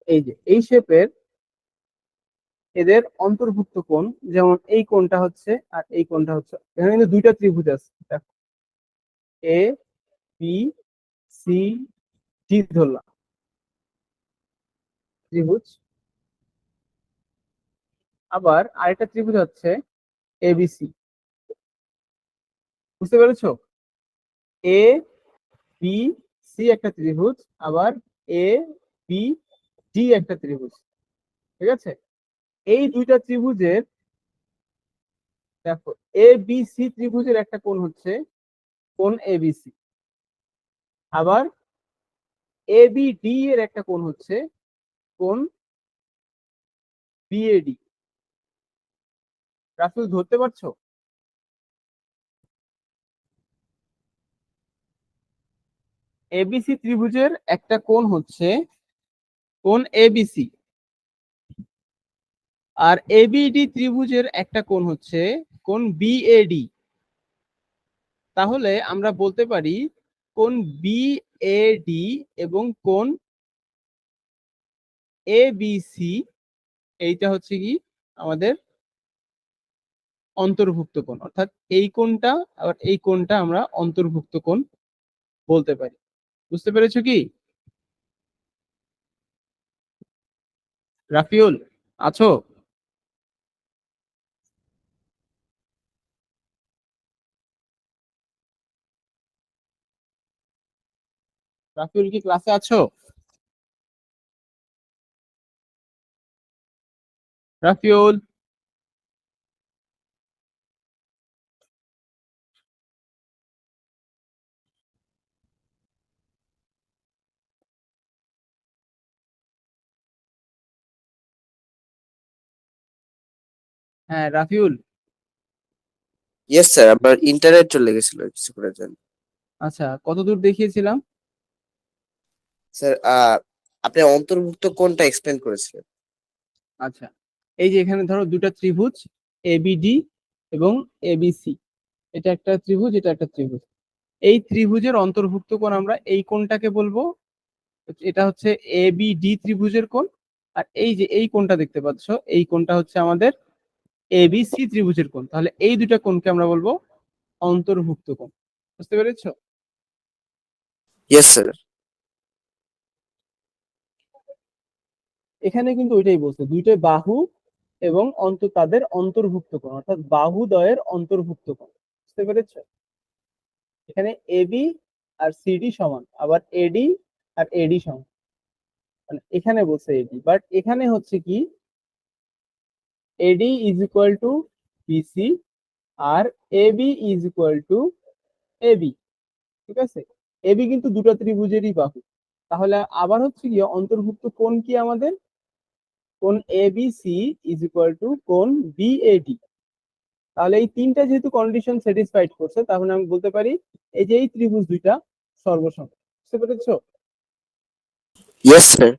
এই যে এই শেপের এদের অন্তর্ভুক্ত কোণ, যেমন এই কোণটা হচ্ছে আর এই কোণটা হচ্ছে, এখানে কিন্তু দুইটা ত্রিভুজ আছে, দেখো, এ বি সি ডি ধরলাম ত্রিভুজ। আবার আরেকটা ত্রিভুজ হচ্ছে এবিসি। বুঝতে পেরেছো? এ বি সি একটা ত্রিভুজ, আবার এ বি ডি একটা ত্রিভুজ। ঠিক আছে? এই দুইটা ত্রিভুজের, দেখো, এ বি সি ত্রিভুজের একটা কোণ হচ্ছে কোণ এবিসি, আবার এ বি ডি এর একটা কোণ হচ্ছে কোণ বিএডি। রাফিল, ধরতে পারছো? এবিসি ত্রিভুজের একটা কোণ হচ্ছে কোণ এবিসি, আর এবিডি ত্রিভুজের একটা কোণ হচ্ছে কোণ বিএডি। তাহলে আমরা বলতে পারি কোণ বিএডি এবং কোণ এবিসি এইটা হচ্ছে কি আমাদের অন্তর্ভুক্ত কোণ, অর্থাৎ এই কোণটা আর এই কোণটা আমরা অন্তর্ভুক্ত কোণ বলতে পারি। বুঝতে পেরেছো কি? রাফিউল আছো? রাফিউল কি ক্লাসে আছো? রাফিউল, হ্যাঁ রাফিউল। ইয়েস স্যার, আমার ইন্টারনেট চলে গেছিল কিছুক্ষণের জন্য। আচ্ছা, কত দূর দেখিয়েছিলাম? স্যার আপনি অন্তর্ভুক্ত কোনটা এক্সপ্লেন করেছিলেন? আচ্ছা, এই যে এখানে ধরো দুটা ত্রিভুজ এবিডি এবং এবিসি, এটা একটা ত্রিভুজ, এটা একটা ত্রিভুজ। এই ত্রিভুজের অন্তর্ভুক্ত কোণ আমরা এই কোণটাকে বলবো, এটা হচ্ছে এবিডি ত্রিভুজের কোণ। আর এই যে এই কোণটা দেখতে পাচ্ছ, এই কোণটা হচ্ছে আমাদের এবিসি ত্রিভুজের কোণ। তাহলে এই দুটা কোণকে আমরা বলবো অন্তর্ভুক্ত কোণ। বুঝতে পেরেছো? Yes sir. এখানে কিন্তু ওইটাই বলছে, দুইটা বাহু এবং তাদের অন্তর্ভুক্ত কোণ, অর্থাৎ বাহুদ্বয়ের অন্তর্ভুক্ত কোণ। বুঝতে পেরেছো? এখানে এবি আর সিডি সমান, আবার এডি আর এডি সমান, মানে এখানে বলছে এডি, বাট এখানে হচ্ছে কি AD is equal to BC আর AB is equal to AB. ঠিক আছে, এবি কিন্তু দুটো ত্রিভুজেরই বাহু। তাহলে আবার হচ্ছে কি অন্তর্ভুক্ত কোণ কি আমাদের, কোণ এবিসি ইজ ইকুয়াল টু কোণ বিএডি। তাহলে এই তিনটা যেহেতু কন্ডিশন স্যাটিসফাইড করছে, তাহলে আমি বলতে পারি এই যে এই ত্রিভুজ দুইটা সর্বসম। বুঝতে পেরেছো? Yes sir.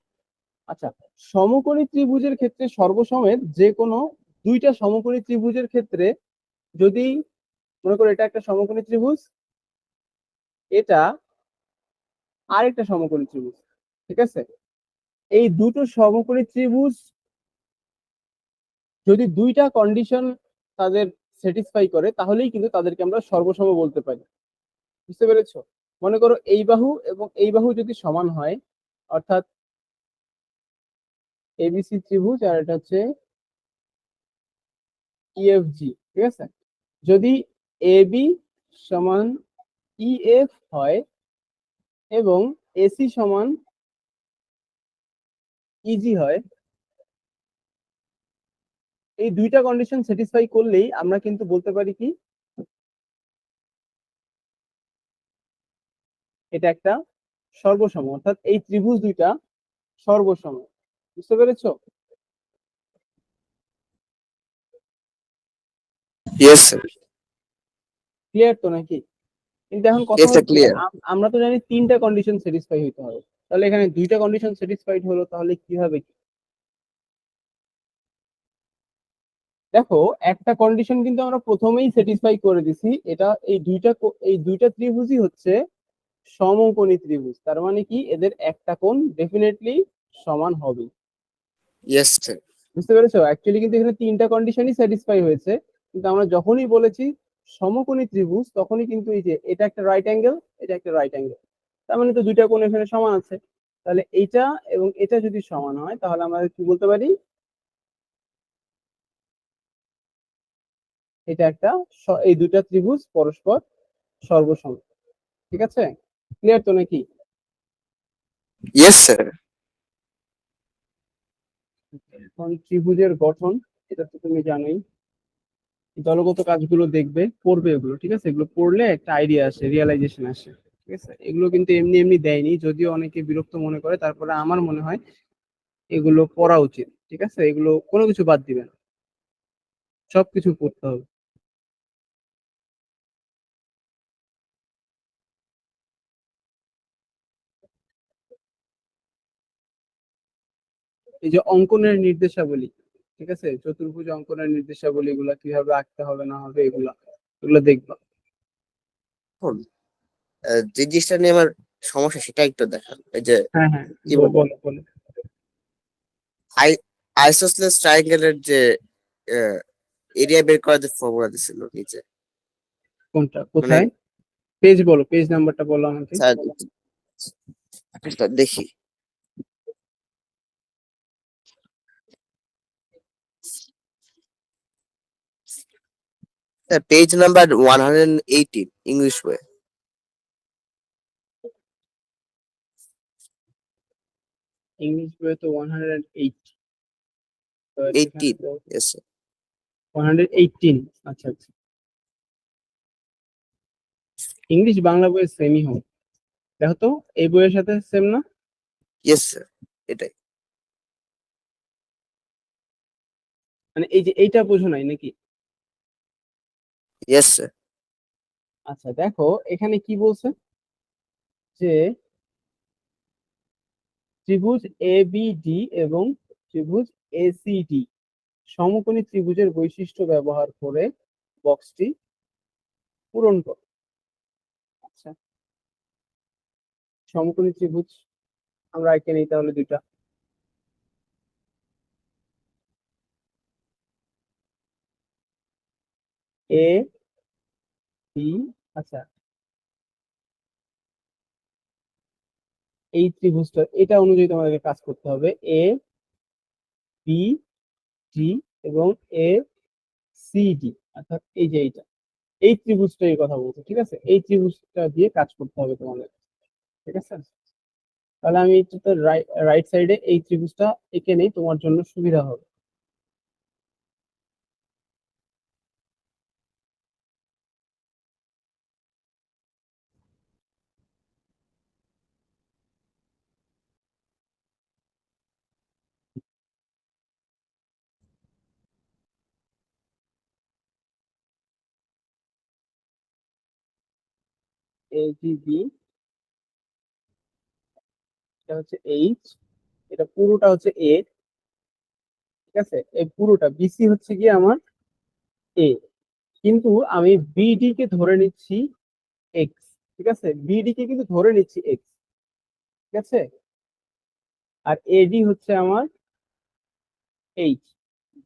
আচ্ছা, সমকোণী ত্রিভুজের ক্ষেত্রে সর্বসমের যে কোনো দুইটা সমকোণী ত্রিভুজের ক্ষেত্রে, যদি মনে করো এটা একটা সমকোণী ত্রিভুজ, এটা আরেকটা সমকোণী ত্রিভুজ, ঠিক আছে, এই দুটো সমকোণী ত্রিভুজ যদি দুইটা কন্ডিশন তাদের স্যাটিসফাই করে, তাহলেই কিন্তু তাদেরকে আমরা সর্বসম বলতে পারি। বুঝতে পেরেছো? মনে করো এই বাহু এবং এই বাহু যদি সমান হয়, অর্থাৎ এবিসি ত্রিভুজ আর এটা হচ্ছে ইএফজি, ঠিক আছে, যদি এবি সমান ইএফ হয় এবং এসি সমান ইজি হয়, এই দুইটা কন্ডিশন স্যাটিসফাই করলেই আমরা কিন্তু বলতে পারি কি এটা একটা সর্বসম, অর্থাৎ এই ত্রিভুজ দুইটা সর্বসম। বুঝতে পেরেছো? Yes sir. ক্লিয়ার তো নাকি? কিন্তু এখন কথা ইয়েস স্যার, হচ্ছে ক্লিয়ার। আমরা তো জানি তিনটা কন্ডিশন স্যাটিসফাই হইতে হবে, তাহলে এখানে দুইটা কন্ডিশন স্যাটিসফাইড হলো, তাহলে কি হবে? দেখো, একটা কন্ডিশন কিন্তু আমরা প্রথমেই স্যাটিসফাই করে দিছি, এটা এই দুইটা ত্রিভুজই হচ্ছে সমকোণী ত্রিভুজ, তার মানে কি এদের একটা কোণ ডেফিনেটলি সমান হবে। Yes sir. বুঝতে পেরেছো? অ্যাকচুয়ালি কিন্তু এখানে তিনটা কন্ডিশনই স্যাটিসফাই হয়েছে, কিন্তু আমরা যখনই বলেছি সমকোণী ত্রিভুজ, তখনই কিন্তু এই যে এটা একটা রাইট অ্যাঙ্গেল, এটা একটা রাইট অ্যাঙ্গেল, তার মানে তো দুইটা কোণ এখানে সমান আছে। তাহলে এইটা এবং এটা যদি সমান হয়, তাহলে আমরা কি বলতে পারি, এটা একটা এই দুইটা ত্রিভুজ পরস্পর সর্বসম। ঠিক আছে? ক্লিয়ার তো নাকি? Yes sir. এখন ত্রিভুজের গঠন, এটা তো তুমি জানোই, দলগত কাজগুলো দেখবে, পড়বে এগুলো, ঠিক আছে, এগুলো পড়লে একটা আইডিয়া আসে, রিয়েলাইজেশন আসে। ঠিক আছে, এগুলো কিন্তু এমনি এমনি দেয়নি, যদিও অনেকে বিরক্ত মনে করে, তারপরে আমার মনে হয় এগুলো পড়া উচিত। ঠিক আছে, এগুলো কোনো কিছু বাদ দিবে না, সবকিছু পড়তে হবে। এই যে অঙ্কনের নির্দেশাবলী, ঠিক আছে, চতুর্ভুজ অঙ্কনের নির্দেশাবলী এগুলা কিভাবে আঁকতে হবে না হবে এগুলা এগুলো দেখবা। এখন যে জিনিসটা নিয়ে আমার সমস্যা সেটা একটু দেখান। এই যে হ্যাঁ হ্যাঁ, কি বলবো, বলো বলো। আইসোসেলেস ট্রায়াঙ্গেলের যে এরিয়া বের করার যে ফর্মুলা দিছিল নিচে, কোনটা মানে কোথায়? পেজ বলো, পেজ নাম্বারটা বলো আমাকে। স্যার একটা দেখি, পেজ নাম্বার 118 ইংলিশ বই। ইংলিশ বইয়ে তো 108, তো এখানে 18, তো yes, 118। আচ্ছা আচ্ছা, ইংলিশ বাংলা বইয়ের সেমই হবে। দেখো তো এই বইয়ের সাথে সেম না? yes স্যার, এটাই। মানে এই যে এইটা বোঝো নাই নাকি? yes sir. আচ্ছা দেখো এখানে কি বলছে, যে ত্রিভুজ এ বি ডি এবং ত্রিভুজ এ সি ডি সমকোণী ত্রিভুজের বৈশিষ্ট্য ব্যবহার করে বক্সটি পূরণ করো। আচ্ছা, সমকোণী ত্রিভুজ আমরা এঁকে নিই তাহলে দুইটা, এ বি। আচ্ছা, এই ত্রিভুজটা এটা অনুযায়ী তোমাদেরকে কাজ করতে হবে, এ বি ডি এবং এ সি ডি, অর্থাৎ এই যে এইটা, এই ত্রিভুজটাই কথা বলছি, ঠিক আছে, এই ত্রিভুজটা দিয়ে কাজ করতে হবে তোমাদের, ঠিক আছে। তাহলে আমি একটু রাইট সাইডে এই ত্রিভুজটা এঁকে নেই, তোমার জন্য সুবিধা হবে। এ জি বি, এটা হচ্ছে এইচ, এটা পুরোটা হচ্ছে এ, ঠিক আছে, এই পুরোটা বিসি হচ্ছে গিয়ে আমার এ, কিন্তু আমি বিডি কে ধরে নিচ্ছি এক্স, ঠিক আছে, বিডি কে কিন্তু ধরে নিচ্ছি এক্স, ঠিক আছে, আর এডি হচ্ছে আমার এইচ।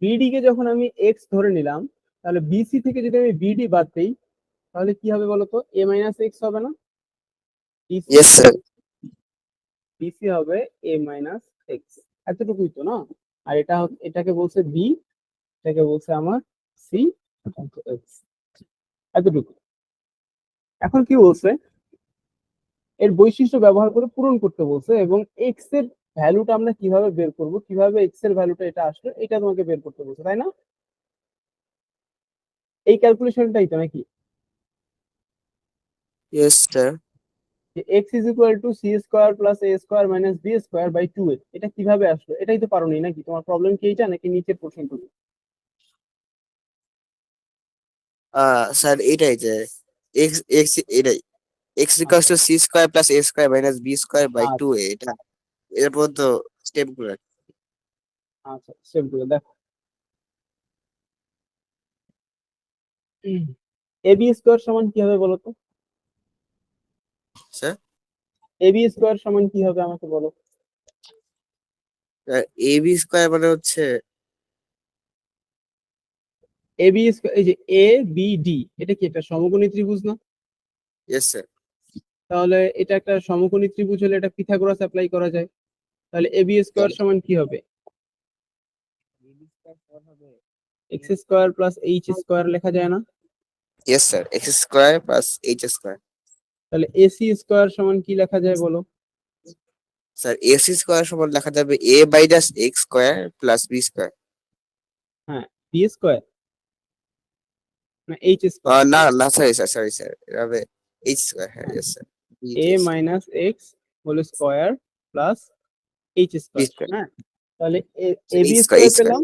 বিডি কে যখন আমি এক্স ধরে নিলাম, তাহলে বিসি থেকে যদি আমি বিডি বাদ দিই তাহলে কি হবে বলতো, এ মাইনাস এক্স হবে না? BC, yes sir. বিসি হবে এ মাইনাস এক্স, এতটুকুই তো না? আর এটা এটাকে বলছে বি, এটাকে বলছে আমার সি, এক্স, এতটুকু। এখন কি বলছে, এর বৈশিষ্ট্য ব্যবহার করে পূরণ করতে বলছে, এবং এক্স এর ভ্যালুটা আমরা কিভাবে বের করব, কিভাবে এক্স এর ভ্যালুটা এটা আসলো এটা তোমাকে বের করতে বলছে, তাই না? এই ক্যালকুলেশনটাই তো নাকি, yes স্যার। যে x is equal to C square plus A square minus B square by 2 A, এটা কিভাবে আসলো, এটাই তো পারোনি নাকি? তোমার প্রবলেম কি এইটা নাকি নিচের পোর্শনটুকু? স্যার এটাই যে এক্স এক্স এটাই, এক্স ইকুয়ালস আচ্ছা to c square plus a square minus b square by 2, আচ্ছা এটা এর পর্যন্ত স্টেপ গুলো। আচ্ছা, সেভ করে দেখো, এ বি স্কোয়ার সমান কি হবে বলো তো? স্যার এ বি স্কোয়ার সমান কি হবে আমাকে বলো? এ বি স্কয়ার মানে হচ্ছে, এ বি স্কোয়ার, এই যে এ বি ডি, এটা কি একটা সমকোণী ত্রিভুজ না? Yes sir. তাহলে এটা একটা সমকোণী ত্রিভুজ হলে এটা পিথাগোরাস অ্যাপ্লাই করা যায়, তাহলে এ বি স্কোয়ার সমান কি হবে? X square plus H square লেখা যায় না? Yes sir, x square plus H square. তাহলে এসি স্কোয়ার সমান কি লেখা যায় বলো? স্যার এ সি স্কয়ার সমান লেখা যাবে A minus X square plus B square. হ্যাঁ, বি স্কোয়ার না এইচ স্কোয়ার? না না সরি স্যার, সরি স্যার, এটা হবে এইচ স্কয়ার। হ্যাঁ হ্যাঁ, yes sir, B A yes minus X whole square plus H B square. Square, হ্যাঁ, তাহলে A B H square, square H square. পেলাম,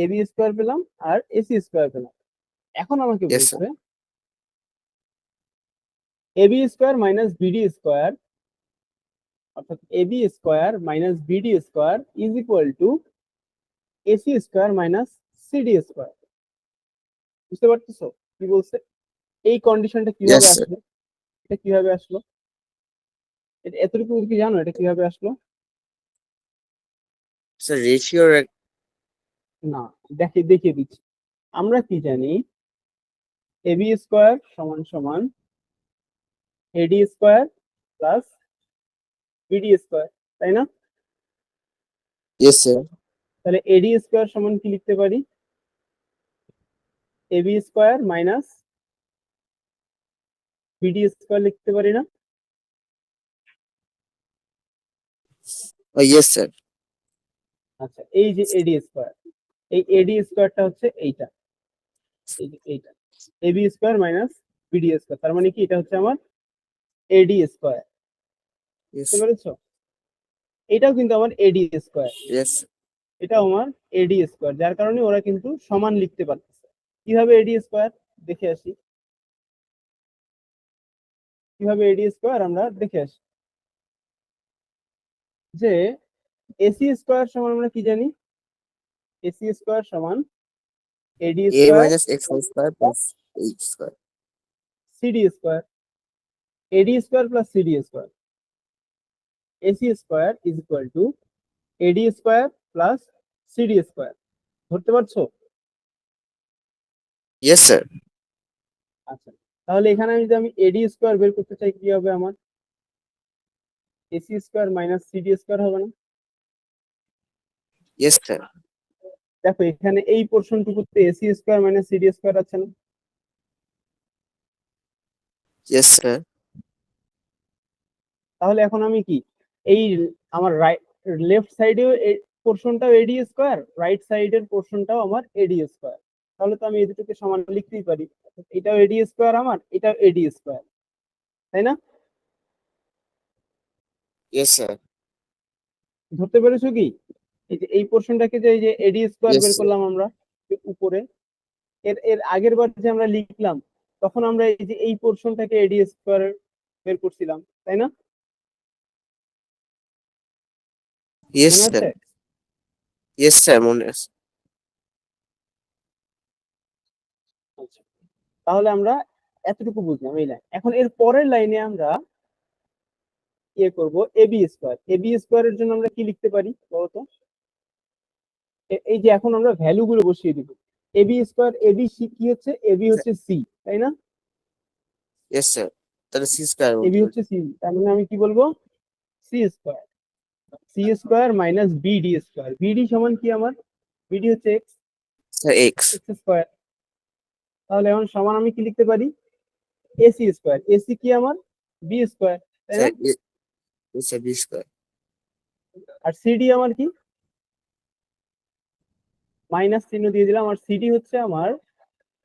এ বি স্কোয়ার পেলাম, আর এসি স্কোয়ার পেলাম। এখন আমাকে ইয়েস স্যার। বলছে A B square minus BD square, অর্থাৎ A B square minus BD square is equal to AC square minus CD square. বুঝতে পারতেছো কি বলছে? এই কন্ডিশনটা কিভাবে Yes, sir. আসলো? এটা কিভাবে আসলো? এতটুকু কি জানো এটা কিভাবে আসলো? Sir, ratio না, দেখিয়ে দিচ্ছি। আমরা কি জানি, এবি স্কোয়ার সমান সমান এডি স্কোয়ার প্লাস বিডি স্কোয়ার, তাই না? yes, sir. তাহলে এডি স্কোয়ার সমান কি লিখতে পারি? AB square minus BD square লিখতে পারি না? Yes, sir. আচ্ছা, এই যে এডি স্কোয়ার, এই এডি স্কোয়ারটা হচ্ছে এইটা, এই যে এইটা AB square minus BD square, তার মানে কি এটা হচ্ছে আমার এডি স্কোয়ার। বুঝতে Yes, পেরেছো? এটাও কিন্তু আমার এডি স্কোয়ার, yes, এটাও আমার এডি স্কোয়ার, যার কারণে ওরা কিন্তু সমান লিখতে পারতেছে। কিভাবে এডি স্কোয়ার দেখে আসি, কিভাবে এডি স্কোয়ার আমরা দেখে আসি। যে এসি স্কোয়ার সমান আমরা কি জানি? এসি স্কোয়ার সমান এডি a square minus x whole square plus h square. CD square, eddy square plus CD square. AC square is equal two eddy square plus CD square. ধরতে পারছো? Yes, sir. আচ্ছা, তাহলে এখানে যদি আমি এডি স্কোয়ার বের করতে চাই কি হবে আমার? AC square minus CD square হবে না? Yes, sir. দেখো এখানে এই পোর্শনটুকুতে AC square minus CD square আছে না? Yes, sir. তাহলে এখন আমি কি, এই আমার রাইট লেফট সাইডেও পোর্শনটাও এডি স্কোয়ার, রাইট সাইডের পোর্শনটাও আমার এডি স্কোয়ার, তাহলে তো আমি এই দুটোকে সমান লিখতেই পারি। এটাও এডি স্কোয়ার আমার, এটাও এডি স্কোয়ার, তাই না? Yes, sir. ধরতে পেরেছো কি? এই যে এই পোর্শনটাকে যে এই যে এডি স্কোয়ার Yes, বের sir. করলাম আমরা উপরে, এর এর আগের বার যে আমরা লিখলাম, তখন আমরা এই যে এই পোর্শনটাকে এডি স্কোয়ার বের করছিলাম, তাই না? Yes, মনে sir. আছে? Yes, sir. মনে আছে। আচ্ছা, তাহলে আমরা এতটুকু বুঝলাম এই লাইন। এখন এর পরের লাইনে আমরা ইয়ে করব এবি স্কোয়ার। এবি স্কোয়ারের জন্য আমরা কি লিখতে পারি বলতো? এই যে এখন আমরা ভ্যালু গুলো বসিয়ে দিব। এবি স্কোয়ার, এবি সি কি হচ্ছে? এবি হচ্ছে সি, তাই না? Yes, sir. তাহলে c square বলতে এবি পারি। হচ্ছে সি, তার মানে আমি কি বলবো? C square, c square minus BD square. BD সমান কি আমার? বিডি হচ্ছে x, Sir, x. X square. তাহলে এখন সমান আমি কি লিখতে পারি? এসি স্কোয়ার, এসি কি আমার? বি স্কোয়ার, তাই না? Sir, yes, sir, b square. আর সিডি আমার কি? মাইনাস চিহ্ন দিয়ে দিলাম, আর সিডি হচ্ছে আমার,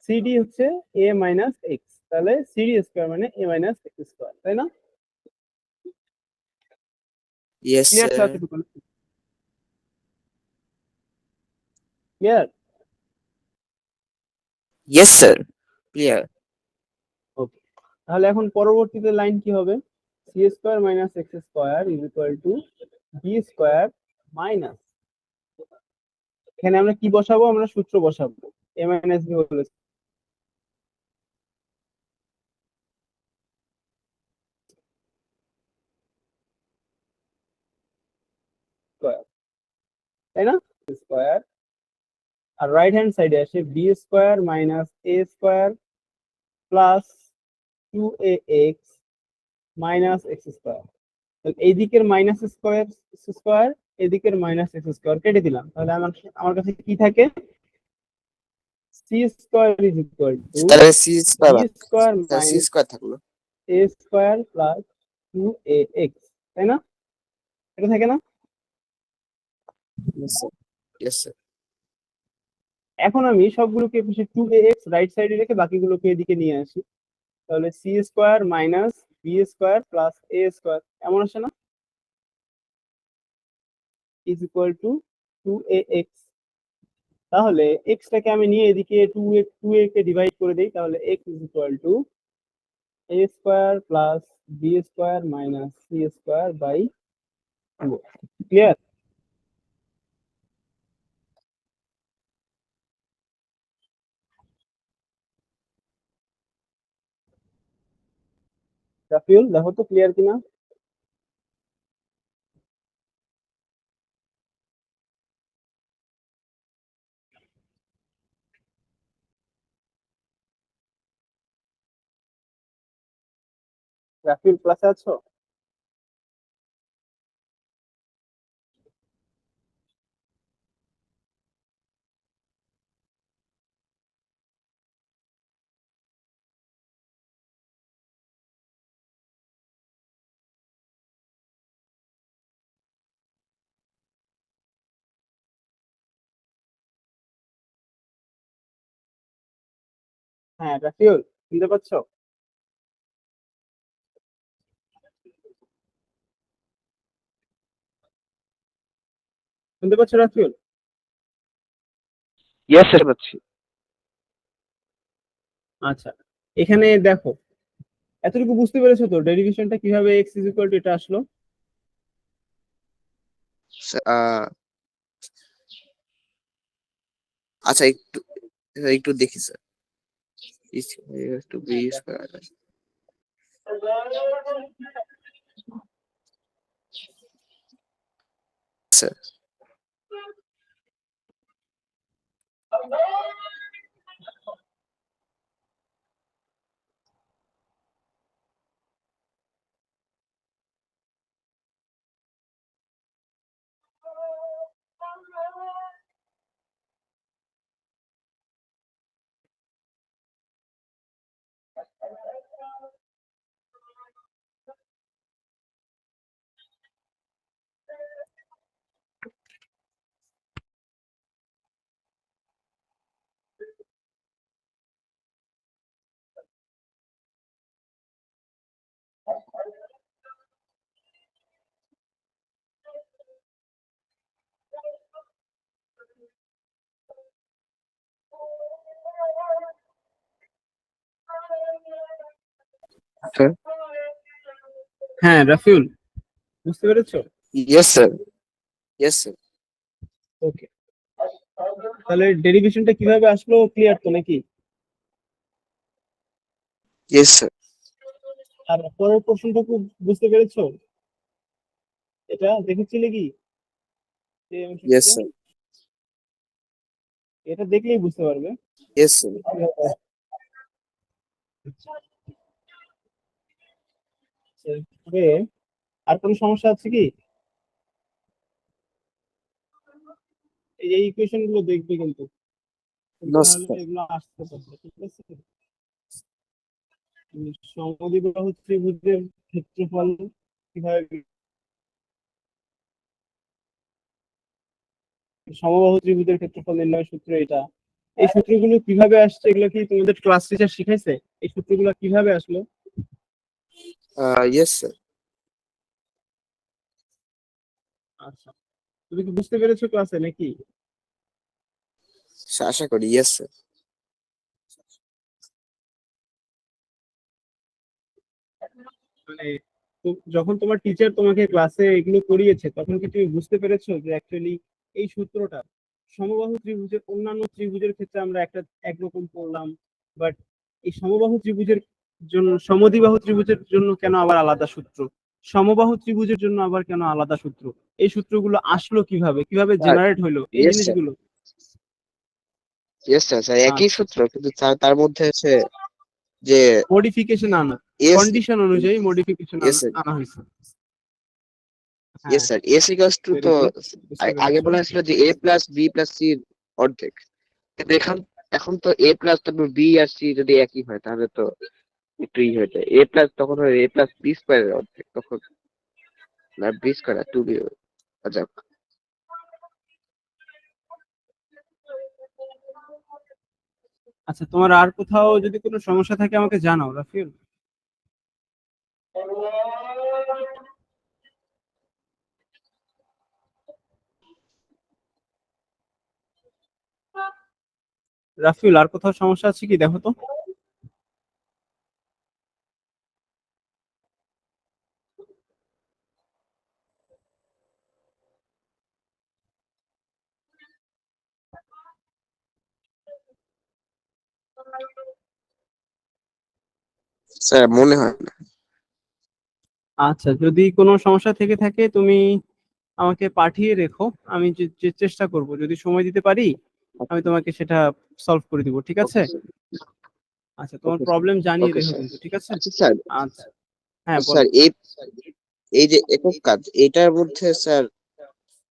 সিডি হচ্ছে এ মাইনাস এক্স, তাহলে সিডি স্কোয়ার মানে এ মাইনাস এক্স স্কোয়ার, তাই না? Yes, clear? sir. এতটুকু clear? Yes, sir. Clear. Okay, তাহলে এখন পরবর্তীতে লাইন কি হবে? C square minus x square is equal to b square minus, এখানে আমরা কি বসাবো? আমরা সূত্র বসাবো, a minus b whole square, তাই না? স্কোয়ার, আর রাইট হ্যান্ড সাইডে আসে b square minus a square plus 2ax minus x square. এই দিকের মাইনাস স্কোয়ার স্কোয়ার, এদিকের মাইনাস এক্স স্কোয়ার কেটে দিলাম, তাহলে আমার আমার কাছে কি থাকে? C square is equal to তাহলে c square বি স্কোয়ার তাহলে c মাইনাস square থাকলো। এ স্কোয়ার প্লাস 2ax, তাই না? এটা থাকে না? Yes, sir. Yes, sir. এখন আমি সবগুলোকে 2ax রাইট সাইডে রেখে বাকিগুলোকে এদিকে নিয়ে আসি, তাহলে C square minus B square plus A square এমন আসে না? Is equal to 2ax। তাহলে এক্সটাকে আমি নিয়ে এদিকে 2a কে ডিভাইড করে দিই, তাহলে x is equal to a square plus b square minus c square by 2। Clear? Rafiul দেখো তো ক্লিয়ার কিনা। রাফিউল ক্লাসে আছো? হ্যাঁ রাফিউল, শুনতে পাচ্ছো? শুনতে পাচ্ছো রাফিউল? ইয়েস স্যার, পাচ্ছি। আচ্ছা, এখানে দেখো, এতটুকু বুঝতে পেরেছো তো ডেরিভেশনটা কিভাবে এক্স ইজ ইকুয়াল টু এটা আসলো? আহ, আচ্ছা, একটু একটু দেখি sir. Two B square. Sir, sir. হ্যাঁ রাফিউল, বুঝতে পেরেছো? Yes sir. Yes sir. Okay, তাহলে ডেরিভেশনটা কিভাবে আসলো ক্লিয়ার তো নাকি? Yes sir. আর পরের প্রশ্নটুকু বুঝতে পেরেছো? এটা দেখেছিলে কি এই ইয়েস অংশটুকু? স্যার। এটা দেখলেই বুঝতে পারবে। Yes sir. এরপরে আর কোনো সমস্যা আছে কি? এই যে ইকুয়েশন গুলো দেখবে কিন্তু, নো তাহলে স্যার। এগুলো আসতে পারবে, ঠিক আছে? সমদ্বিবাহু ত্রিভুজের ক্ষেত্রফল কিভাবে, সমবাহু ত্রিভুজের ক্ষেত্রফল নির্ণয়ের সূত্র এটা। এই সূত্রগুলো কিভাবে আসছে এগুলো কি তোমাদের ক্লাস টিচার শিখাইছে? এই সূত্রগুলো কিভাবে আসলো? Yes sir. আচ্ছা, তুমি কি বুঝতে পেরেছো ক্লাসে নাকি? আশা করি। Yes sir. মানে যখন তোমার টিচার তোমাকে ক্লাসে এগুলো করিয়েছে তখন কি তুমি বুঝতে পেরেছো যে অ্যাকচুয়ালি এই সূত্রটা সমবাহু ত্রিভুজের অন্যান্য ত্রিভুজের ক্ষেত্রে আমরা একটা একরকম পড়লাম, বাট এই সমবাহু ত্রিভুজের জন্য, সমদ্বিবাহু ত্রিভুজের জন্য কেন আবার আলাদা সূত্র, সমবাহু ত্রিভুজের জন্য আবার কেন আলাদা সূত্র? এই সূত্রগুলো আসলো কিভাবে, কিভাবে স্যার। জেনারেট হইলো এই ইয়েস স্যার। জিনিসগুলো। Yes sir. স্যার, একই আচ্ছা, সূত্র, কিন্তু তার মধ্যে হচ্ছে যে মডিফিকেশন আনা, এস। কন্ডিশন অনুযায়ী মডিফিকেশন ইয়েস আনা স্যার। আনা হয়েছে। ইয়েস হ্যাঁ, sir, S equals to very তো গুড, বুঝতে আগে পেরেছো। বলা হয়েছিল যে এ প্লাস বি প্লাস সি অর্ধেক। কিন্তু এখন এখন তো এ প্লাস তারপর বি আর সি যদি একই হয় তাহলে তো একটু হয়ে যায়। এ প্লাস তখন হয় এ প্লাস বি স্কোয়ারের অর্ধেক তখন। না, বি স্কোয়ার টু বি। আচ্ছা। আচ্ছা, তোমার আর কোথাও যদি কোনো সমস্যা থাকে আমাকে জানাও রাফিউল। রাফিউল আর কোথাও সমস্যা আছে কি দেখো তো। স্যার, মনে হয় না। আচ্ছা, যদি কোনো সমস্যা থেকে থাকে তুমি আমাকে পাঠিয়ে রেখো, আমি যে চেষ্টা করব, যদি সময় দিতে পারি আমি তোমাকে সেটা সলভ করে দিব, ঠিক আছে? Okay sir. আচ্ছা, তোমার ওকে স্যার। প্রবলেম জানিয়ে ওকে রেখো স্যার। কিন্তু, ঠিক আছে? আচ্ছা স্যার, আচ্ছা, হ্যাঁ স্যার বলো। এই যে একক কাজ এটার মধ্যে স্যার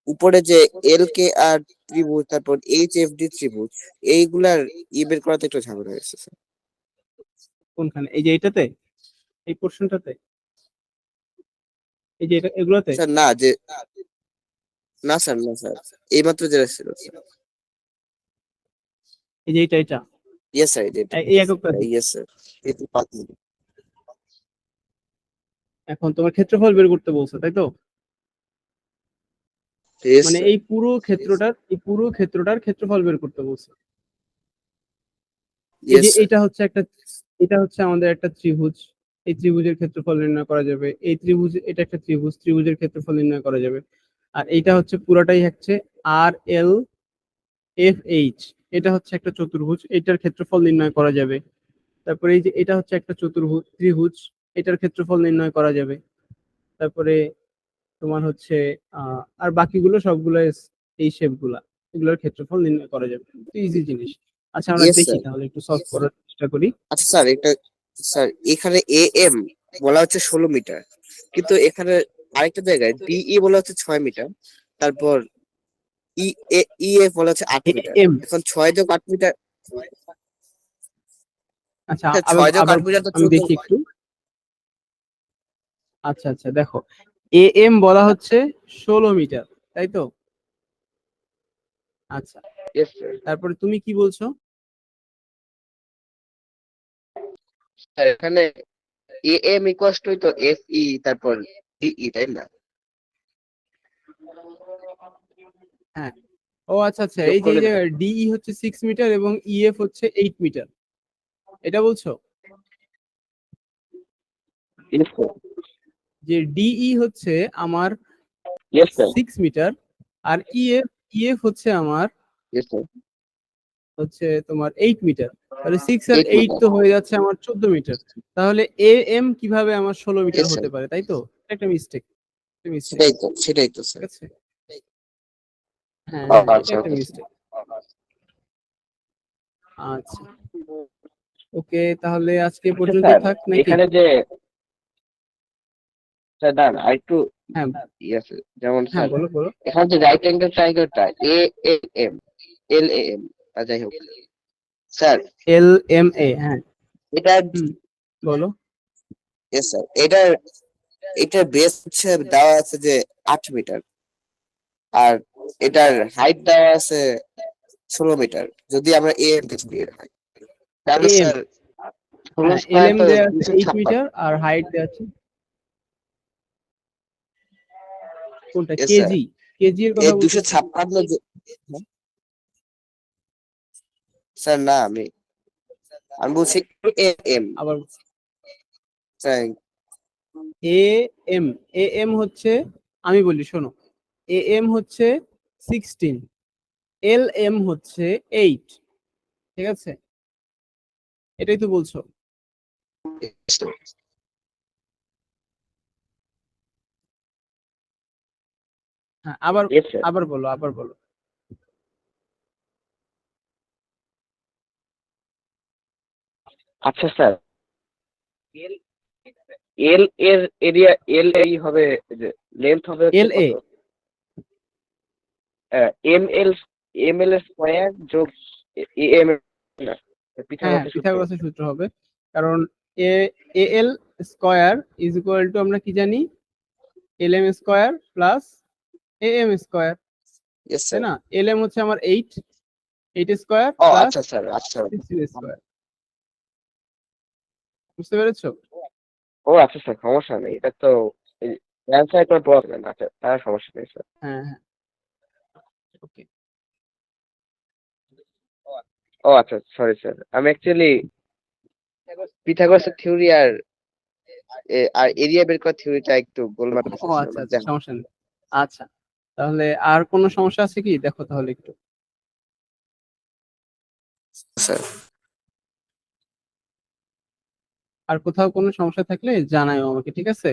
উপরে যে এল কে আর ত্রিভুজ, তারপর এইচ এফ ডি ত্রিভুজ, এইগুলার বের করাতে একটু ঝামেলা হয়েছে স্যার। কোনখানে? এই যে এইটাতে, এই পোর্শনটাতে, এই যে এগুলোতে? স্যার না যে, না স্যার, না স্যার, এইমাত্র যেটা ছিল স্যার। এই যে এটা ইয়েস স্যার, এটা এই এককটাতে। Yes sir. এটা পাতলি। এখন তোমার ক্ষেত্রফল বের করতে বলছো, তাই তো? ইয়েস মানে স্যার। এই পুরো ক্ষেত্রটার ক্ষেত্রফল বের করতে বলছো। এই ইয়েস যে স্যার। এটা হচ্ছে আমাদের একটা ত্রিভুজ, এই ত্রিভুজের ক্ষেত্রফল নির্ণয় করা যাবে। এই ত্রিভুজ, এটা একটা ত্রিভুজ, ত্রিভুজের ক্ষেত্রফল নির্ণয় করা যাবে। আর এইটা হচ্ছে পুরাটাই হচ্ছে আর এল এফ এইচ, এটা হচ্ছে একটা চতুর্ভুজ, এটার ক্ষেত্রফল নির্ণয় করা যাবে। তারপরে এই যে এটা হচ্ছে একটা ত্রিভুজ, এটার ক্ষেত্রফল নির্ণয় করা যাবে। তারপরে তোমার হচ্ছে আর বাকিগুলো সবগুলো এই শেপ গুলা, এগুলোর ক্ষেত্রফল নির্ণয় করা যাবে, ইজি জিনিস। আচ্ছা, আমরা ইয়েস দেখি স্যার। তাহলে একটু সলভ করার চেষ্টা করি। আচ্ছা স্যার, এটা স্যার এখানে এম বলা হচ্ছে 16 মিটার, কিন্তু এখানে আরেকটা জায়গায় ডিই বলা হচ্ছে 6 মিটার, তারপর ই ই এফ বলা হচ্ছে 8 মিটার। এম, এখন 6 যোগ 8 মিটার, আচ্ছা স্যার আবার 6 যোগ 8 আবার মিটার তো আমি 14। দেখি একটু। আচ্ছা আচ্ছা, দেখো, এম বলা হচ্ছে 16 মিটার, তাই তো? আচ্ছা, ইয়েস স্যার। তারপরে তুমি কি বলছো? স্যার এখানে এম ইকুয়াল টু তো এফ ই তারপর ডিই, তাই না? হ্যাঁ, ও আচ্ছা আচ্ছা, যোগ এই যে করলে ডিই হচ্ছে 6 মিটার এবং ইএফ হচ্ছে 8 মিটার, এটা বলছো? Yes sir. যে ডিই হচ্ছে আমার ইয়েস স্যার। 6 মিটার, আর ইএফ হচ্ছে আমার ইয়েস স্যার। হচ্ছে তোমার 8 মিটার। তাহলে 6 আর 8 8 মিটার। তো হয়ে যাচ্ছে আমার 14 মিটার। তাহলে এ এম কিভাবে আমার 16 মিটার ইয়েস স্যার। হতে পারে, তাই তো? এটা একটা মিস্টেক, মিস্টেক, সেটাই তো ঠিক স্যার। আছে? হ্যাঁ ও হ্যাঁ, এটা আচ্ছা, একটা ওকে স্যার। মিস্টেক। আচ্ছা, ওকে, তাহলে আজকে এ আচ্ছা পর্যন্তই স্যার, থাক নাকি? এখানে যে স্যার দাঁড়ান আরেকটু হ্যাঁ ইয়েস, যেমন হ্যাঁ, স্যার বলো বলো। এখানে যে রাইট অ্যাঙ্গেল ট্রায়াঙ্গেলটা এম এল এ এম, যাই হোক স্যার, এল এম এ, হ্যাঁ। এটা হুম, বলো। ইয়েস স্যার, এটার বেস হচ্ছে দেওয়া আছে যে 8 মিটার, আর এটার হাইট দেওয়া আছে 16 মিটার। যদি আমরা এ এম কিছু দিয়ে রাখি, তাহলে এম, স্যার 16 হ্যাঁ, এল স্কোয়ার এম তো দেওয়া আছে 256। 8 মিটার আর হাইট দেওয়া আছে কোনটা? Yes sir. কেজি? কেজি এর এই কথা দুশো বলতেছো? ছাপ্পান্ন স্যার না, আমি বলছি এ এম আবার sir. A M, A M হচ্ছে, আমি বলি শোনো, এ এম হচ্ছে 16, এল এম হচ্ছে 8, ঠিক আছে? এটাই তো বলছো? হ্যাঁ, আবার ইয়েস স্যার। আবার বলো, আবার বলো। আচ্ছা স্যার, এল এর এরিয়া, এল এই হবে, লেন্থ হবে হচ্ছে এল এ, কত? M L, M L square যোগ এম, না হ্যাঁ হ্যাঁ, পিথাগোরাসের সূত্র। পিথাগোরাসের সূত্র হবে। কারণ A L square is equal to, আমরা কি জানি, L M square plus A M square, yes তাই স্যার। না? এল এম হচ্ছে আমার 8, 8 স্কয়ার ও প্লাস আচ্ছা স্যার, আচ্ছা। 16 স্কয়ার, বুঝতে পেরেছো? ও আচ্ছা স্যার, সমস্যা নেই, এটা তো অ্যান্সার কোনো প্রবলেম, আচ্ছা তার সমস্যা নেই স্যার। হ্যাঁ হ্যাঁ, ওকে। ও আচ্ছা, সরি স্যার, আমি অ্যাকচুয়ালি পিথাগোরাসের থিওরি আর এরিয়া বের করার থিওরিটা একটু গোলমাল ও করতেছিলাম আচ্ছা আর আচ্ছা, যাই হোক। সমস্যা নেই। আচ্ছা, তাহলে আর কোনো সমস্যা আছে কি, দেখো তাহলে একটু। স্যার। আর কোথাও কোনো সমস্যা থাকলে জানাও আমাকে, ঠিক আছে?